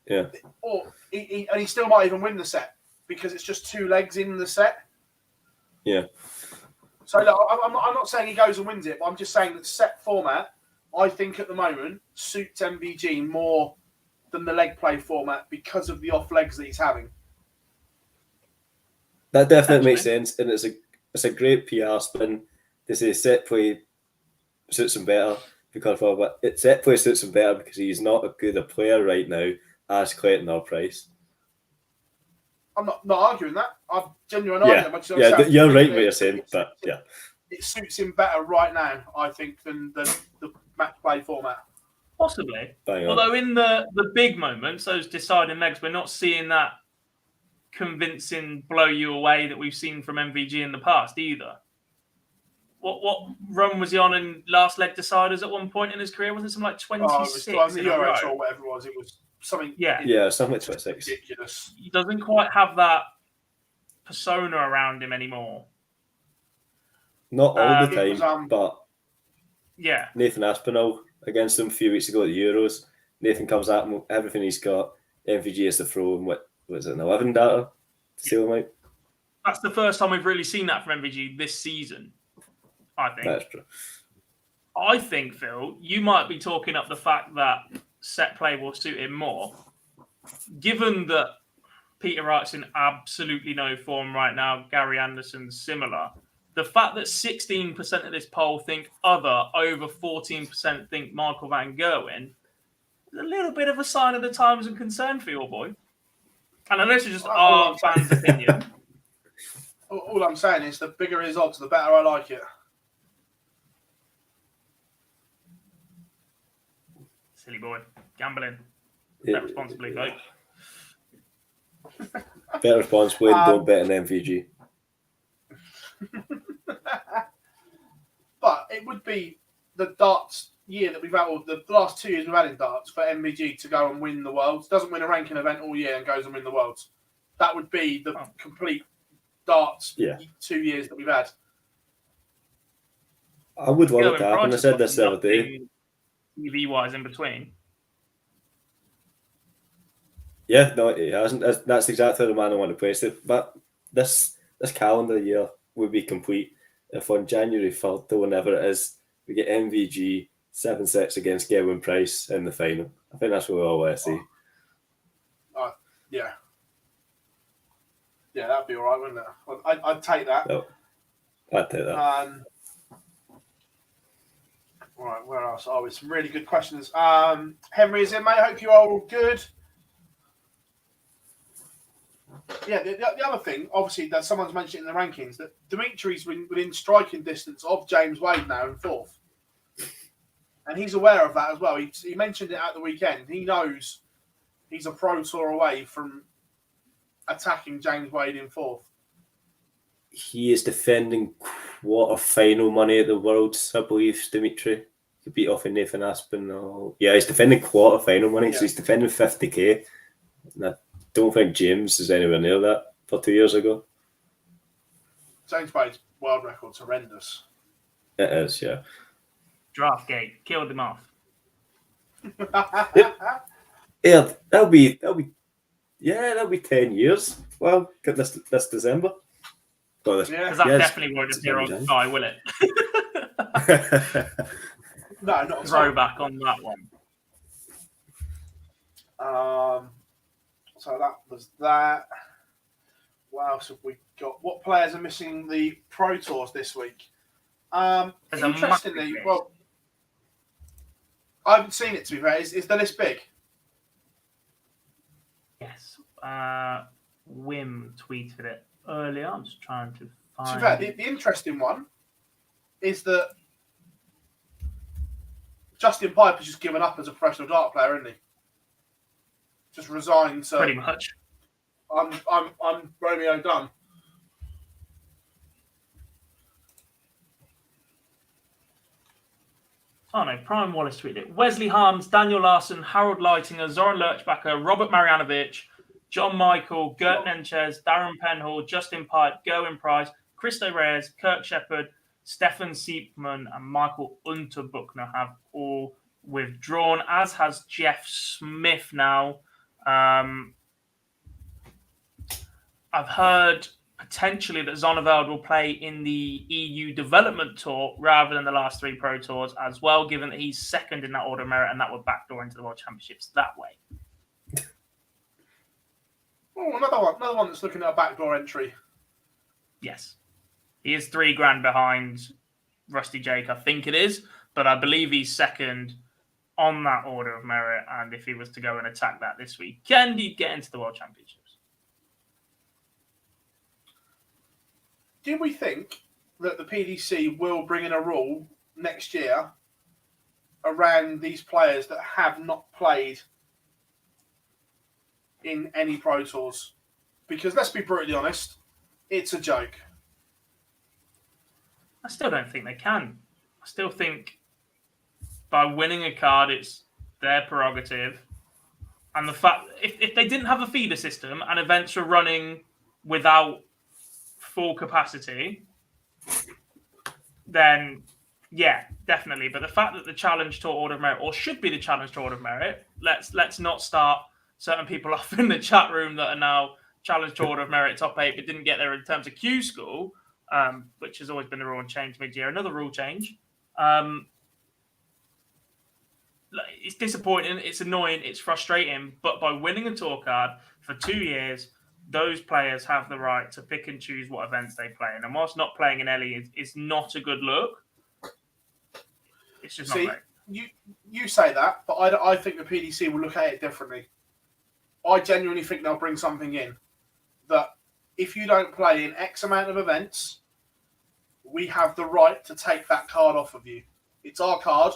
Yeah. Or he still might even win the set because it's just two legs in the set. Yeah. So look, I'm not saying he goes and wins it, but I'm just saying that set format, I think at the moment, suits MVG more than the leg play format because of the off legs that he's having. That definitely makes sense, and it's a great PR spin to say set play suits him better set play suits him better because he's not as good a player right now as Clayton or Price. I'm not arguing that. I'm genuinely arguing. You're right what you're saying, but yeah, it suits him better right now, I think, than the match play format. Possibly. Although in the big moments, those deciding legs, we're not seeing that convincing blow you away that we've seen from MVG in the past either. What run was he on in last leg deciders at one point in his career? Wasn't it something like 26 it was the in a Euro row? or whatever it was. It was something Yeah, something like 26. ridiculous. He doesn't quite have that persona around him anymore. Not all the It was, time, but Yeah. Nathan Aspinall against him a few weeks ago at the Euros. Nathan comes at him, everything he's got. MVG has to throw him, what was it, an 11 data to seal him out? That's the first time we've really seen that from MVG this season, I think. That's true. I think, Phil, you might be talking up the fact that set play will suit him more. Given that Peter Wright's in absolutely no form right now, Gary Anderson's similar, the fact that 16% of this poll think other, over 14% think Michael van Gerwen, is a little bit of a sign of the times and concern for your boy. And unless it's just our fans' opinion. All I'm saying is the bigger his odds, the better I like it. Silly boy. Gambling. Bet responsibly, folks. Bet responsibly, don't bet on MVG. But it would be the darts year that we've had, or the last 2 years we've had in darts, for MVG to go and win the Worlds. Doesn't win a ranking event all year and goes and win the Worlds. That would be the complete darts 2 years that we've had. I would want it to happen. I said this the other day. TV-wise in between. Yeah, no, it hasn't. That's exactly the man I want to place it. But this calendar year would be complete if on January 3rd, or whenever it is, we get MVG 7 sets against Gerwin Price in the final. I think that's what we all want to see. Yeah. Yeah, that'd be all right, wouldn't it? I'd take that. No, I'd take that. All right, where else are we? Some really good questions. Henry is in, mate. Hope you are all good. Yeah, the other thing, obviously, that someone's mentioned in the rankings, that Dimitri's within striking distance of James Wade now in 4th. And he's aware of that as well. He mentioned it at the weekend. He knows he's a pro tour away from attacking James Wade in 4th. He is defending quarter-final money at the Worlds, I believe, Dimitri. He beat off in Nathan Aspinall. Yeah, he's defending quarter-final money, so he's defending 50k. And I don't think James is anywhere near that for 2 years ago. James Wade's world record's horrendous. It is, yeah. Draftgate killed him off. Yeah, that'll be 10 years. Well, this December. Well, Because that definitely won't appear on Sky, will it? No, not a throwback on that one. So that was that. What else have we got? What players are missing the Pro Tours this week? Interestingly, well, I haven't seen it, to be fair. Is the list big? Yes. Wim tweeted it earlier. I'm just trying to find... To be fair, the interesting one is that Justin Piper's just given up as a professional dart player, isn't he? Just resigned. So pretty much. I'm Romeo done. Oh no, Prime Wallace tweeted it. Wesley Harms, Daniel Larson, Harold Leitinger, Zoran Lurchbacher, Robert Marjanovic, John Michael, Gert Nenchez, Darren Penhall, Justin Pipe, Gerwin Price, Christo Reyes, Kirk Shepherd, Stefan Siepman, and Michael Unterbuchner have all withdrawn, as has Jeff Smith now. I've heard potentially that Zonneveld will play in the EU Development Tour rather than the last 3 Pro Tours as well, given that he's second in that order of merit, and that would backdoor into the World Championships that way. Oh, another one that's looking at a backdoor entry. Yes. He is $3,000 behind Rusty Jake, I think it is, but I believe he's second on that order of merit, and if he was to go and attack that this weekend, he'd get into the World Championships. Do we think that the PDC will bring in a rule next year around these players that have not played in any Pro Tours? Because let's be brutally honest, it's a joke. I still don't think they can. I still think by winning a card, it's their prerogative. And the fact, if they didn't have a feeder system and events were running without full capacity, then yeah, definitely. But the fact that the Challenge Tour Order of Merit, or should be the Challenge Tour Order of Merit, let's not start certain people off in the chat room that are now Challenge Tour Order of Merit top 8 but didn't get there in terms of Q School, which has always been the rule and change mid-year. Another rule change. It's disappointing, it's annoying, it's frustrating, but by winning a tour card for 2 years, those players have the right to pick and choose what events they play in. And whilst not playing in LE is not a good look, it's just not great. You say that, but I think the PDC will look at it differently. I genuinely think they'll bring something in that if you don't play in X amount of events, we have the right to take that card off of you. It's our card,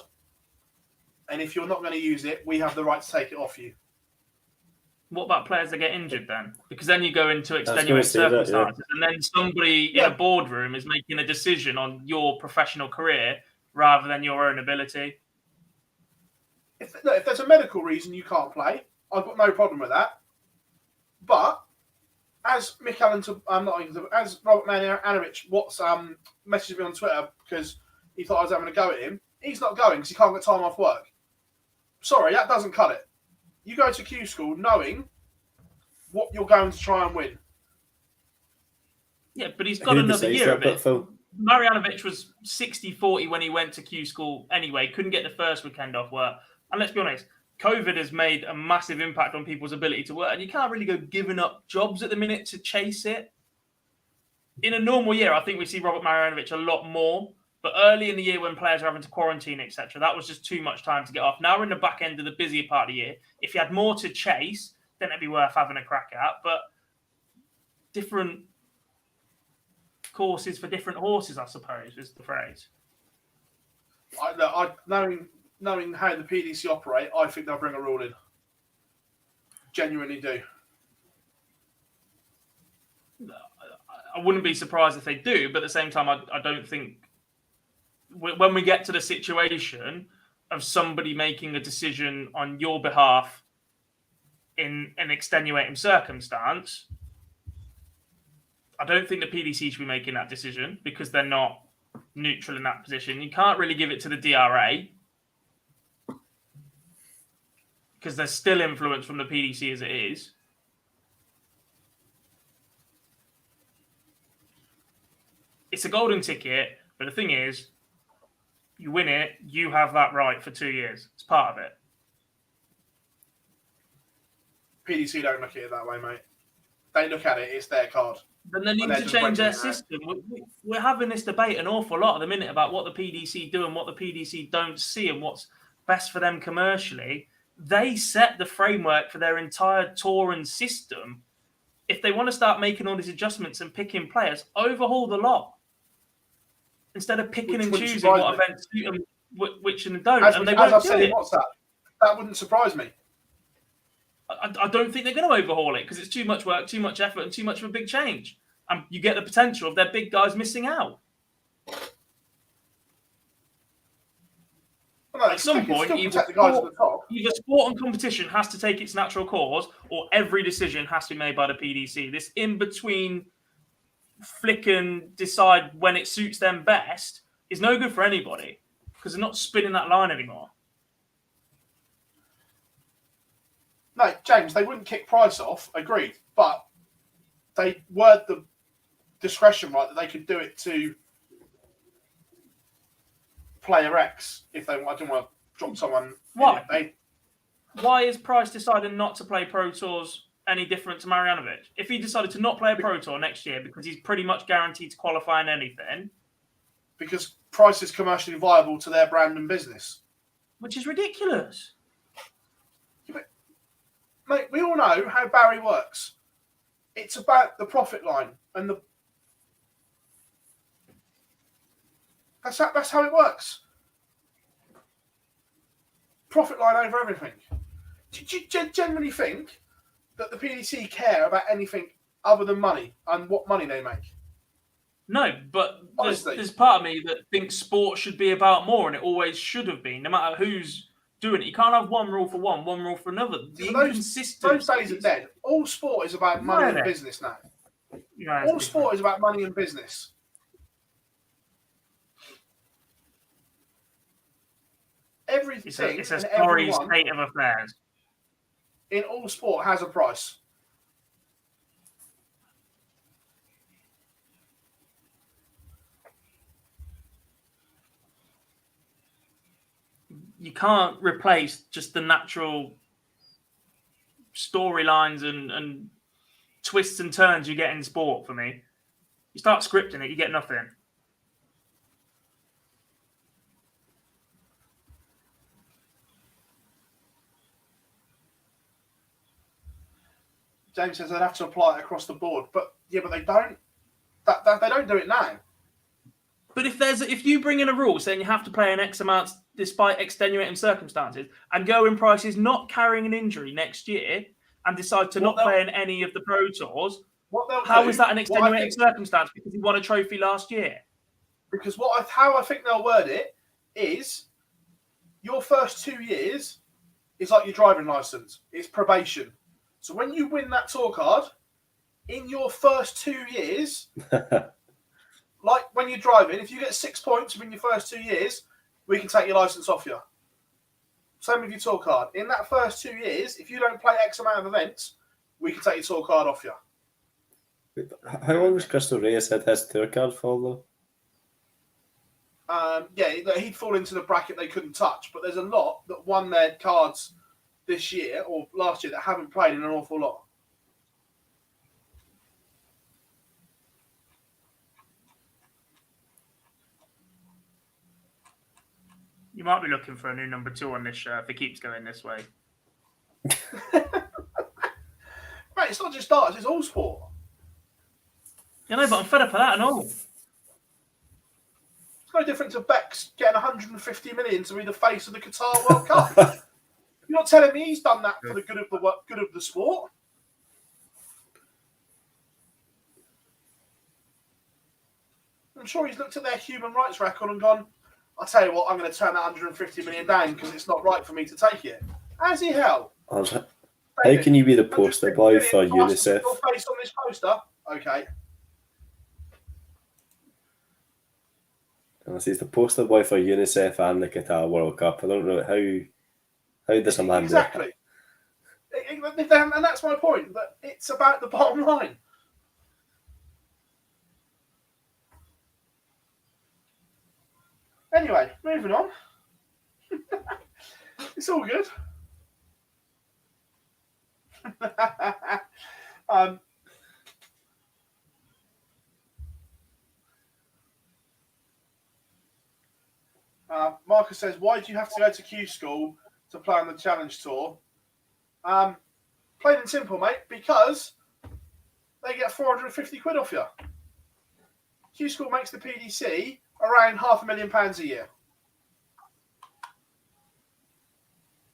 and if you're not going to use it, we have the right to take it off you. What about players that get injured then? Because then you go into extenuating circumstances, and then somebody in a boardroom is making a decision on your professional career rather than your own ability. If there's a medical reason you can't play, I've got no problem with that. But as as Robert Manovich messaged me on Twitter because he thought I was having a go at him, he's not going because he can't get time off work. Sorry, that doesn't cut it. You go to Q School knowing what you're going to try and win. Yeah, but he's got another year of it. Marjanovic was 60-40 when he went to Q School anyway. Couldn't get the first weekend off work. And let's be honest, COVID has made a massive impact on people's ability to work. And you can't really go giving up jobs at the minute to chase it. In a normal year, I think we see Robert Marjanovic a lot more. But early in the year when players are having to quarantine, etc., that was just too much time to get off. Now we're in the back end of the busier part of the year. If you had more to chase, then it'd be worth having a crack at. But different courses for different horses, I suppose, is the phrase. Knowing how the PDC operate, I think they'll bring a rule in. Genuinely do. I wouldn't be surprised if they do, but at the same time, I don't think when we get to the situation of somebody making a decision on your behalf in an extenuating circumstance, I don't think the PDC should be making that decision because they're not neutral in that position. You can't really give it to the DRA because there's still influence from the PDC as it is. It's a golden ticket, but the thing is, you win it, you have that right for 2 years. It's part of it. PDC don't look at it that way, mate. They look at it, it's their card. Then they need to change their system. We're having this debate an awful lot at the minute about what the PDC do and what the PDC don't see and what's best for them commercially. They set the framework for their entire tour and system. If they want to start making all these adjustments and picking players, overhaul the lot. Instead of picking and choosing what events suit them, which and don't. As I've said in WhatsApp, that wouldn't surprise me. I don't think they're going to overhaul it because it's too much work, too much effort, and too much of a big change. And you get the potential of their big guys missing out. At some point, either sport and competition has to take its natural course, or every decision has to be made by the PDC. This in-between flick and decide when it suits them best is no good for anybody because they're not spinning that line anymore. No, James, they wouldn't kick price off, agreed, but they word the discretion right that they could do it to player X if they didn't want to drop someone. Why? Why is Price deciding not to play Pro Tours any different to Marjanovic? If he decided to not play a Pro Tour next year because he's pretty much guaranteed to qualify in anything. Because Price is commercially viable to their brand and business. Which is ridiculous. Yeah, but, mate, we all know how Barry works. It's about the profit line and the... That's how it works. Profit line over everything. Do you genuinely think that the PDC care about anything other than money and what money they make? No, but Honestly. there's part of me that thinks sport should be about more, and it always should have been, no matter who's doing it. You can't have one rule for one rule for another. The inconsistency. Those days are dead. All sport is about money and business now. All sport is about money and business. Everything It's a and sorry everyone state of affairs. in all sport has a price. You can't replace just the natural storylines and twists and turns you get in sport for me. You start scripting it, you get nothing. James says they'd have to apply it across the board, but they don't. They don't do it now. But if you bring in a rule saying you have to play an X amount despite extenuating circumstances, and Going Price is not carrying an injury next year and decide to not play in any of the Pro Tours, how is that an extenuating circumstance because he won a trophy last year? Because how I think they'll word it is your first 2 years is like your driving license. It's probation. So when you win that tour card, in your first 2 years, like when you're driving, if you get 6 points within your first 2 years, we can take your license off you. Same with your tour card. In that first 2 years, if you don't play X amount of events, we can take your tour card off you. How long was Crystal Reyes had his tour card for, though? He'd fall into the bracket they couldn't touch, but there's a lot that won their cards this year or last year that haven't played in an awful lot. You might be looking for a new number 2 on this show if it keeps going this way. Right, it's not just darts, it's all sport. You know, but I'm fed up of that and all. It's no different to Beck's getting 150 million to be the face of the Qatar World Cup. You're not telling me he's done that for the good of the sport? I'm sure he's looked at their human rights record and gone, I'll tell you what, I'm going to turn that 150 million down because it's not right for me to take it. As he hell. How can you be the poster boy for UNICEF? Your face on this poster? Okay. Unless he's the poster boy for UNICEF and the Qatar World Cup. I don't know how does a man do that? Exactly. And that's my point, that it's about the bottom line. Anyway, moving on. It's all good. Marcus says, why do you have to go to Q School to play on the Challenge Tour? Plain and simple, mate, because they get 450 quid off you. Q School makes the PDC around £500,000 a year.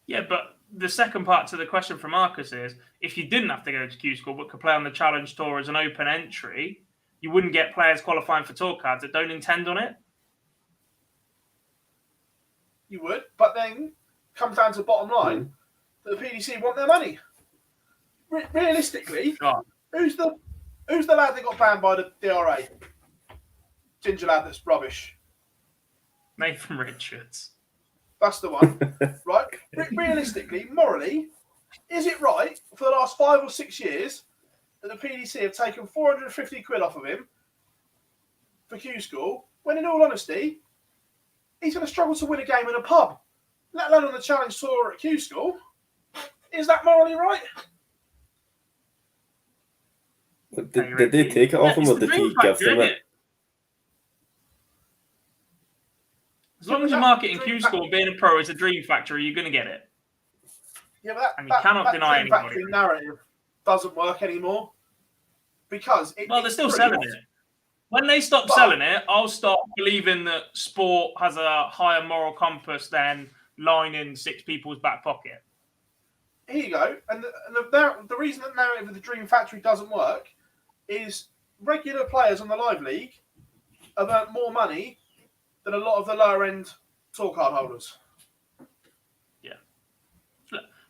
Yeah, but the second part to the question from Marcus is, if you didn't have to go to Q School but could play on the Challenge Tour as an open entry, you wouldn't get players qualifying for tour cards that don't intend on it? You would, but then comes down to the bottom line, that the PDC want their money. Realistically, who's the lad that got banned by the DRA? Ginger lad that's rubbish. Nathan Richards. That's the one, right? Realistically, morally, is it right for the last 5 or 6 years that the PDC have taken 450 quid off of him for Q School, when in all honesty, he's going to struggle to win a game in a pub, let alone on the Challenge Tour at Q School? Is that morally right? Did they take it off him or did he give them it? As long as you're marketing Q School and being a pro is a dream factory, you're going to get it. Yeah, but and you cannot deny dream factory narrative doesn't work anymore because they're still selling it. When they stop selling it, I'll stop believing that sport has a higher moral compass than lining 6 people's back pocket. Here you go. And the reason that narrative of the Dream Factory doesn't work is regular players on the Live League have earned more money than a lot of the lower end tour card holders.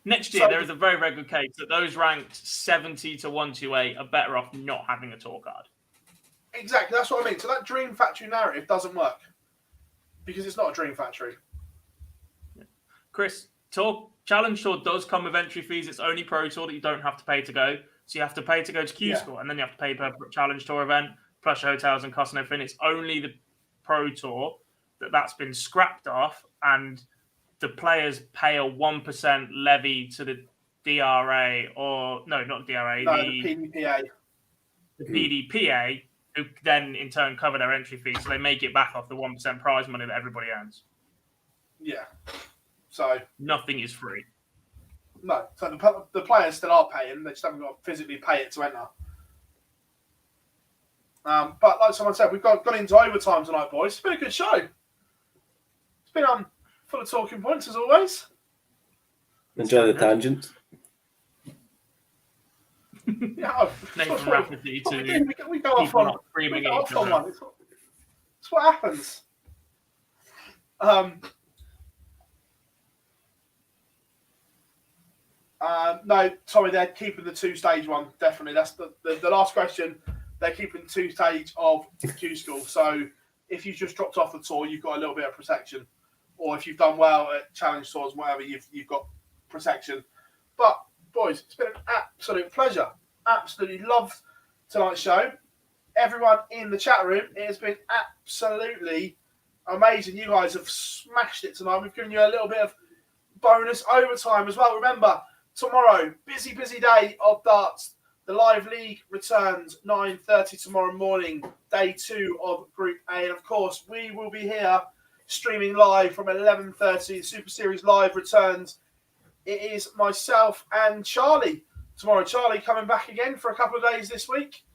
Next year, there is a very, very good case that those ranked 70 to 128 are better off not having a tour card. Exactly, that's what I mean. So that Dream Factory narrative doesn't work because it's not a Dream Factory. Chris, Challenge Tour does come with entry fees. It's only Pro Tour that you don't have to pay to go. So you have to pay to go to Q School, and then you have to pay per Challenge Tour event, plus your hotels and costs and everything. It's only the Pro Tour that's been scrapped off, and the players pay a 1% levy to the DRA, or no, not DRA, No, the PDPA. The PDPA, who then in turn cover their entry fees, so they make it back off the 1% prize money that everybody earns. Yeah. So nothing is free. No. So the players still are paying. They just haven't got to physically pay it to enter. But like someone said, we've gone into overtime tonight, boys. It's been a good show. It's been full of talking points as always. Enjoy the tangents. Yeah, Nathan Rafferty we go off on screaming we go off each on other. one. It's what happens. No, sorry, they're keeping the 2-stage one. Definitely, that's the last question. They're keeping 2-stage of Q School. So if you've just dropped off the tour, you've got a little bit of protection. Or if you've done well at challenge tours, whatever, you've got protection. But boys, it's been an absolute pleasure. Absolutely loved tonight's show. Everyone in the chat room, it has been absolutely amazing. You guys have smashed it tonight. We've given you a little bit of bonus overtime as well. Remember, tomorrow, busy day of darts. The live league returns 9:30 tomorrow morning, day 2 of Group A. And of course, we will be here streaming live from 11:30. The Super Series Live returns. It is myself and Charlie tomorrow. Charlie coming back again for a couple of days this week.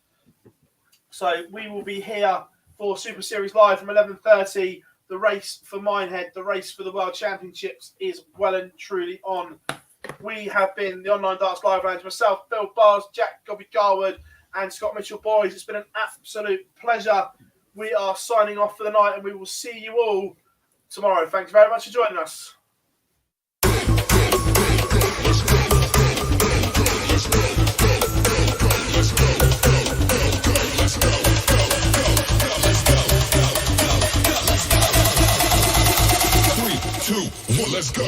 So we will be here for Super Series Live from 11:30. The Race for Minehead, the race for the World Championships is well and truly on. We have been the Online Darts Live Lounge, myself, Phill Bars, Jack Gobby Garwood, and Scott Mitchell. Boys, it's been an absolute pleasure. We are signing off for the night, and we will see you all tomorrow. Thanks very much for joining us. Let's go.